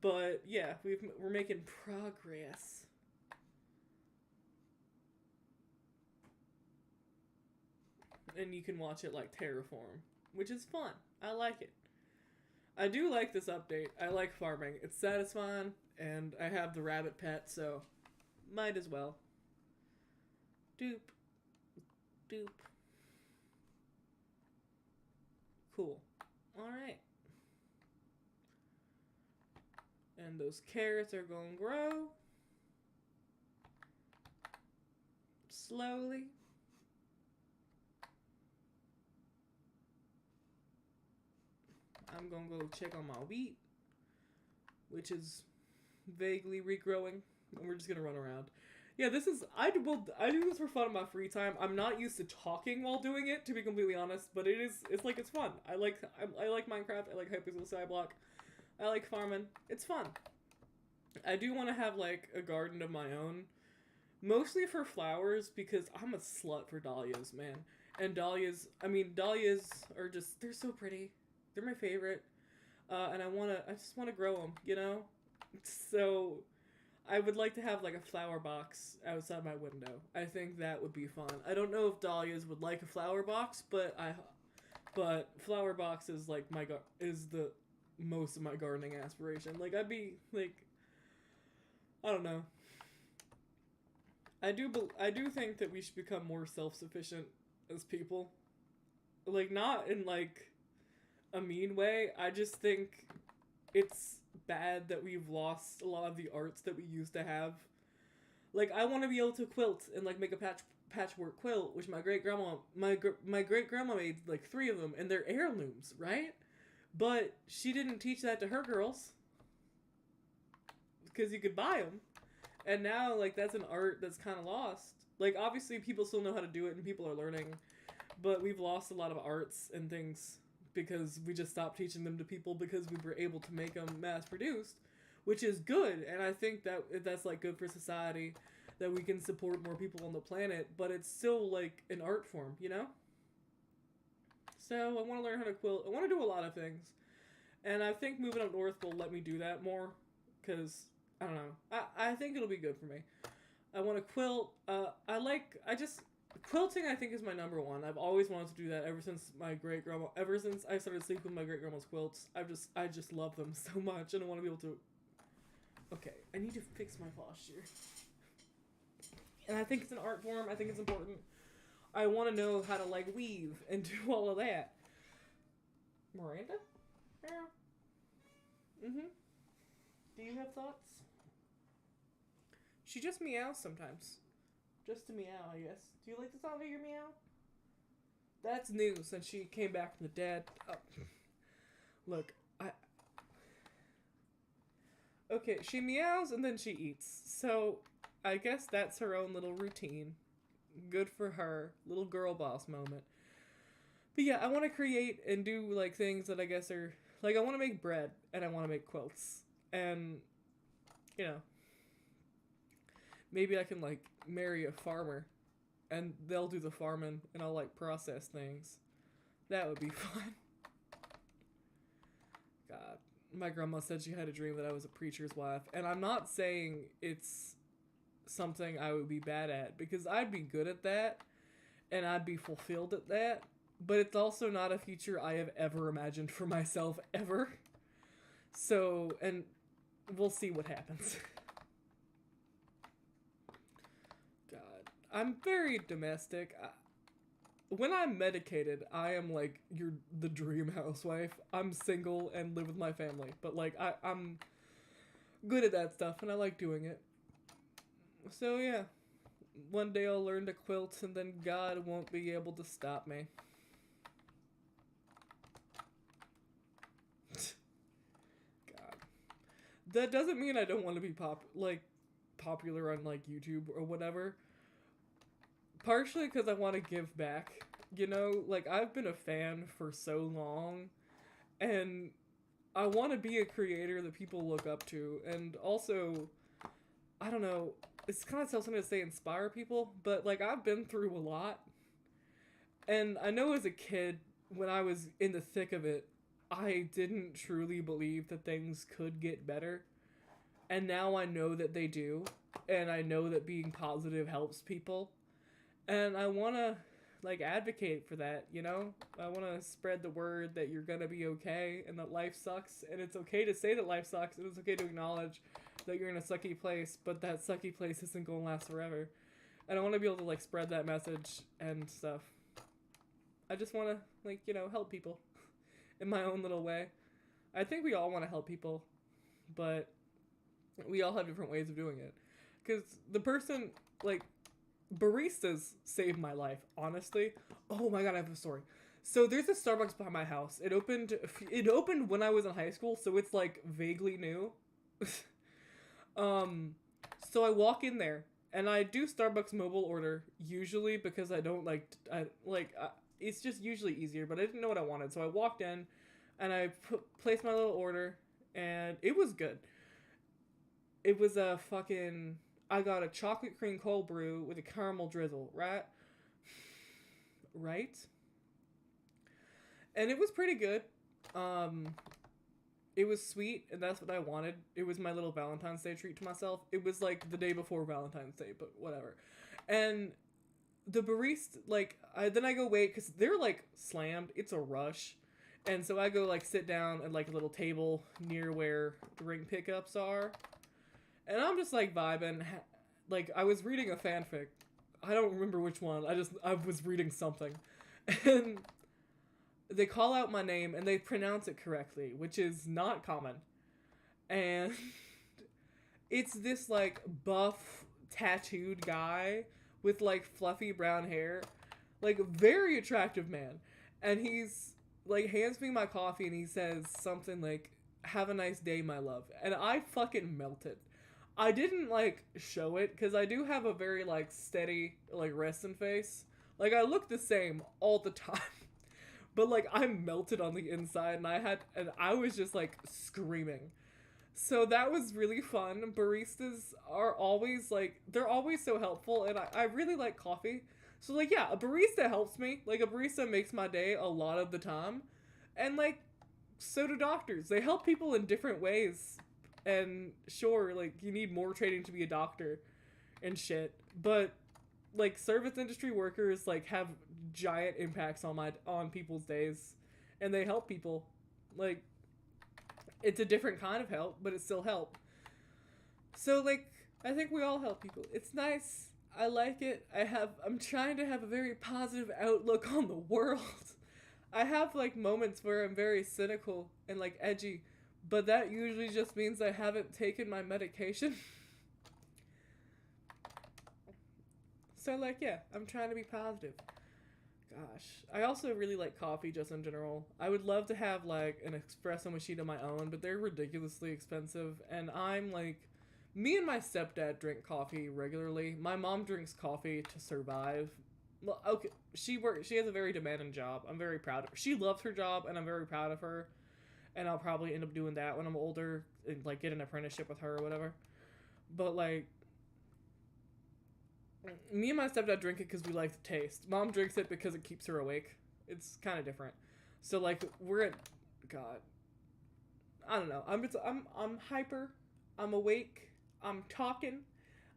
but yeah, we're making progress. And you can watch it like terraform, which is fun. I like it. I do like this update. I like farming. It's satisfying, and I have the rabbit pet, so might as well. Doop. Doop. Cool. Alright. And those carrots are going to grow. Slowly. I'm gonna go check on my wheat, which is vaguely regrowing, and we're just gonna run around. Yeah, I do this for fun in my free time. I'm not used to talking while doing it, to be completely honest, but it's fun. I like Minecraft. I like hypixel skyblock. I like farming. It's fun. I do want to have like a garden of my own, mostly for flowers, because I'm a slut for dahlias, man. And dahlias are just, they're so pretty. They're my favorite, and I just want to grow them, you know? So, I would like to have, like, a flower box outside my window. I think that would be fun. I don't know if dahlias would like a flower box, but flower box is, like, is the most of my gardening aspiration. Like, I'd be, like, I don't know. I do think that we should become more self-sufficient as people. Like, not in, like, a mean way. I just think it's bad that we've lost a lot of the arts that we used to have. Like, I want to be able to quilt and like make a patchwork quilt, which my great grandma made like 3 of them, and they're heirlooms, right? But she didn't teach that to her girls because you could buy them, and now like that's an art that's kind of lost. Like, obviously people still know how to do it and people are learning, but we've lost a lot of arts and things because we just stopped teaching them to people because we were able to make them mass-produced, which is good, and I think that that's, like, good for society, that we can support more people on the planet, but it's still, like, an art form, you know? So, I want to learn how to quilt. I want to do a lot of things, and I think moving up north will let me do that more, because, I don't know, I think it'll be good for me. I want to quilt. Quilting I think is my number one. I've always wanted to do that ever since ever since I started sleeping with my great grandma's quilts. I just love them so much, and I want to be able to. Okay, I need to fix my posture. And I think it's an art form. I think it's important. I want to know how to like weave and do all of that. Miranda? Yeah. Mm-hmm. Do you have thoughts? She just meows sometimes. Just to meow, I guess. Do you like the sound of your meow? That's new since she came back from the dead. Oh. Look, okay, she meows and then she eats. So, I guess that's her own little routine. Good for her. Little girl boss moment. But yeah, I want to create and do, like, things that I guess are... Like, I want to make bread and I want to make quilts. And, you know... Maybe I can, like, marry a farmer and they'll do the farming and I'll, like, process things. That would be fun. God. My grandma said she had a dream that I was a preacher's wife. And I'm not saying it's something I would be bad at, because I'd be good at that and I'd be fulfilled at that. But it's also not a future I have ever imagined for myself, ever. So, and we'll see what happens. I'm very domestic. When I'm medicated, I am like the dream housewife. I'm single and live with my family. But like I'm good at that stuff and I like doing it. So yeah. One day I'll learn to quilt and then God won't be able to stop me. God. That doesn't mean I don't want to be popular on like YouTube or whatever. Partially because I want to give back, you know, like I've been a fan for so long and I want to be a creator that people look up to. And also, I don't know, it's kind of something to say inspire people, but like I've been through a lot. And I know as a kid, when I was in the thick of it, I didn't truly believe that things could get better. And now I know that they do. And I know that being positive helps people. And I want to, like, advocate for that, you know? I want to spread the word that you're going to be okay and that life sucks. And it's okay to say that life sucks. And it's okay to acknowledge that you're in a sucky place. But that sucky place isn't going to last forever. And I want to be able to, like, spread that message and stuff. I just want to, like, you know, help people in my own little way. I think we all want to help people. But we all have different ways of doing it. Because the person, like... Baristas saved my life, honestly. Oh my god, I have a story. So there's a Starbucks by my house. It opened when I was in high school, so it's like vaguely new. So I walk in there and I do Starbucks mobile order usually because I don't it's just usually easier, but I didn't know what I wanted. So I walked in and I placed my little order and it was good. It was a fucking... I got a chocolate cream cold brew with a caramel drizzle, right? Right? And it was pretty good. It was sweet, and that's what I wanted. It was my little Valentine's Day treat to myself. It was like the day before Valentine's Day, but whatever. And the barista, like, then I go wait, because they're like slammed. It's a rush. And so I go like sit down at like a little table near where drink pickups are. And I'm just, like, vibing. Like, I was reading a fanfic. I don't remember which one. I was reading something. And they call out my name, and they pronounce it correctly, which is not common. And it's this, like, buff, tattooed guy with, like, fluffy brown hair. Like, very attractive man. And he's, like, hands me my coffee, and he says something like, "Have a nice day, my love." And I fucking melted. I didn't, like, show it, because I do have a very, like, steady, like, resting face. Like, I look the same all the time. But, like, I'm melted on the inside, and I was just, like, screaming. So that was really fun. Baristas are always, like, they're always so helpful, and I really like coffee. So, like, yeah, a barista helps me. Like, a barista makes my day a lot of the time. And, like, so do doctors. They help people in different ways. And sure, like, you need more training to be a doctor. and shit. But like service industry workers like have giant impacts on people's days, and they help people. Like it's a different kind of help, but it's still help. So like I think we all help people. It's nice. I like it. I'm trying to have a very positive outlook on the world. I have like moments where I'm very cynical and like edgy, but that usually just means I haven't taken my medication. So like yeah, I'm trying to be positive. Gosh, I also really like coffee just in general. I would love to have like an espresso machine of my own, but they're ridiculously expensive, and I'm like, me and my stepdad drink coffee regularly. My mom drinks coffee to survive. Well, okay, she has a very demanding job. I'm very proud of her. She loves her job, and I'm very proud of her. And I'll probably end up doing that when I'm older and like get an apprenticeship with her or whatever. But like, me and my stepdad drink it because we like the taste. Mom drinks it because it keeps her awake. It's kind of different. So like we're at, God, I don't know. I'm hyper. I'm awake. I'm talking.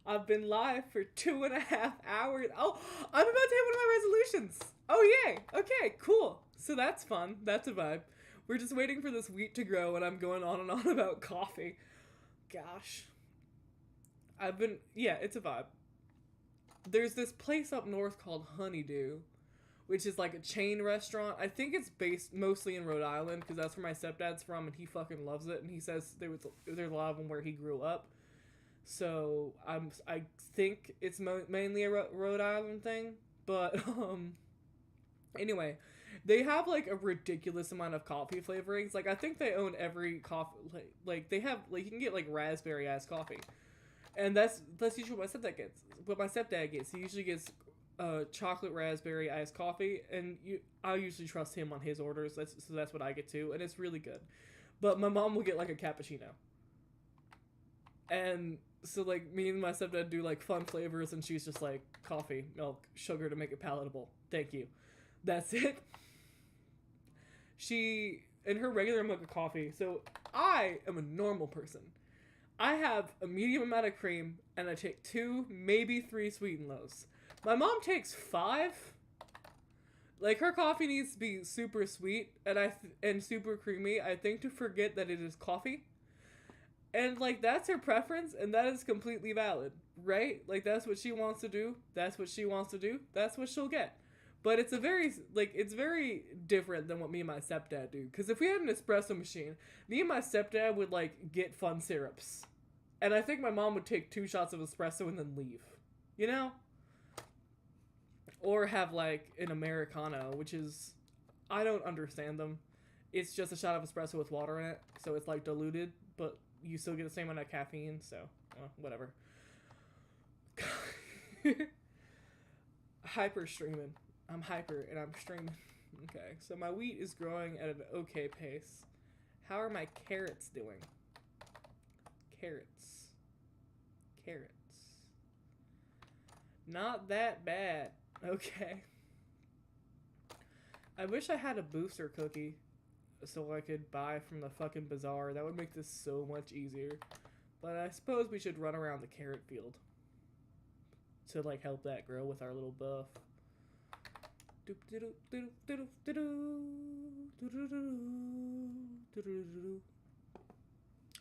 I've been live for 2.5 hours. Oh, I'm about to hit one of my resolutions. Oh yay. Okay, cool. So that's fun. That's a vibe. We're just waiting for this wheat to grow, and I'm going on and on about coffee. Gosh. It's a vibe. There's this place up north called Honeydew, which is like a chain restaurant. I think it's based mostly in Rhode Island, because that's where my stepdad's from, and he fucking loves it. And he says there's a lot of them where he grew up. So I think it's mainly a Rhode Island thing. But anyway, they have like a ridiculous amount of coffee flavorings. Like I think they own every coffee. Like they have like you can get like raspberry iced coffee. And that's usually what my stepdad gets. What my stepdad gets, he usually gets chocolate raspberry iced coffee, and I usually trust him on his orders. That's what I get too, and it's really good. But my mom will get like a cappuccino, and so like me and my stepdad do like fun flavors, and she's just like coffee, milk, sugar to make it palatable. Thank you. That's it. She in her regular mug of coffee. So I am a normal person. I have a medium amount of cream, and I take 2, maybe 3 sweet and lows. My mom takes 5. Like, her coffee needs to be super sweet and super creamy, I think, to forget that it is coffee. And, like, that's her preference, and that is completely valid, right? Like, that's what she wants to do. That's what she wants to do. That's what she'll get. But it's very different than what me and my stepdad do. Because if we had an espresso machine, me and my stepdad would, like, get fun syrups. And I think my mom would take 2 shots of espresso and then leave. You know? Or have, like, an Americano, which is... I don't understand them. It's just a shot of espresso with water in it. So it's, like, diluted, but you still get the same amount of caffeine. So, whatever. Hyper streaming. I'm hyper and I'm streaming. Okay, so my wheat is growing at an okay pace. How are my carrots doing? Carrots. Not that bad. Okay. I wish I had a booster cookie so I could buy from the fucking bazaar. That would make this so much easier. But I suppose we should run around the carrot field to like help that grow with our little buff. I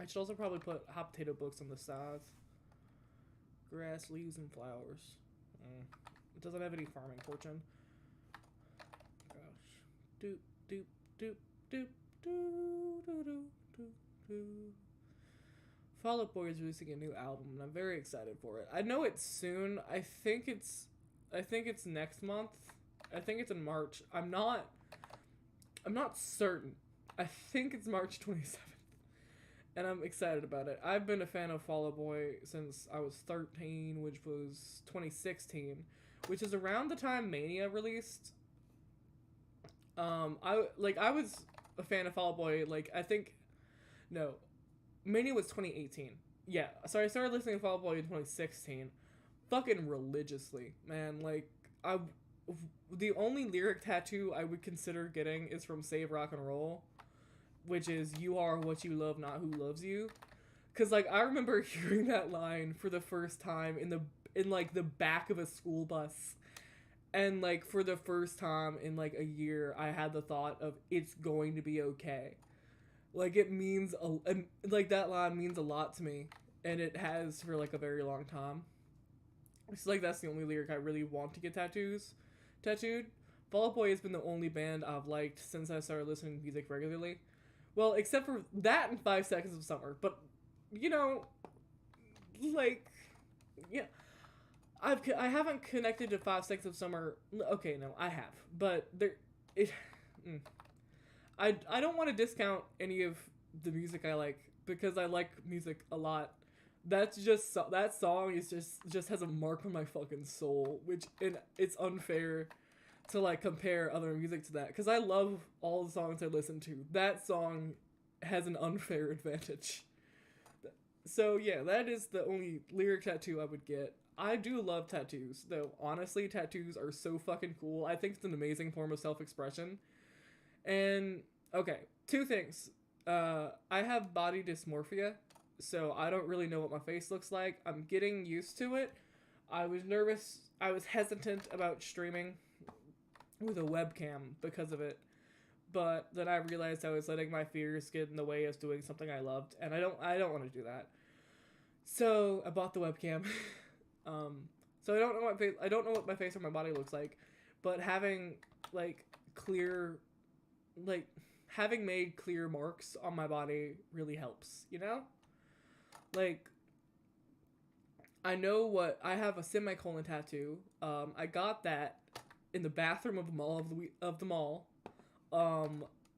should also probably put hot potato books on the sides. Grass, leaves, and flowers. It doesn't have any farming fortune. Gosh. Doop, doop, doop, doop, doop, doop, doop, doop. Fall Out Boy is releasing a new album, and I'm very excited for it. I know it's soon. I think it's next month. I think it's in March. I'm not certain. I think it's March 27th. And I'm excited about it. I've been a fan of Fall Out Boy since I was 13, which was 2016, which is around the time Mania released. I was a fan of Fall Out Boy, Mania was 2018. Yeah, so I started listening to Fall Out Boy in 2016. Fucking religiously, man. Like, the only lyric tattoo I would consider getting is from Save Rock and Roll, which is, you are what you love, not who loves you. Because, like, I remember hearing that line for the first time in in like the back of a school bus. And like for the first time in like a year, I had the thought of it's going to be okay. Like it means like that line means a lot to me, and it has for like a very long time. It's like that's the only lyric I really want to get tattooed. Fall Out Boy has been the only band I've liked since I started listening to music regularly. Well, except for that and 5 Seconds of Summer. But, you know, like, yeah. I haven't connected to 5 Seconds of Summer. Okay, no, I have. But I don't want to discount any of the music I like because I like music a lot. That's just, that song is just has a mark on my fucking soul, and it's unfair to like compare other music to that because I love all the songs I listen to. That song has an unfair advantage. So yeah, that is the only lyric tattoo I would get. I do love tattoos, though. Honestly, tattoos are so fucking cool. I think it's an amazing form of self-expression. And okay, 2 things. I have body dysmorphia, so I don't really know what my face looks like. I'm getting used to it. I was nervous. I was hesitant about streaming with a webcam because of it. But then I realized I was letting my fears get in the way of doing something I loved, and I don't want to do that. So I bought the webcam. So I don't know what my face or my body looks like, but having having made clear marks on my body really helps, you know? Like, I know what I have a semicolon tattoo. I got that in the bathroom of the mall,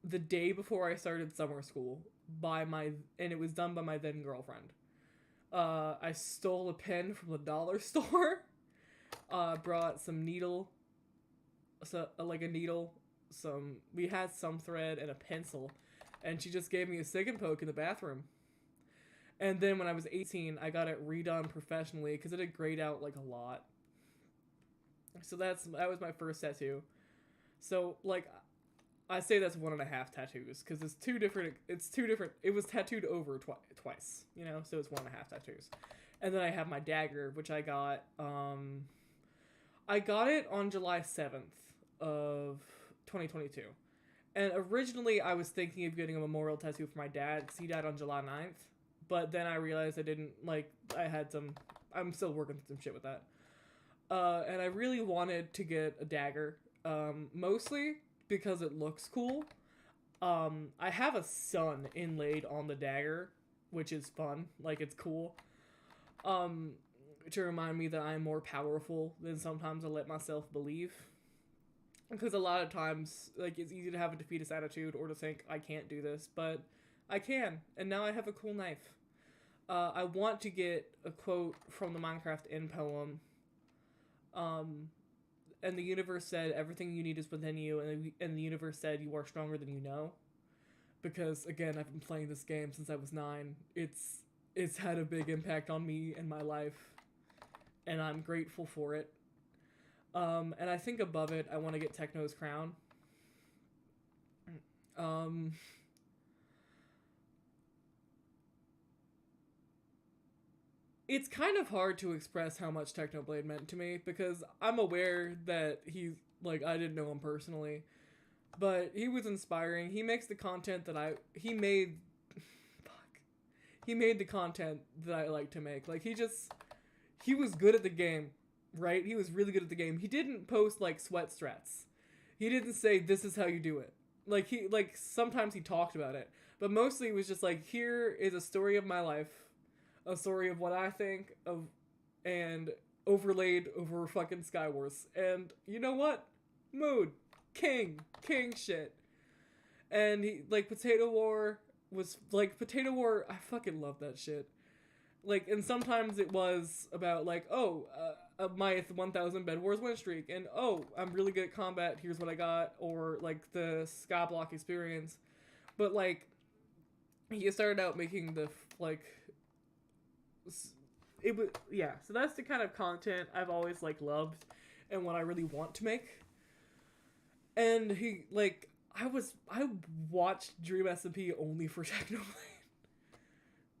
the day before I started summer school and it was done by my then girlfriend. I stole a pen from the dollar store. Brought some needle, we had some thread and a pencil, and she just gave me a stick and poke in the bathroom. And then when I was 18, I got it redone professionally because it had grayed out like a lot. So that was my first tattoo. So like, I say that's 1.5 tattoos because it's two different. It was tattooed over twice, you know. So it's 1.5 tattoos, and then I have my dagger, which I got. I got it on July 7th of 2022, and originally I was thinking of getting a memorial tattoo for my dad because he died on July 9th. But then I realized I didn't like. I'm still working through some shit with that. And I really wanted to get a dagger, mostly because it looks cool. I have a sun inlaid on the dagger, which is fun. Like, it's cool. To remind me that I'm more powerful than sometimes I let myself believe. Because a lot of times, like, it's easy to have a defeatist attitude or to think, I can't do this, but I can. And now I have a cool knife. I want to get a quote from the Minecraft end poem. And the universe said, everything you need is within you, and the universe said, you are stronger than you know. Because, again, I've been playing this game since I was 9. It's had a big impact on me and my life, and I'm grateful for it. And I think above it, I want to get Techno's crown. It's kind of hard to express how much Technoblade meant to me because I'm aware that he's, like, I didn't know him personally, but he was inspiring. He makes the content that he made the content that I like to make. Like, he was good at the game, right? He was really good at the game. He didn't post, like, sweat strats. He didn't say, this is how you do it. Like, sometimes he talked about it, but mostly it was just like, here is a story of my life. A story of what I think of, and overlaid over fucking Skywars. And you know what? Mood. King shit. And he, like, Potato War, I fucking love that shit. Like, and sometimes it was about, like, my 1,000 Bed Wars win streak, and I'm really good at combat, here's what I got, or, like, the Skyblock experience. But, like, he started out making the, like, so that's the kind of content I've always, like, loved and what I really want to make. And he, like, I watched Dream SMP only for Technoblade.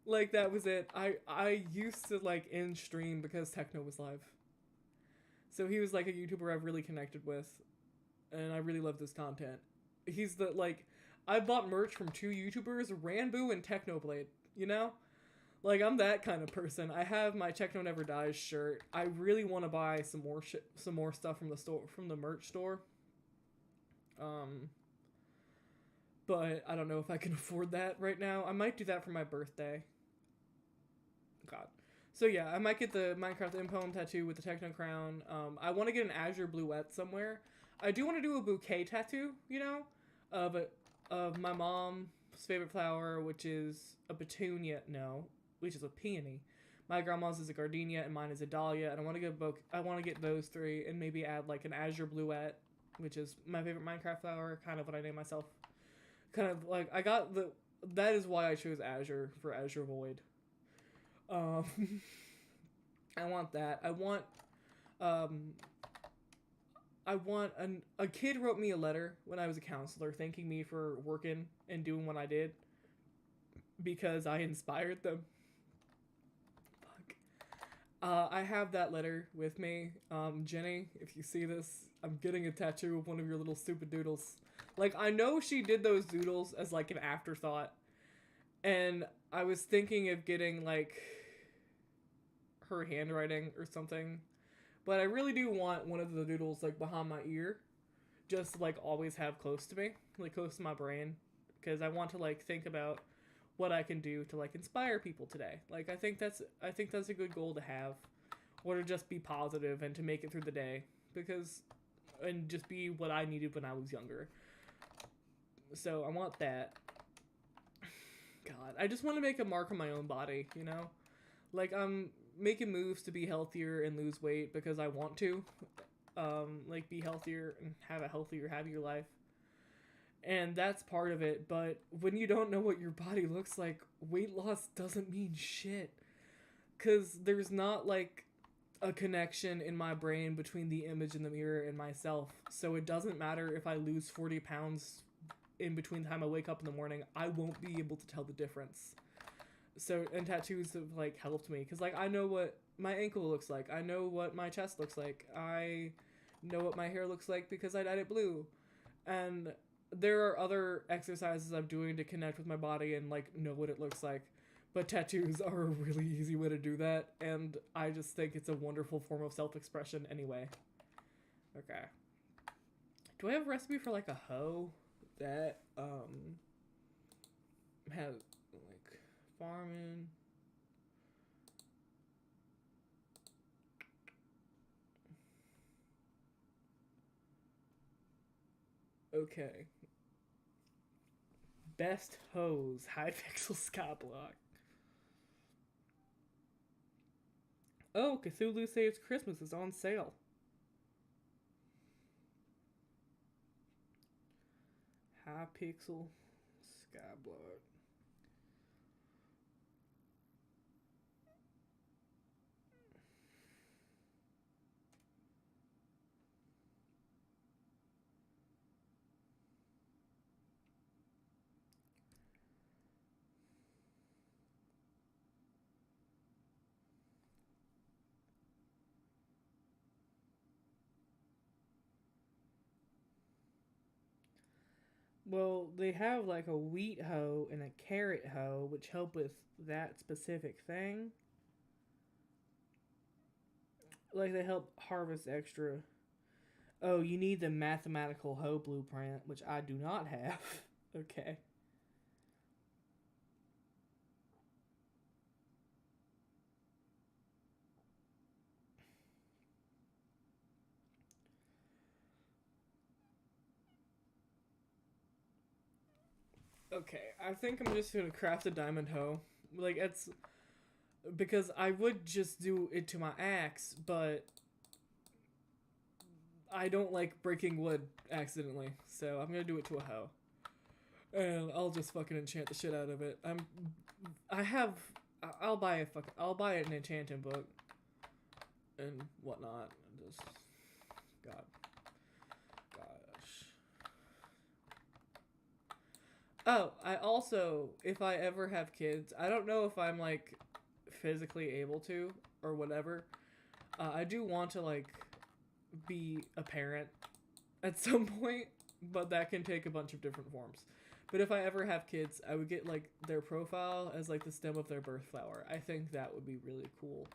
Like, that was it. I used to, like, end stream because Techno was live. So he was, like, a YouTuber I've really connected with. And I really loved his content. He's the, like... I bought merch from 2 YouTubers, Ranboo and Technoblade, you know? Like, I'm that kind of person. I have my Techno Never Dies shirt. I really want to buy some more stuff from the store, from the merch store. But I don't know if I can afford that right now. I might do that for my birthday. God. So yeah, I might get the Minecraft Impoem tattoo with the Techno crown. I want to get an Azure Bluette somewhere. I do want to do a bouquet tattoo, you know, of my mom's favorite flower, which is a petunia. No, which is a peony. My grandma's is a gardenia, and mine is a dahlia. And I want to get those 3, and maybe add like an Azure Bluette, which is my favorite Minecraft flower. Kind of what I named myself. Kind of like I got the. That is why I chose Azure for Azure Void. I want that. A kid wrote me a letter when I was a counselor thanking me for working and doing what I did because I inspired them. Fuck. I have that letter with me. Jenny, if you see this, I'm getting a tattoo of one of your little stupid doodles. Like, I know she did those doodles as like an afterthought. And I was thinking of getting like her handwriting or something. But I really do want one of the doodles like behind my ear. Just to, like, always have close to me. Like close to my brain. Because I want to like think about what I can do to like inspire people today. Like I think that's a good goal to have. Or to just be positive and to make it through the day. And just be what I needed when I was younger. So I want that. God, I just want to make a mark on my own body, you know? Like, I'm making moves to be healthier and lose weight because I want to. Like, be healthier and have a healthier, happier life. And that's part of it, but when you don't know what your body looks like, weight loss doesn't mean shit. Because there's not, like, a connection in my brain between the image in the mirror and myself. So it doesn't matter if I lose 40 pounds in between the time I wake up in the morning, I won't be able to tell the difference. So, and tattoos have, like, helped me. Because, like, I know what my ankle looks like. I know what my chest looks like. I know what my hair looks like because I dyed it blue. And there are other exercises I'm doing to connect with my body and, like, know what it looks like. But tattoos are a really easy way to do that. And I just think it's a wonderful form of self-expression anyway. Okay. Do I have a recipe for, like, a hoe that, has, like, farming? Okay. Best hose, hypixel skyblock. Oh, Cthulhu Saves Christmas is on sale. Hypixel skyblock. Well, they have like a wheat hoe and a carrot hoe, which help with that specific thing. Like, they help harvest extra. Oh, you need the mathematical hoe blueprint, which I do not have. Okay. Okay, I think I'm just gonna craft a diamond hoe. Like, it's... Because I would just do it to my axe, but... I don't like breaking wood accidentally, so I'm gonna do it to a hoe. And I'll just fucking enchant the shit out of it. I'll buy an enchanting book. And whatnot. Just... God. Gosh. Oh, I also, if I ever have kids, I don't know if I'm like physically able to or whatever. I do want to like be a parent at some point, but that can take a bunch of different forms. But if I ever have kids, I would get like their profile as like the stem of their birth flower. I think that would be really cool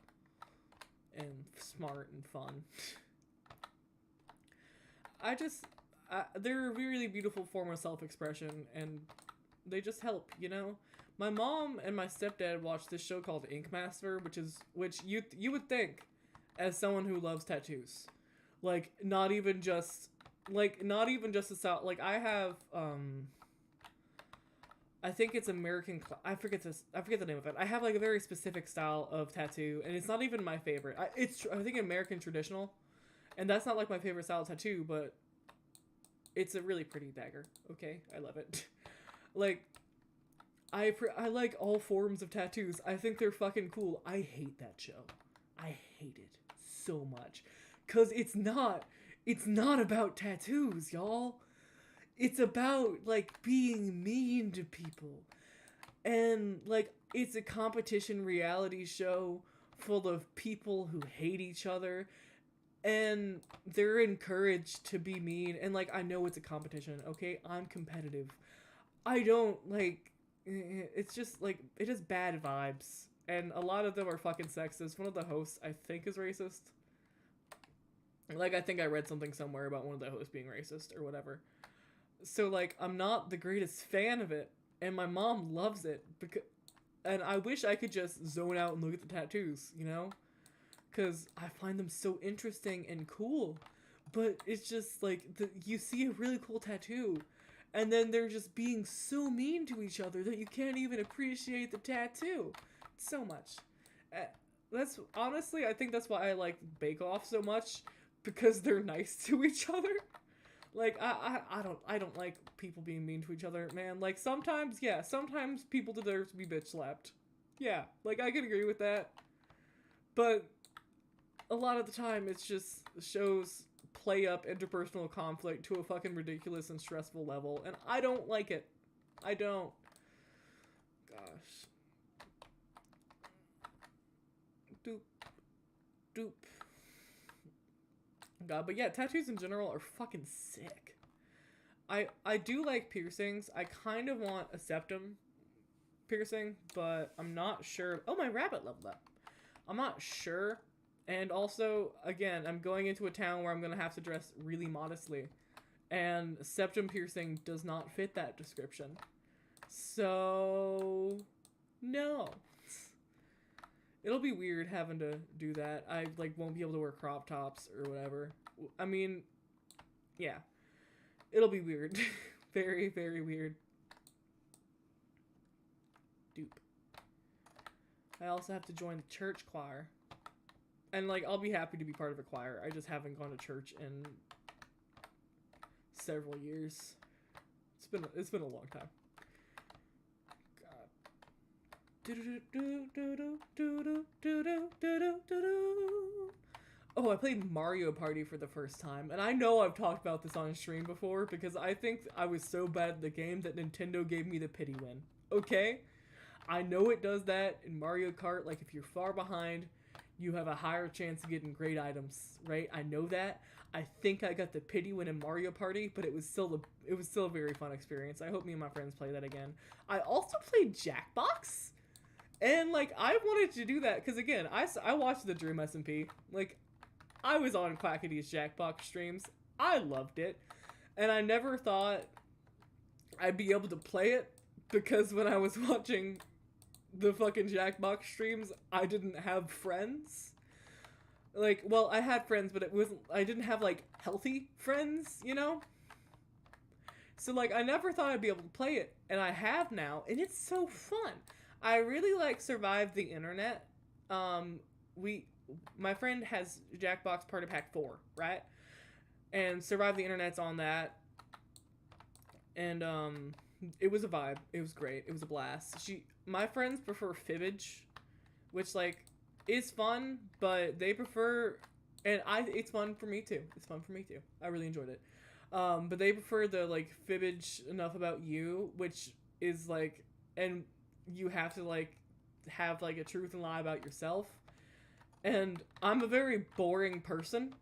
and smart and fun. I just, they're a really beautiful form of self-expression, and they just help, you know? My mom and my stepdad watched this show called Ink Master, which you would think, as someone who loves tattoos, like not even just a style. Like I have I think it's American. I forget the name of it. I have like a very specific style of tattoo, and it's not even my favorite. I think American traditional, and that's not like my favorite style of tattoo, but it's a really pretty dagger. Okay, I love it. Like, I like all forms of tattoos. I think they're fucking cool. I hate that show. I hate it so much, cause it's not about tattoos, y'all. It's about like being mean to people, and like it's a competition reality show full of people who hate each other, and they're encouraged to be mean. And like, I know it's a competition, okay? I'm competitive. I don't like, it's just like, it is bad vibes, and a lot of them are fucking sexist. One of the hosts, I think, is racist. Like, I think I read something somewhere about one of the hosts being racist or whatever. So like, I'm not the greatest fan of it, and my mom loves it, and I wish I could just zone out and look at the tattoos, you know? Because I find them so interesting and cool. But it's just like, you see a really cool tattoo, and then they're just being so mean to each other that you can't even appreciate the tattoo so much. That's honestly, I think that's why I like Bake Off so much, because they're nice to each other. Like, I don't like people being mean to each other, man. Like, sometimes people deserve to be bitch slapped. Yeah, like, I can agree with that. But a lot of the time, it's just shows play up interpersonal conflict to a fucking ridiculous and stressful level, and I don't like it. I don't. Gosh. Doop. God, but yeah, tattoos in general are fucking sick. I do like piercings. I kind of want a septum piercing, but I'm not sure. Oh, my rabbit leveled up. I'm not sure. And also, again, I'm going into a town where I'm going to have to dress really modestly, and septum piercing does not fit that description. So, no. It'll be weird having to do that. I like won't be able to wear crop tops or whatever. I mean, yeah. It'll be weird. Very, very weird. Dupe. I also have to join the church choir. And like, I'll be happy to be part of a choir. I just haven't gone to church in several years. It's been a long time. Oh, I played Mario Party for the first time, and I know I've talked about this on stream before, because I think I was so bad at the game that Nintendo gave me the pity win. Okay? I know it does that in Mario Kart. Like, if you're far behind, you have a higher chance of getting great items, right? I know that. I think I got the pity win in Mario Party, but it was still a very fun experience. I hope me and my friends play that again. I also played Jackbox. And, like, I wanted to do that, because, again, I watched the Dream SMP. Like, I was on Quackity's Jackbox streams. I loved it. And I never thought I'd be able to play it, because when I was watching the fucking Jackbox streams, I didn't have friends. Like, well, I had friends, but I didn't have, like, healthy friends, you know? So, like, I never thought I'd be able to play it, and I have now, and it's so fun. I really like Survive the Internet. My friend has Jackbox Party Pack 4, right? And Survive the Internet's on that. And it was a vibe. It was great. It was a blast. My friends prefer Fibbage, which like is fun, but they prefer, and it's fun for me too. It's fun for me too. I really enjoyed it. But they prefer the like Fibbage Enough About You, which is like, and you have to like have like a truth and lie about yourself. And I'm a very boring person.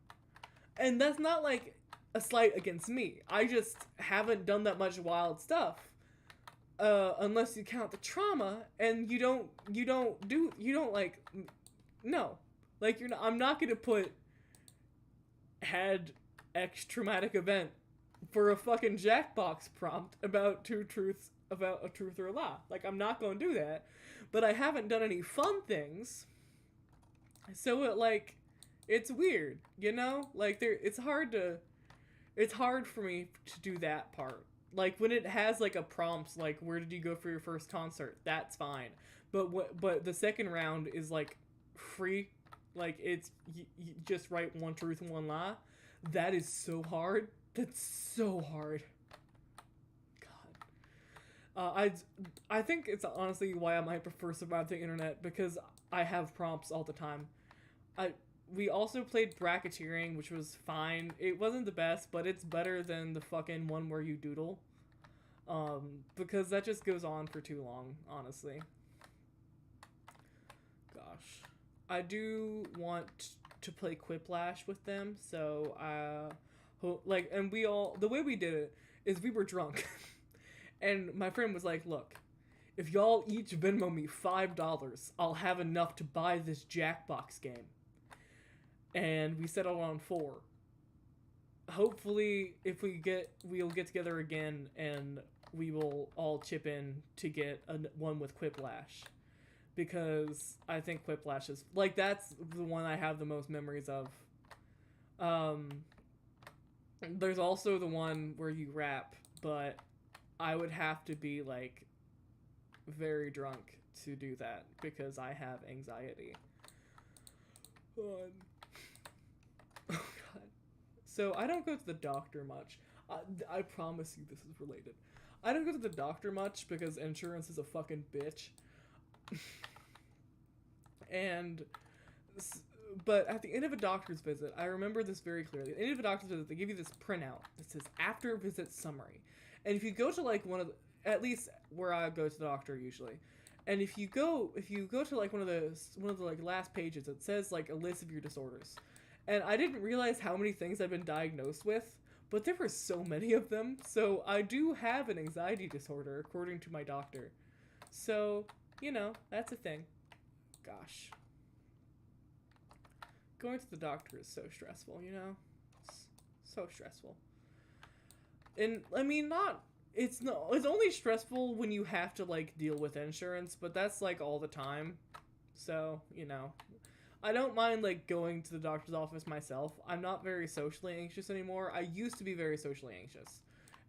And that's not like a slight against me. I just haven't done that much wild stuff. Unless you count the trauma, and you don't like, no. Like, you're not, I'm not gonna put had X traumatic event for a fucking Jackbox prompt about two truths, about a truth or a lie. Like, I'm not gonna do that. But I haven't done any fun things. So it, like, it's weird, you know? Like, it's hard for me to do that part. Like, when it has, like, a prompt, like, where did you go for your first concert? That's fine. But the second round is, like, free. Like, it's, you just write one truth and one lie. That is so hard. That's so hard. God. I think it's honestly why I might prefer Survive the Internet, because I have prompts all the time. We also played bracketeering, which was fine. It wasn't the best, but it's better than the fucking one where you doodle. Because that just goes on for too long, honestly. Gosh. I do want to play Quiplash with them, so, and the way we did it is we were drunk. And my friend was like, look, if y'all each Venmo me $5, I'll have enough to buy this Jackbox game. And we settled on 4. Hopefully, if we'll get together again, and we will all chip in to get one with Quiplash. Because I think Quiplash is, like, that's the one I have the most memories of. There's also the one where you rap, but I would have to be, like, very drunk to do that, because I have anxiety. Oh, God. So, I don't go to the doctor much. I promise you this is related. I don't go to the doctor much because insurance is a fucking bitch. But at the end of a doctor's visit, I remember this very clearly. At the end of a doctor's visit, they give you this printout that says after visit summary. And if you go to like at least where I go to the doctor usually, and if you go to like one of the like last pages, it says like a list of your disorders. And I didn't realize how many things I've been diagnosed with, but there were so many of them. So I do have an anxiety disorder according to my doctor. So, you know, that's a thing. Gosh. Going to the doctor is so stressful, you know? It's so stressful. And, I mean, it's only stressful when you have to, like, deal with insurance, but that's, like, all the time. So, you know. I don't mind, like, going to the doctor's office myself. I'm not very socially anxious anymore. I used to be very socially anxious.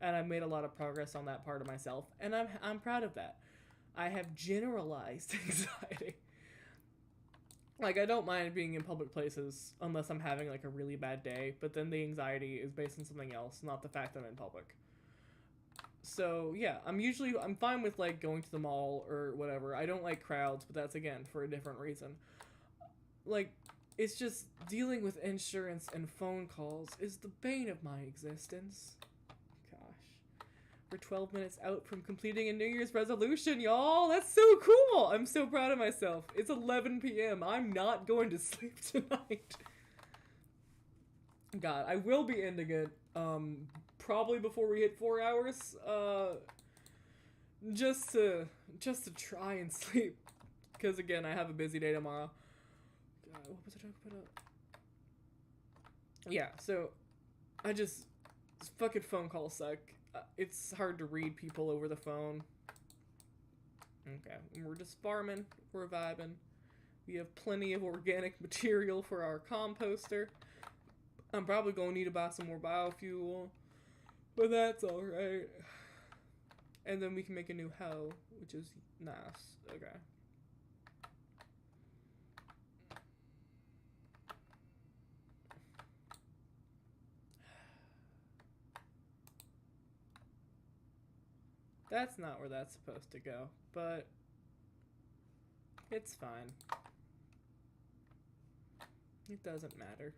And I've made a lot of progress on that part of myself. And I'm proud of that. I have generalized anxiety. Like, I don't mind being in public places unless I'm having, like, a really bad day. But then the anxiety is based on something else, not the fact that I'm in public. So, yeah, I'm fine with, like, going to the mall or whatever. I don't like crowds, but that's, again, for a different reason. Like, it's just dealing with insurance and phone calls is the bane of my existence. Gosh. We're 12 minutes out from completing a New Year's resolution, y'all! That's so cool! I'm so proud of myself. It's 11 p.m. I'm not going to sleep tonight. God, I will be ending it, probably before we hit 4 hours, just to try and sleep. Because, again, I have a busy day tomorrow. God, what was I talking about? Yeah, so, fucking phone calls suck. It's hard to read people over the phone. Okay, we're just farming, we're vibing. We have plenty of organic material for our composter. I'm probably going to need to buy some more biofuel, but that's alright. And then we can make a new hoe, which is nice. Okay. That's not where that's supposed to go, but it's fine. It doesn't matter.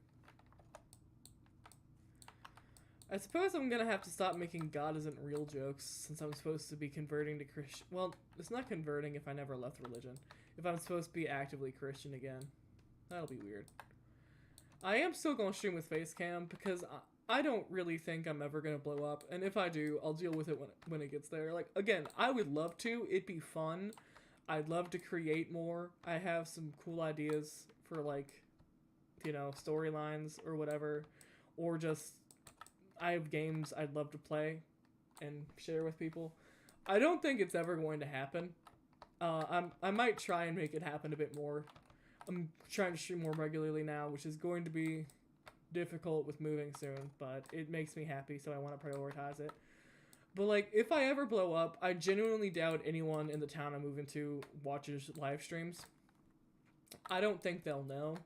I suppose I'm gonna have to stop making God isn't real jokes since I'm supposed to be converting to Christian. Well, it's not converting if I never left religion. If I'm supposed to be actively Christian again. That'll be weird. I am still gonna stream with Facecam because I don't really think I'm ever gonna blow up. And if I do, I'll deal with it when it gets there. Like, again, I would love to. It'd be fun. I'd love to create more. I have some cool ideas for, like, you know, storylines or whatever. Or just, I have games I'd love to play and share with people. I don't think it's ever going to happen. I might try and make it happen a bit more. I'm trying to stream more regularly now, which is going to be difficult with moving soon, but it makes me happy, so I want to prioritize it. But, like, if I ever blow up, I genuinely doubt anyone in the town I move into watches live streams. I don't think they'll know.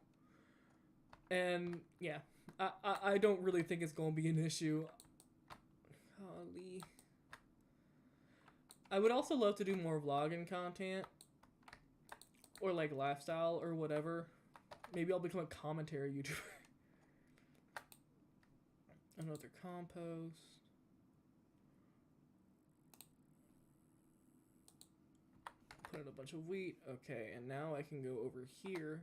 And, yeah. I don't really think it's going to be an issue. Golly. I would also love to do more vlogging content. Or, like, lifestyle or whatever. Maybe I'll become a commentary YouTuber. Another compost. Put in a bunch of wheat. Okay, and now I can go over here.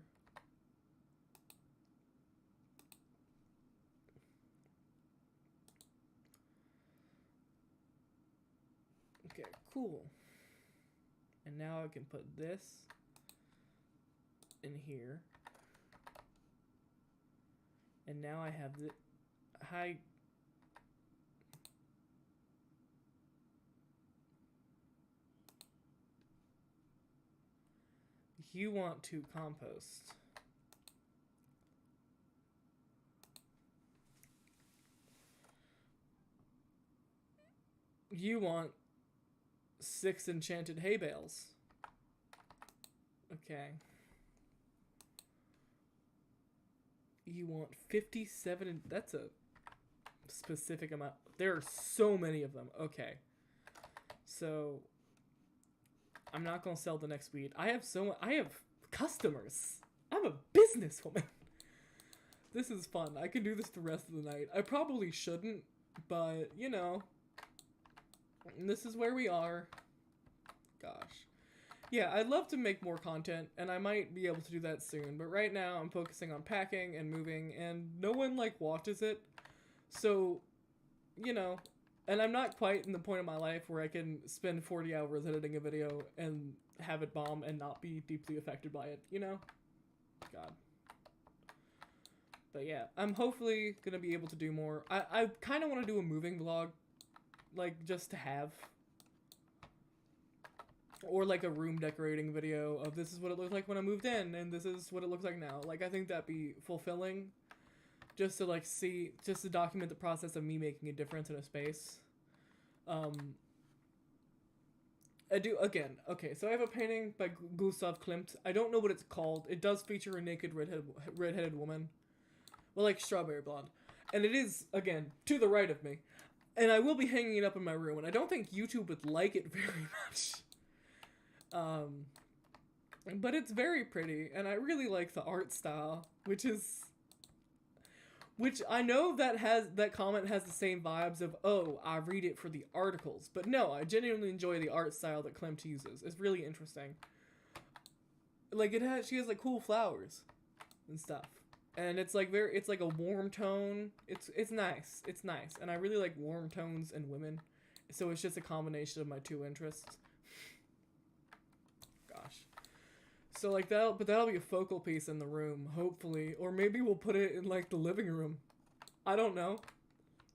Okay, cool. And now I can put this in here. And now I have the high. You want to compost. You want 6 enchanted hay bales. Okay. You want 57. That's a specific amount. There are so many of them. Okay. So I'm not gonna sell the next weed. I have customers. I'm a businesswoman. This is fun. I can do this the rest of the night. I probably shouldn't, but you know, this is where we are. Gosh. Yeah, I'd love to make more content, and I might be able to do that soon, but right now I'm focusing on packing and moving, and no one, like, watches it, so, you know, and I'm not quite in the point of my life where I can spend 40 hours editing a video and have it bomb and not be deeply affected by it, you know? God. But yeah, I'm hopefully gonna be able to do more. I kind of want to do a moving vlog, like, just to have. Or like a room decorating video of this is what it looked like when I moved in, and this is what it looks like now. Like, I think that'd be fulfilling. Just to, like, see, just to document the process of me making a difference in a space. I do, again, okay, so I have a painting by Gustav Klimt. I don't know what it's called. It does feature a naked redheaded woman. Well, like, strawberry blonde. And it is, again, to the right of me. And I will be hanging it up in my room, and I don't think YouTube would like it very much. But it's very pretty, and I really like the art style, which I know that comment has the same vibes of, oh, I read it for the articles, but no, I genuinely enjoy the art style that Klimt uses. It's really interesting. Like, she has, like, cool flowers and stuff, and it's like it's like a warm tone. It's nice, and I really like warm tones and women, so it's just a combination of my two interests. So, like, that'll be a focal piece in the room, hopefully. Or maybe we'll put it in, like, the living room. I don't know.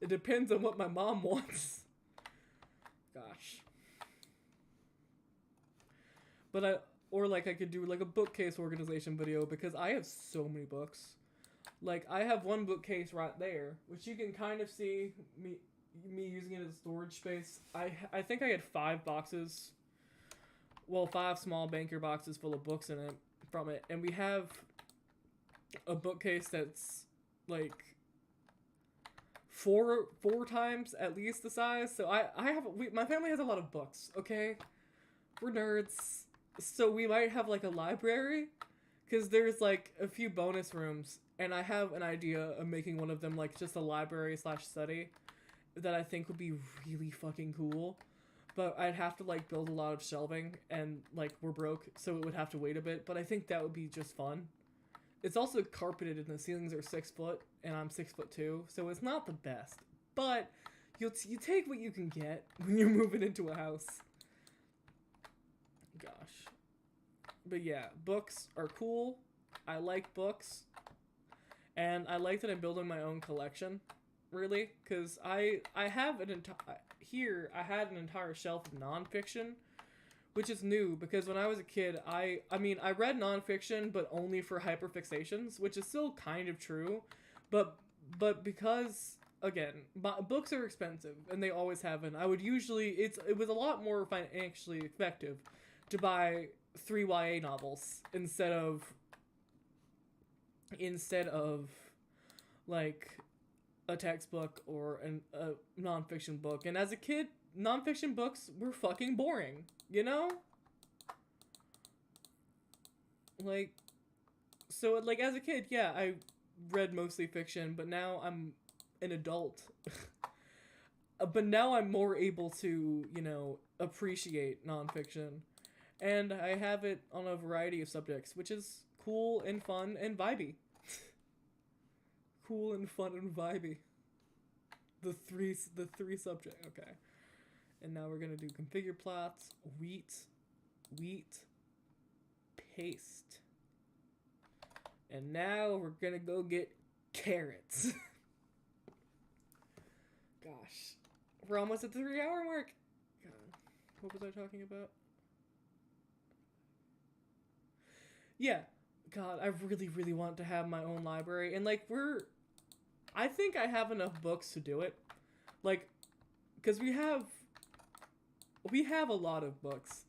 It depends on what my mom wants. Gosh. But I could do, like, a bookcase organization video, because I have so many books. Like, I have one bookcase right there, which you can kind of see me using it as storage space. I think I had 5 boxes. Well, 5 small banker boxes full of books in it, from it. And we have a bookcase that's, like, four times at least the size. So my family has a lot of books, okay? We're nerds. So we might have, like, a library. Because there's, like, a few bonus rooms. And I have an idea of making one of them, like, just a library/study. that I think would be really fucking cool. But I'd have to like build a lot of shelving, and like we're broke, so it would have to wait a bit. But I think that would be just fun. It's also carpeted, and the ceilings are 6 foot, and I'm 6'2", so it's not the best. But you take what you can get when you're moving into a house. Gosh, but yeah, books are cool. I like books, and I like that I'm building my own collection. Really, because I have an entire here. I had an entire shelf of nonfiction, which is new because when I was a kid, I mean I read nonfiction, but only for hyperfixations, which is still kind of true, but because again, books are expensive and they always have been. I would usually it was a lot more financially effective to buy 3 YA novels instead of like a textbook or a nonfiction book. And as a kid, nonfiction books were fucking boring, you know? Like, so, like, as a kid, yeah, I read mostly fiction, but now I'm an adult. But now I'm more able to, you know, appreciate nonfiction. And I have it on a variety of subjects, which is cool and fun and vibey. Cool and fun and vibey. The three subject. Okay. And now we're gonna do configure plots, wheat, paste. And now we're gonna go get carrots. Gosh. We're almost at the 3-hour mark. God. What was I talking about? Yeah. God, I really, really want to have my own library. And like I think I have enough books to do it. Like, because we have a lot of books.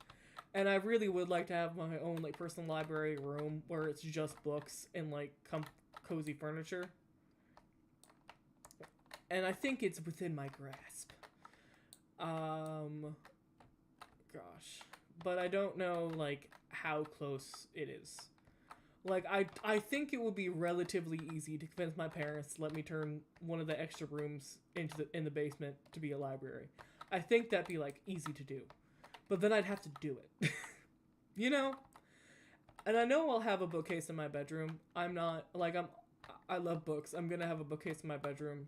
And I really would like to have my own, like, personal library room where it's just books and, like, cozy furniture. And I think it's within my grasp. Gosh. But I don't know, like, how close it is. Like, I think it would be relatively easy to convince my parents to let me turn one of the extra rooms in the basement to be a library. I think that'd be, like, easy to do. But then I'd have to do it. You know? And I know I'll have a bookcase in my bedroom. I love books. I'm gonna have a bookcase in my bedroom.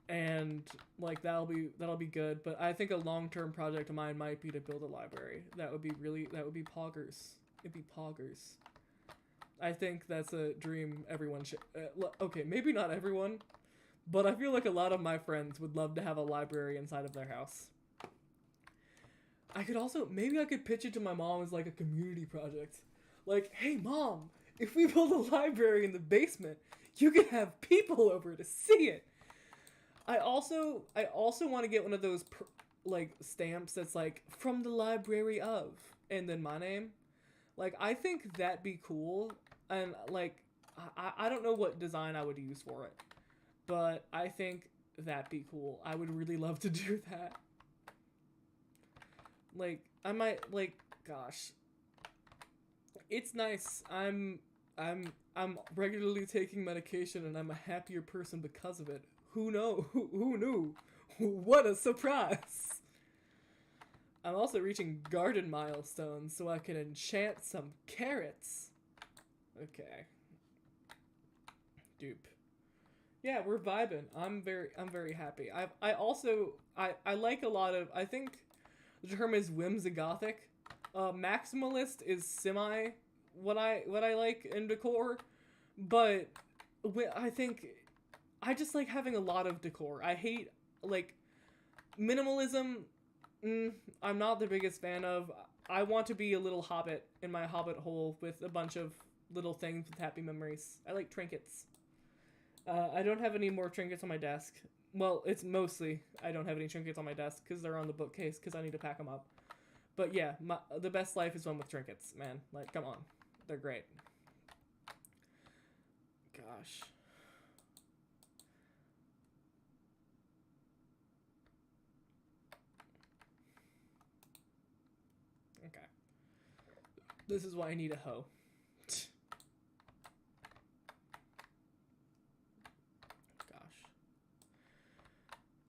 And, like, that'll be good. But I think a long-term project of mine might be to build a library. That would be poggers. It'd be poggers. I think that's a dream everyone should... okay, maybe not everyone, but I feel like a lot of my friends would love to have a library inside of their house. I could pitch it to my mom as like a community project. Like, hey mom, if we build a library in the basement, you can have people over to see it. I also want to get one of those like stamps that's like from the library of, and then my name. Like, I think that'd be cool. And, like, I don't know what design I would use for it. But I think that'd be cool. I would really love to do that. Like, I might, like, gosh. It's nice. I'm regularly taking medication and I'm a happier person because of it. Who knew? What a surprise! I'm also reaching garden milestones so I can enchant some carrots. Okay. Dupe. Yeah, we're vibing. I'm very happy. I also like a lot of, I think the term is whimsigothic. Maximalist is semi what I like in decor, but I think I just like having a lot of decor. I hate like minimalism. I'm not the biggest fan of. I want to be a little hobbit in my hobbit hole with a bunch of little things with happy memories. I like trinkets. I don't have any more trinkets on my desk. Well, it's mostly I don't have any trinkets on my desk because they're on the bookcase because I need to pack them up. But yeah, the best life is one with trinkets, man. Like, come on. They're great. Gosh. Okay. This is why I need a hoe.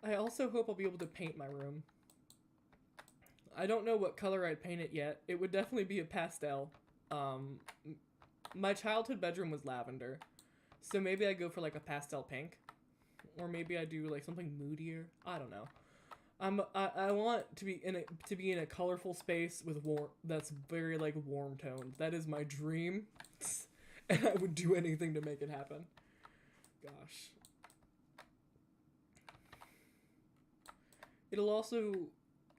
I also hope I'll be able to paint my room. I don't know what color I'd paint it yet. It would definitely be a pastel. My childhood bedroom was lavender, so maybe I go for like a pastel pink, or maybe I do like something moodier. I don't know. I want to be in a colorful space with that's very like warm toned. That is my dream, and I would do anything to make it happen. Gosh. It'll also,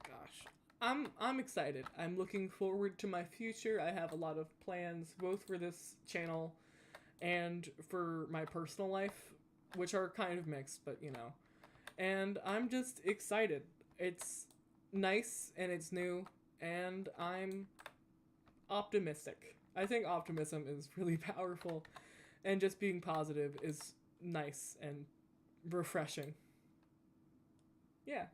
gosh, I'm excited. I'm looking forward to my future. I have a lot of plans, both for this channel and for my personal life, which are kind of mixed, but you know. And I'm just excited. It's nice and it's new, and I'm optimistic. I think optimism is really powerful, and just being positive is nice and refreshing. Yeah.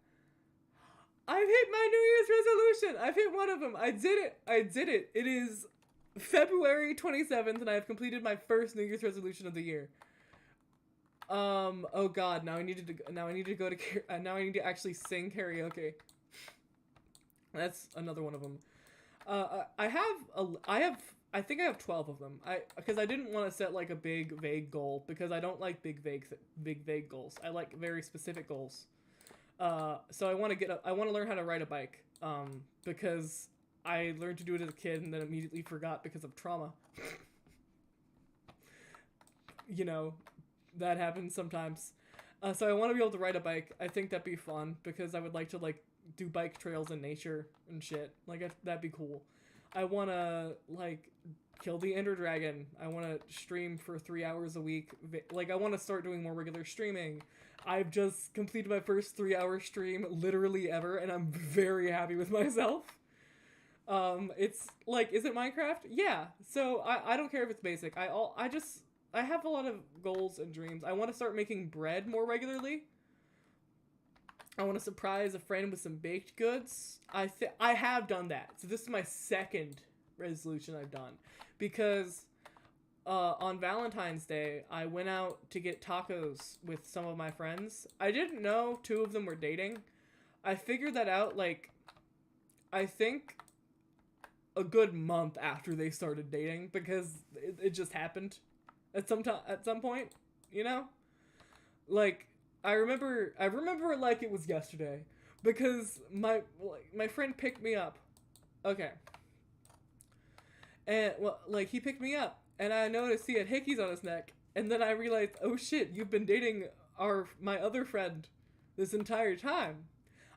I've hit my New Year's resolution. I've hit one of them. I did it. It is February 27th, and I have completed my first New Year's resolution of the year. Oh god, now I need to actually sing karaoke. That's another one of them. I think I have 12 of them. Because I didn't want to set like a big vague goal, because I don't like big vague goals. I like very specific goals. So I want to learn how to ride a bike. Because I learned to do it as a kid and then immediately forgot because of trauma. You know, that happens sometimes. So I want to be able to ride a bike. I think that'd be fun, because I would like to like do bike trails in nature and shit. Like that'd be cool. I want to like kill the Ender Dragon. I want to stream for 3 hours a week. Like I want to start doing more regular streaming. I've just completed my first 3-hour stream literally ever, and I'm very happy with myself. It's like, is it Minecraft? Yeah. So I don't care if it's basic. I have a lot of goals and dreams. I want to start making bread more regularly. I want to surprise a friend with some baked goods. I have done that. So this is my second resolution I've done, because on Valentine's Day I went out to get tacos with some of my friends. I didn't know 2 of them were dating. I figured that out like I think a good month after they started dating, because it just happened at some point, you know? Like I remember it like it was yesterday, because my friend picked me up. Okay. And well, like he picked me up, and I noticed he had hickeys on his neck, and then I realized, oh shit, you've been dating my other friend this entire time.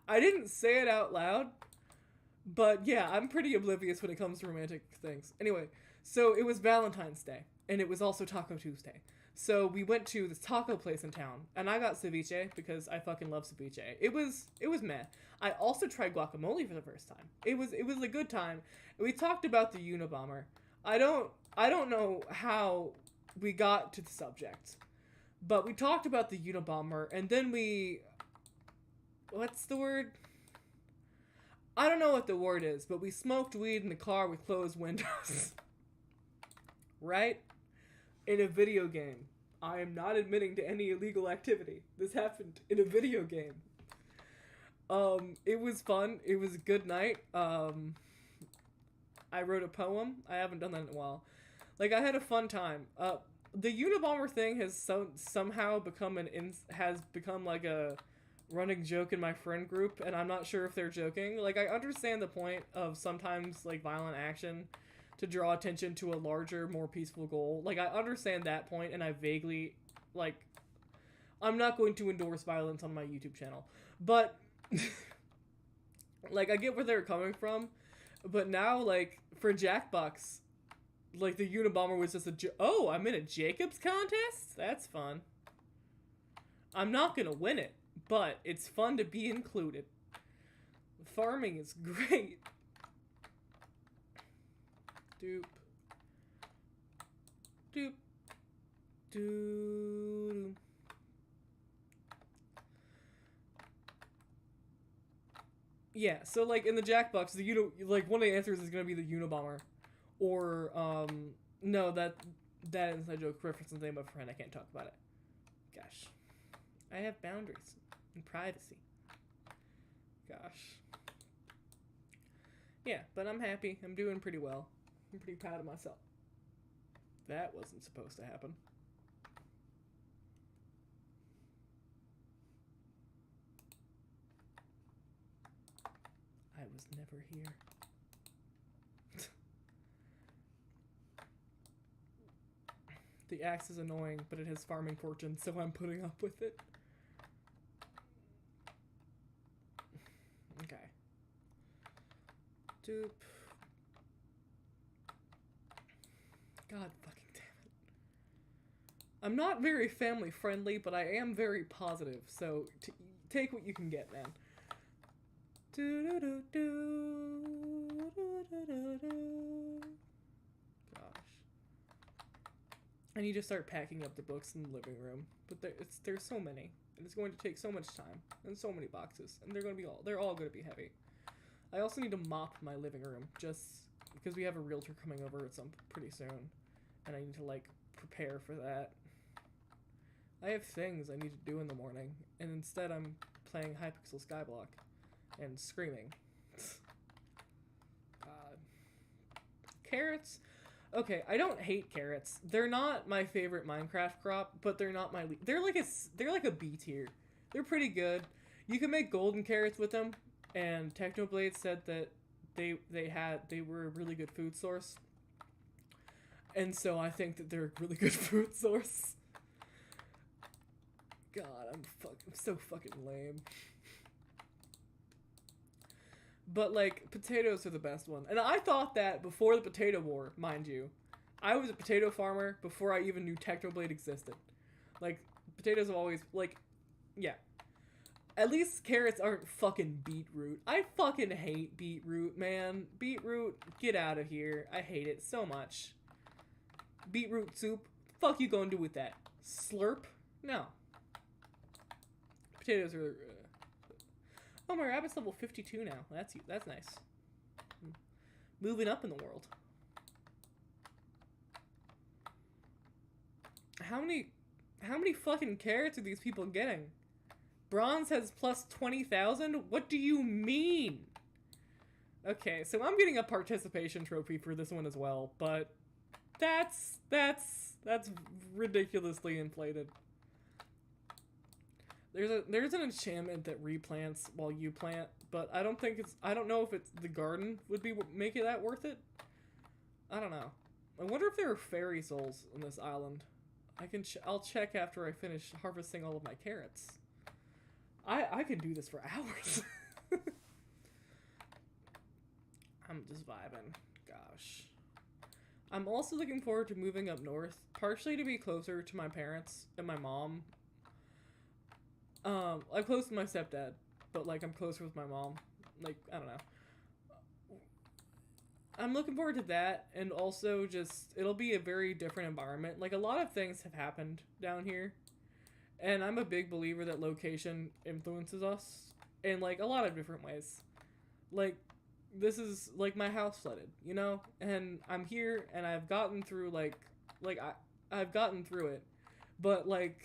I didn't say it out loud, but yeah, I'm pretty oblivious when it comes to romantic things. Anyway, so it was Valentine's Day, and it was also Taco Tuesday. So we went to this taco place in town, and I got ceviche because I fucking love ceviche. It was meh. I also tried guacamole for the first time. It was a good time. We talked about the Unabomber. I don't know how we got to the subject, but we talked about the Unabomber, and then what's the word? I don't know what the word is, but we smoked weed in the car with closed windows. Right? In a video game. I am not admitting to any illegal activity. This happened in a video game. It was fun. It was a good night. I wrote a poem. I haven't done that in a while. Like, I had a fun time. The Unabomber thing has somehow become like a running joke in my friend group, and I'm not sure if they're joking. Like, I understand the point of sometimes, like, violent action to draw attention to a larger, more peaceful goal. Like, I understand that point, and I vaguely, like, I'm not going to endorse violence on my YouTube channel. But, like, I get where they're coming from, but now, like, for Jackbox, like, the Unabomber was just oh, I'm in a Jacobs contest? That's fun. I'm not gonna win it, but it's fun to be included. Farming is great. Doop. Doop. Doo. Yeah, so like in the Jackbox, like one of the answers is gonna be the Unabomber, or no, that inside joke reference the name of a friend. I can't talk about it. Gosh, I have boundaries. and privacy. Gosh. Yeah, but I'm happy. I'm doing pretty well. I'm pretty proud of myself. That wasn't supposed to happen. I was never here. The axe is annoying, but it has farming fortune, so I'm putting up with it. Okay. Doop. God fucking damn it. I'm not very family friendly, but I am very positive, so take what you can get, man. Gosh. I need to start packing up the books in the living room, but there's so many, and it's going to take so much time and so many boxes, and they're all going to be heavy. I also need to mop my living room just because we have a realtor coming over pretty soon, and I need to like prepare for that. I have things I need to do in the morning, and instead I'm playing Hypixel Skyblock and screaming. Carrots. Okay, I don't hate carrots. They're not my favorite Minecraft crop, but they're not my they're like a B tier. They're pretty good. You can make golden carrots with them, and Technoblade said that they were a really good food source. And so I think that they're a really good food source. God, I'm so fucking lame. But, like, potatoes are the best one. And I thought that before the potato war, mind you. I was a potato farmer before I even knew Technoblade existed. Like, potatoes have always, like, yeah. At least carrots aren't fucking beetroot. I fucking hate beetroot, man. Beetroot, get out of here. I hate it so much. Beetroot soup, fuck you gonna do with that? Slurp? No. Potatoes are... Oh, my rabbit's level 52 now. That's nice. Moving up in the world. How many fucking carrots are these people getting? Bronze has plus 20,000? What do you mean? Okay, so I'm getting a participation trophy for this one as well, but that's ridiculously inflated. There's an enchantment that replants while you plant, but I don't know if it's the garden would make it that worth it. I don't know. I wonder if there are fairy souls on this island. I'll check after I finish harvesting all of my carrots. I can do this for hours. I'm just vibing. Gosh. I'm also looking forward to moving up north, partially to be closer to my parents and my mom. I'm close with my stepdad, but, like, I'm closer with my mom. Like, I don't know. I'm looking forward to that, and also just, it'll be a very different environment. Like, a lot of things have happened down here, and I'm a big believer that location influences us in, like, a lot of different ways. Like, this is, like, my house flooded, you know? And I'm here, and I've gotten through, I've gotten through it. But, like,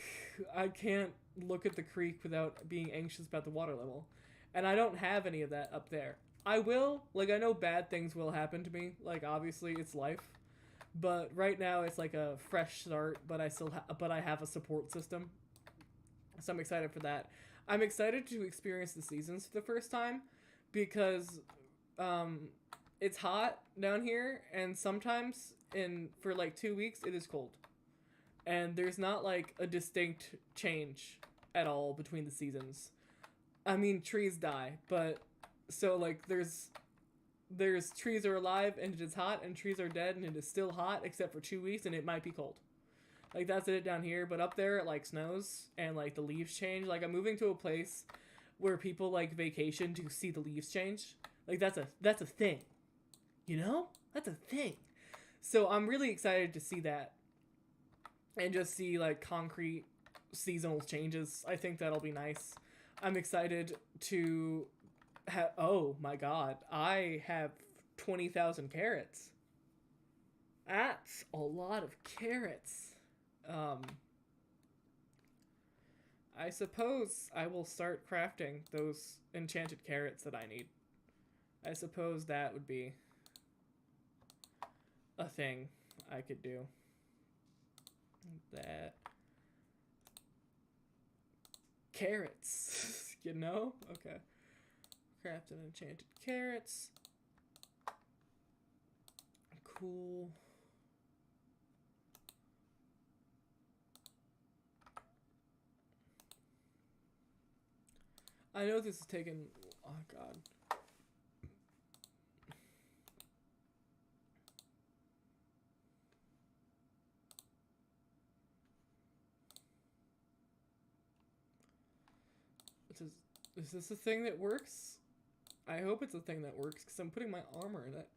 I can't look at the creek without being anxious about the water level. And I don't have any of that up there. I will. Like, I know bad things will happen to me. Like, obviously, it's life. But right now, it's like a fresh start, but I have a support system. So I'm excited for that. I'm excited to experience the seasons for the first time because it's hot down here, and sometimes for like 2 weeks, it is cold. And there's not, like, a distinct change at all between the seasons. I mean, trees die, but... So, like, there's trees are alive and it is hot, and trees are dead and it is still hot, except for 2 weeks, and it might be cold. Like, that's it down here, but up there, it, like, snows, and, like, the leaves change. Like, I'm moving to a place where people, like, vacation to see the leaves change. Like, that's a thing. You know? That's a thing. So, I'm really excited to see that. And just see, like, concrete seasonal changes. I think that'll be nice. I'm excited to have... Oh, my God. I have 20,000 carrots. That's a lot of carrots. I suppose I will start crafting those enchanted carrots that I need. I suppose that would be a thing I could do. That. Carrots. You know? Okay. Craft an enchanted carrots. Cool. I know this is taking... Oh, God. Is this a thing that works? I hope it's a thing that works, because I'm putting my armor in it.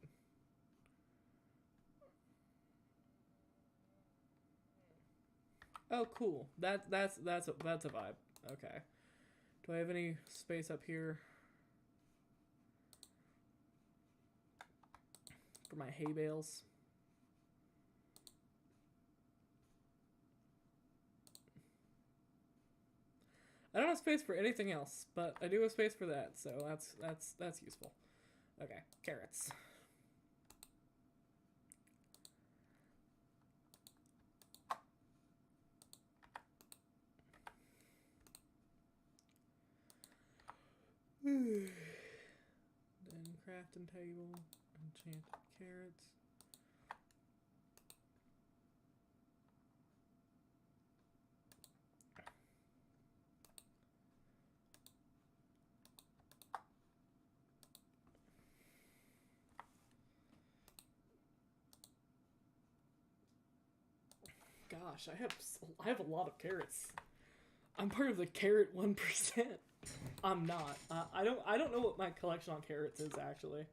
Oh, cool. That's a vibe. Okay. Do I have any space up here for my hay bales? I don't have space for anything else, but I do have space for that, so that's useful. Okay, carrots. Then crafting table, enchanted carrots. Gosh, I have a lot of carrots. I'm part of the carrot 1%. I'm not. I don't know what my collection on carrots is actually.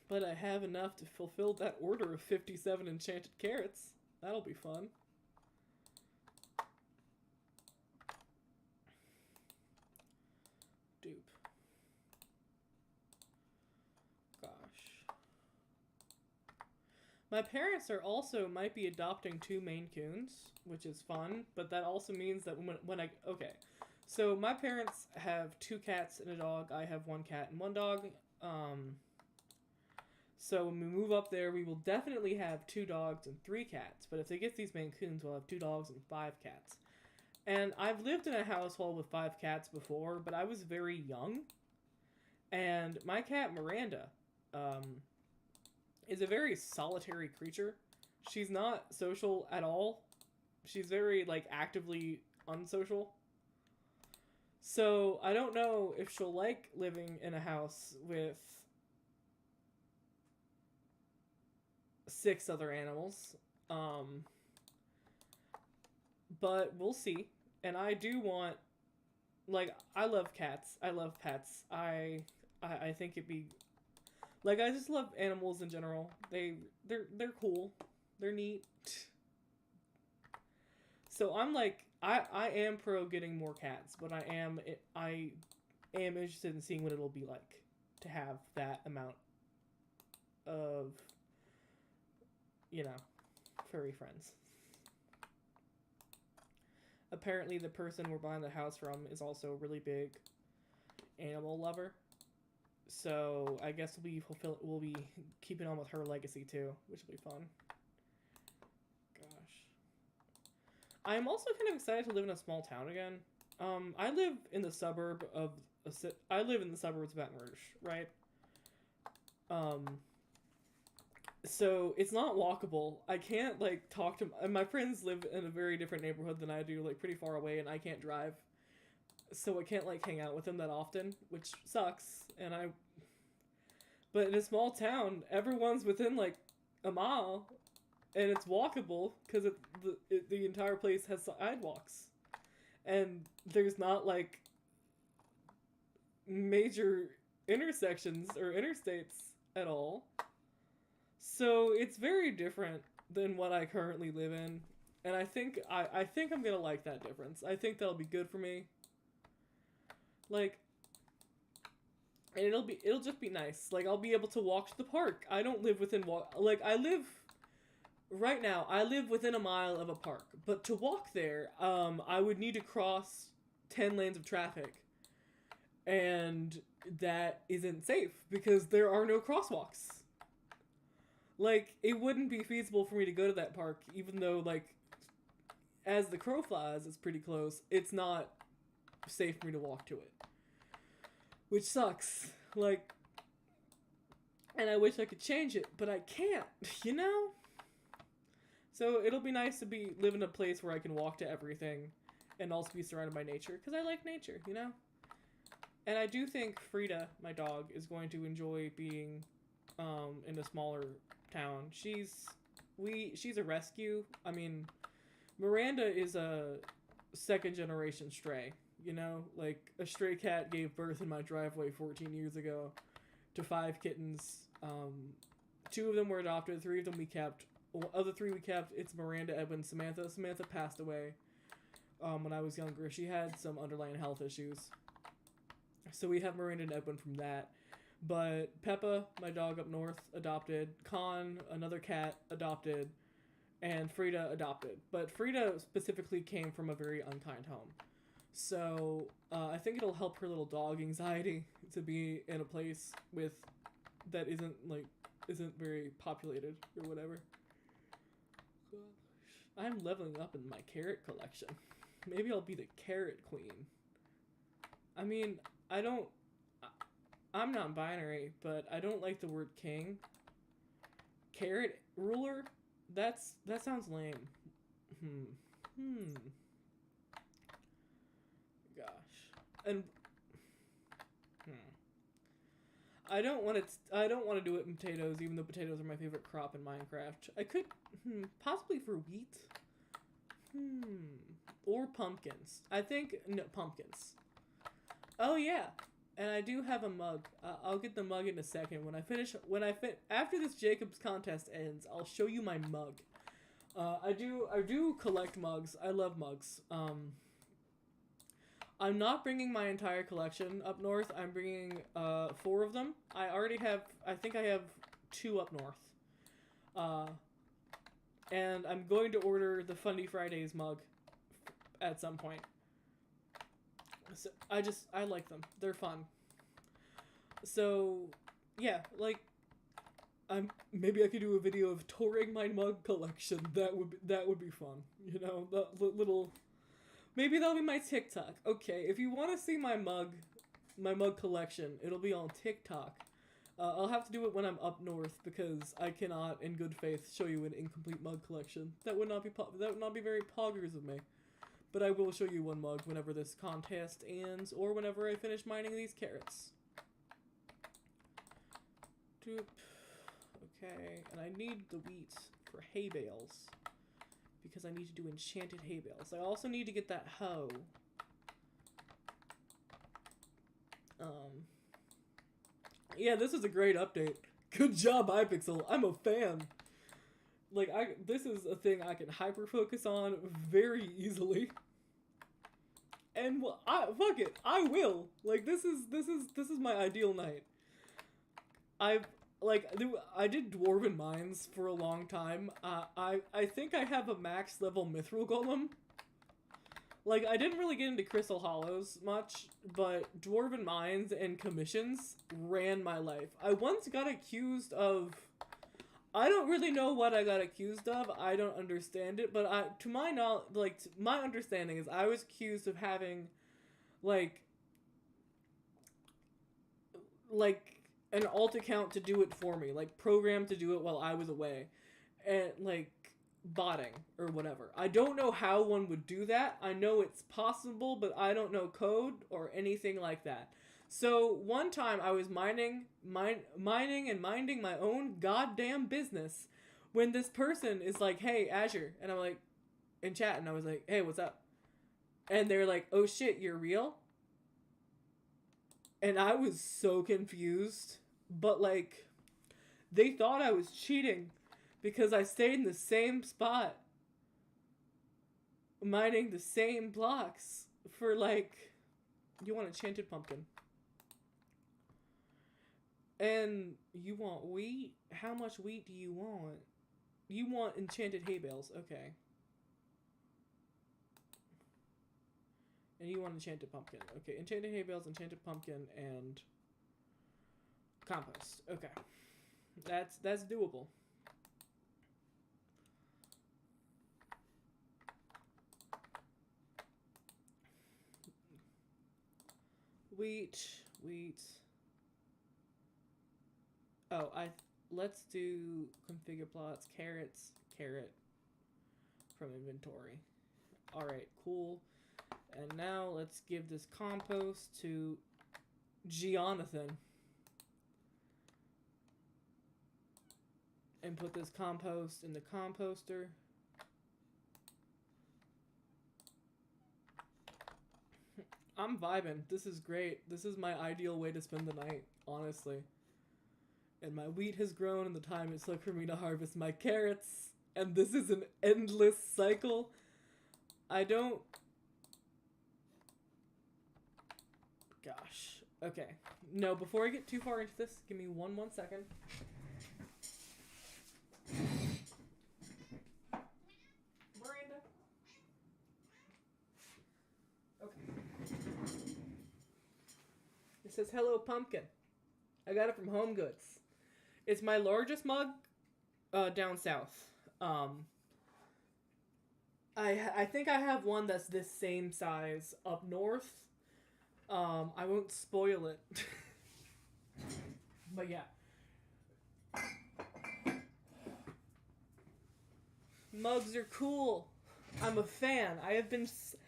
But I have enough to fulfill that order of 57 enchanted carrots. That'll be fun. Dupe. Gosh. My parents might be adopting 2 Maine Coons, which is fun, but that also means that okay. So my parents have 2 cats and a dog. I have 1 cat and 1 dog. So when we move up there, we will definitely have 2 dogs and 3 cats. But if they get these Maine Coons, we'll have 2 dogs and 5 cats. And I've lived in a household with 5 cats before, but I was very young. And my cat, Miranda, is a very solitary creature. She's not social at all. She's very, actively unsocial. So I don't know if she'll like living in a house with 6 other animals. But we'll see. And I do want, I love cats. I love pets. I think it'd be, I just love animals in general. They're cool. They're neat. So I'm I am pro getting more cats, but I am interested in seeing what it'll be like to have that amount of, furry friends. Apparently the person we're buying the house from is also a really big animal lover. So I guess we'll be keeping on with her legacy too, which will be fun. Gosh. I'm also kind of excited to live in a small town again. I live in the suburbs of Baton Rouge, right? So it's not walkable. I can't talk to my friends live in a very different neighborhood than I do, pretty far away, and I can't drive. So I can't hang out with them that often, which sucks. But in a small town, everyone's within a mile, and it's walkable because the entire place has sidewalks, and there's not major intersections or interstates at all. So it's very different than what I currently live in, and I think I'm gonna like that difference. I think that'll be good for me. and it'll just be nice. Like, I'll be able to walk to the park. I don't live within right now, I live within a mile of a park, but to walk there, I would need to cross 10 lanes of traffic, and that isn't safe because there are no crosswalks. Like, it wouldn't be feasible for me to go to that park, even though, like, as the crow flies, it's pretty close. It's not safe for me to walk to it, which sucks. Like, and I wish I could change it, but I can't, you know? So it'll be nice to live in a place where I can walk to everything and also be surrounded by nature, because I like nature, you know? And I do think Frida, my dog, is going to enjoy being in a smaller town. She's a rescue. I mean, Miranda is a second generation stray, you know? Like, a stray cat gave birth in my driveway 14 years ago to 5 kittens. 2 of them were adopted, 3 of them we kept. Other 3 we kept, it's Miranda, Edwin, Samantha. Samantha passed away when I was younger. She had some underlying health issues. So we have Miranda and Edwin from that. But Peppa, my dog up north, adopted. Con, another cat, adopted. And Frida, adopted. But Frida specifically came from a very unkind home. So I think it'll help her little dog anxiety to be in a place that isn't very populated or whatever. I'm leveling up in my carrot collection. Maybe I'll be the carrot queen. I mean, I'm not binary, but I don't like the word king. Carrot ruler? That sounds lame. Gosh. And I don't want to do it in potatoes, even though potatoes are my favorite crop in Minecraft. I could possibly for wheat. Or pumpkins. I think no pumpkins. Oh yeah, and I do have a mug. I'll get the mug in a second. After this Jacob's contest ends, I'll show you my mug. I do collect mugs. I love mugs. I'm not bringing my entire collection up north. I'm bringing 4 of them. I think I have 2 up north. And I'm going to order the Fundy Fridays mug at some point. So I like them. They're fun. So yeah, like maybe I could do a video of touring my mug collection. That would be fun. You know, the little. Maybe that'll be my TikTok. Okay, if you want to see my mug collection, it'll be on TikTok. I'll have to do it when I'm up north because I cannot, in good faith, show you an incomplete mug collection. That would not be very poggers of me. But I will show you one mug whenever this contest ends or whenever I finish mining these carrots. Doop. Okay, and I need the wheat for hay bales. Because I need to do enchanted hay bales. I also need to get that hoe. Yeah, this is a great update. Good job, hypixel. I'm a fan. Like, this is a thing I can hyper focus on very easily. And fuck it, I will. Like, this is my ideal night. I did Dwarven Mines for a long time. I think I have a max level Mithril Golem. Like, I didn't really get into Crystal Hollows much, but Dwarven Mines and commissions ran my life. I once got accused of... I don't really know what I got accused of. I don't understand it, but to my knowledge, my understanding is I was accused of having, like an alt account to do it for me, like programmed to do it while I was away, and like botting or whatever. I don't know how one would do that. I know it's possible, but I don't know code or anything like that. So one time I was mining and minding my own goddamn business when this person is like, "Hey, Azure," and I'm like, in chat, and I was like, "Hey, what's up?" And they're like, "Oh shit, you're real?" And I was so confused, but like, they thought I was cheating because I stayed in the same spot, mining the same blocks for like, you want enchanted pumpkin. And you want wheat? How much wheat do you want? You want enchanted hay bales. Okay. And you want enchanted pumpkin. Okay, enchanted hay bales, enchanted pumpkin, and compost. Okay. That's doable. Wheat. Oh, let's do configure plots, carrot from inventory. All right, cool. And now let's give this compost to Jonathan. And put this compost in the composter. I'm vibing. This is great. This is my ideal way to spend the night, honestly. And my wheat has grown in the time it took for me to harvest my carrots. And this is an endless cycle. I don't... Gosh. Okay. No, before I get too far into this, give me one second. Miranda. Okay. It says, hello, pumpkin. I got it from Home Goods. It's my largest mug down south. I think I have one that's this same size up north. I won't spoil it. But yeah. Mugs are cool. I'm a fan. I've been streaming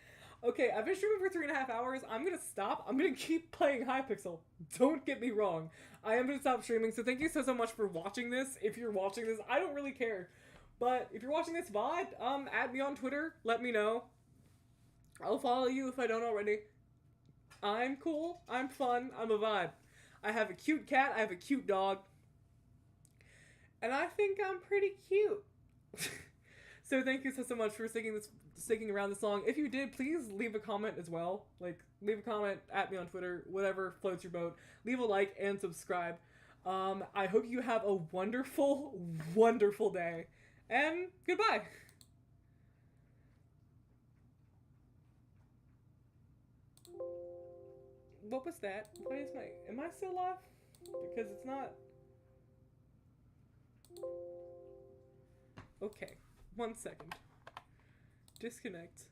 for 3.5 hours. I'm gonna stop. I'm gonna keep playing Hypixel. Don't get me wrong. I am gonna stop streaming, so thank you so much for watching this. If you're watching this, I don't really care. But if you're watching this VOD, add me on Twitter. Let me know. I'll follow you if I don't already. I'm cool. I'm fun. I'm a vibe. I have a cute cat. I have a cute dog. And I think I'm pretty cute. So thank you so much for sticking around this long. If you did, please leave a comment as well. Like, leave a comment, at me on Twitter, whatever floats your boat. Leave a like and subscribe. I hope you have a wonderful, wonderful day. And goodbye. What was that? Am I still live? Because it's not. Okay. 1 second. Disconnect.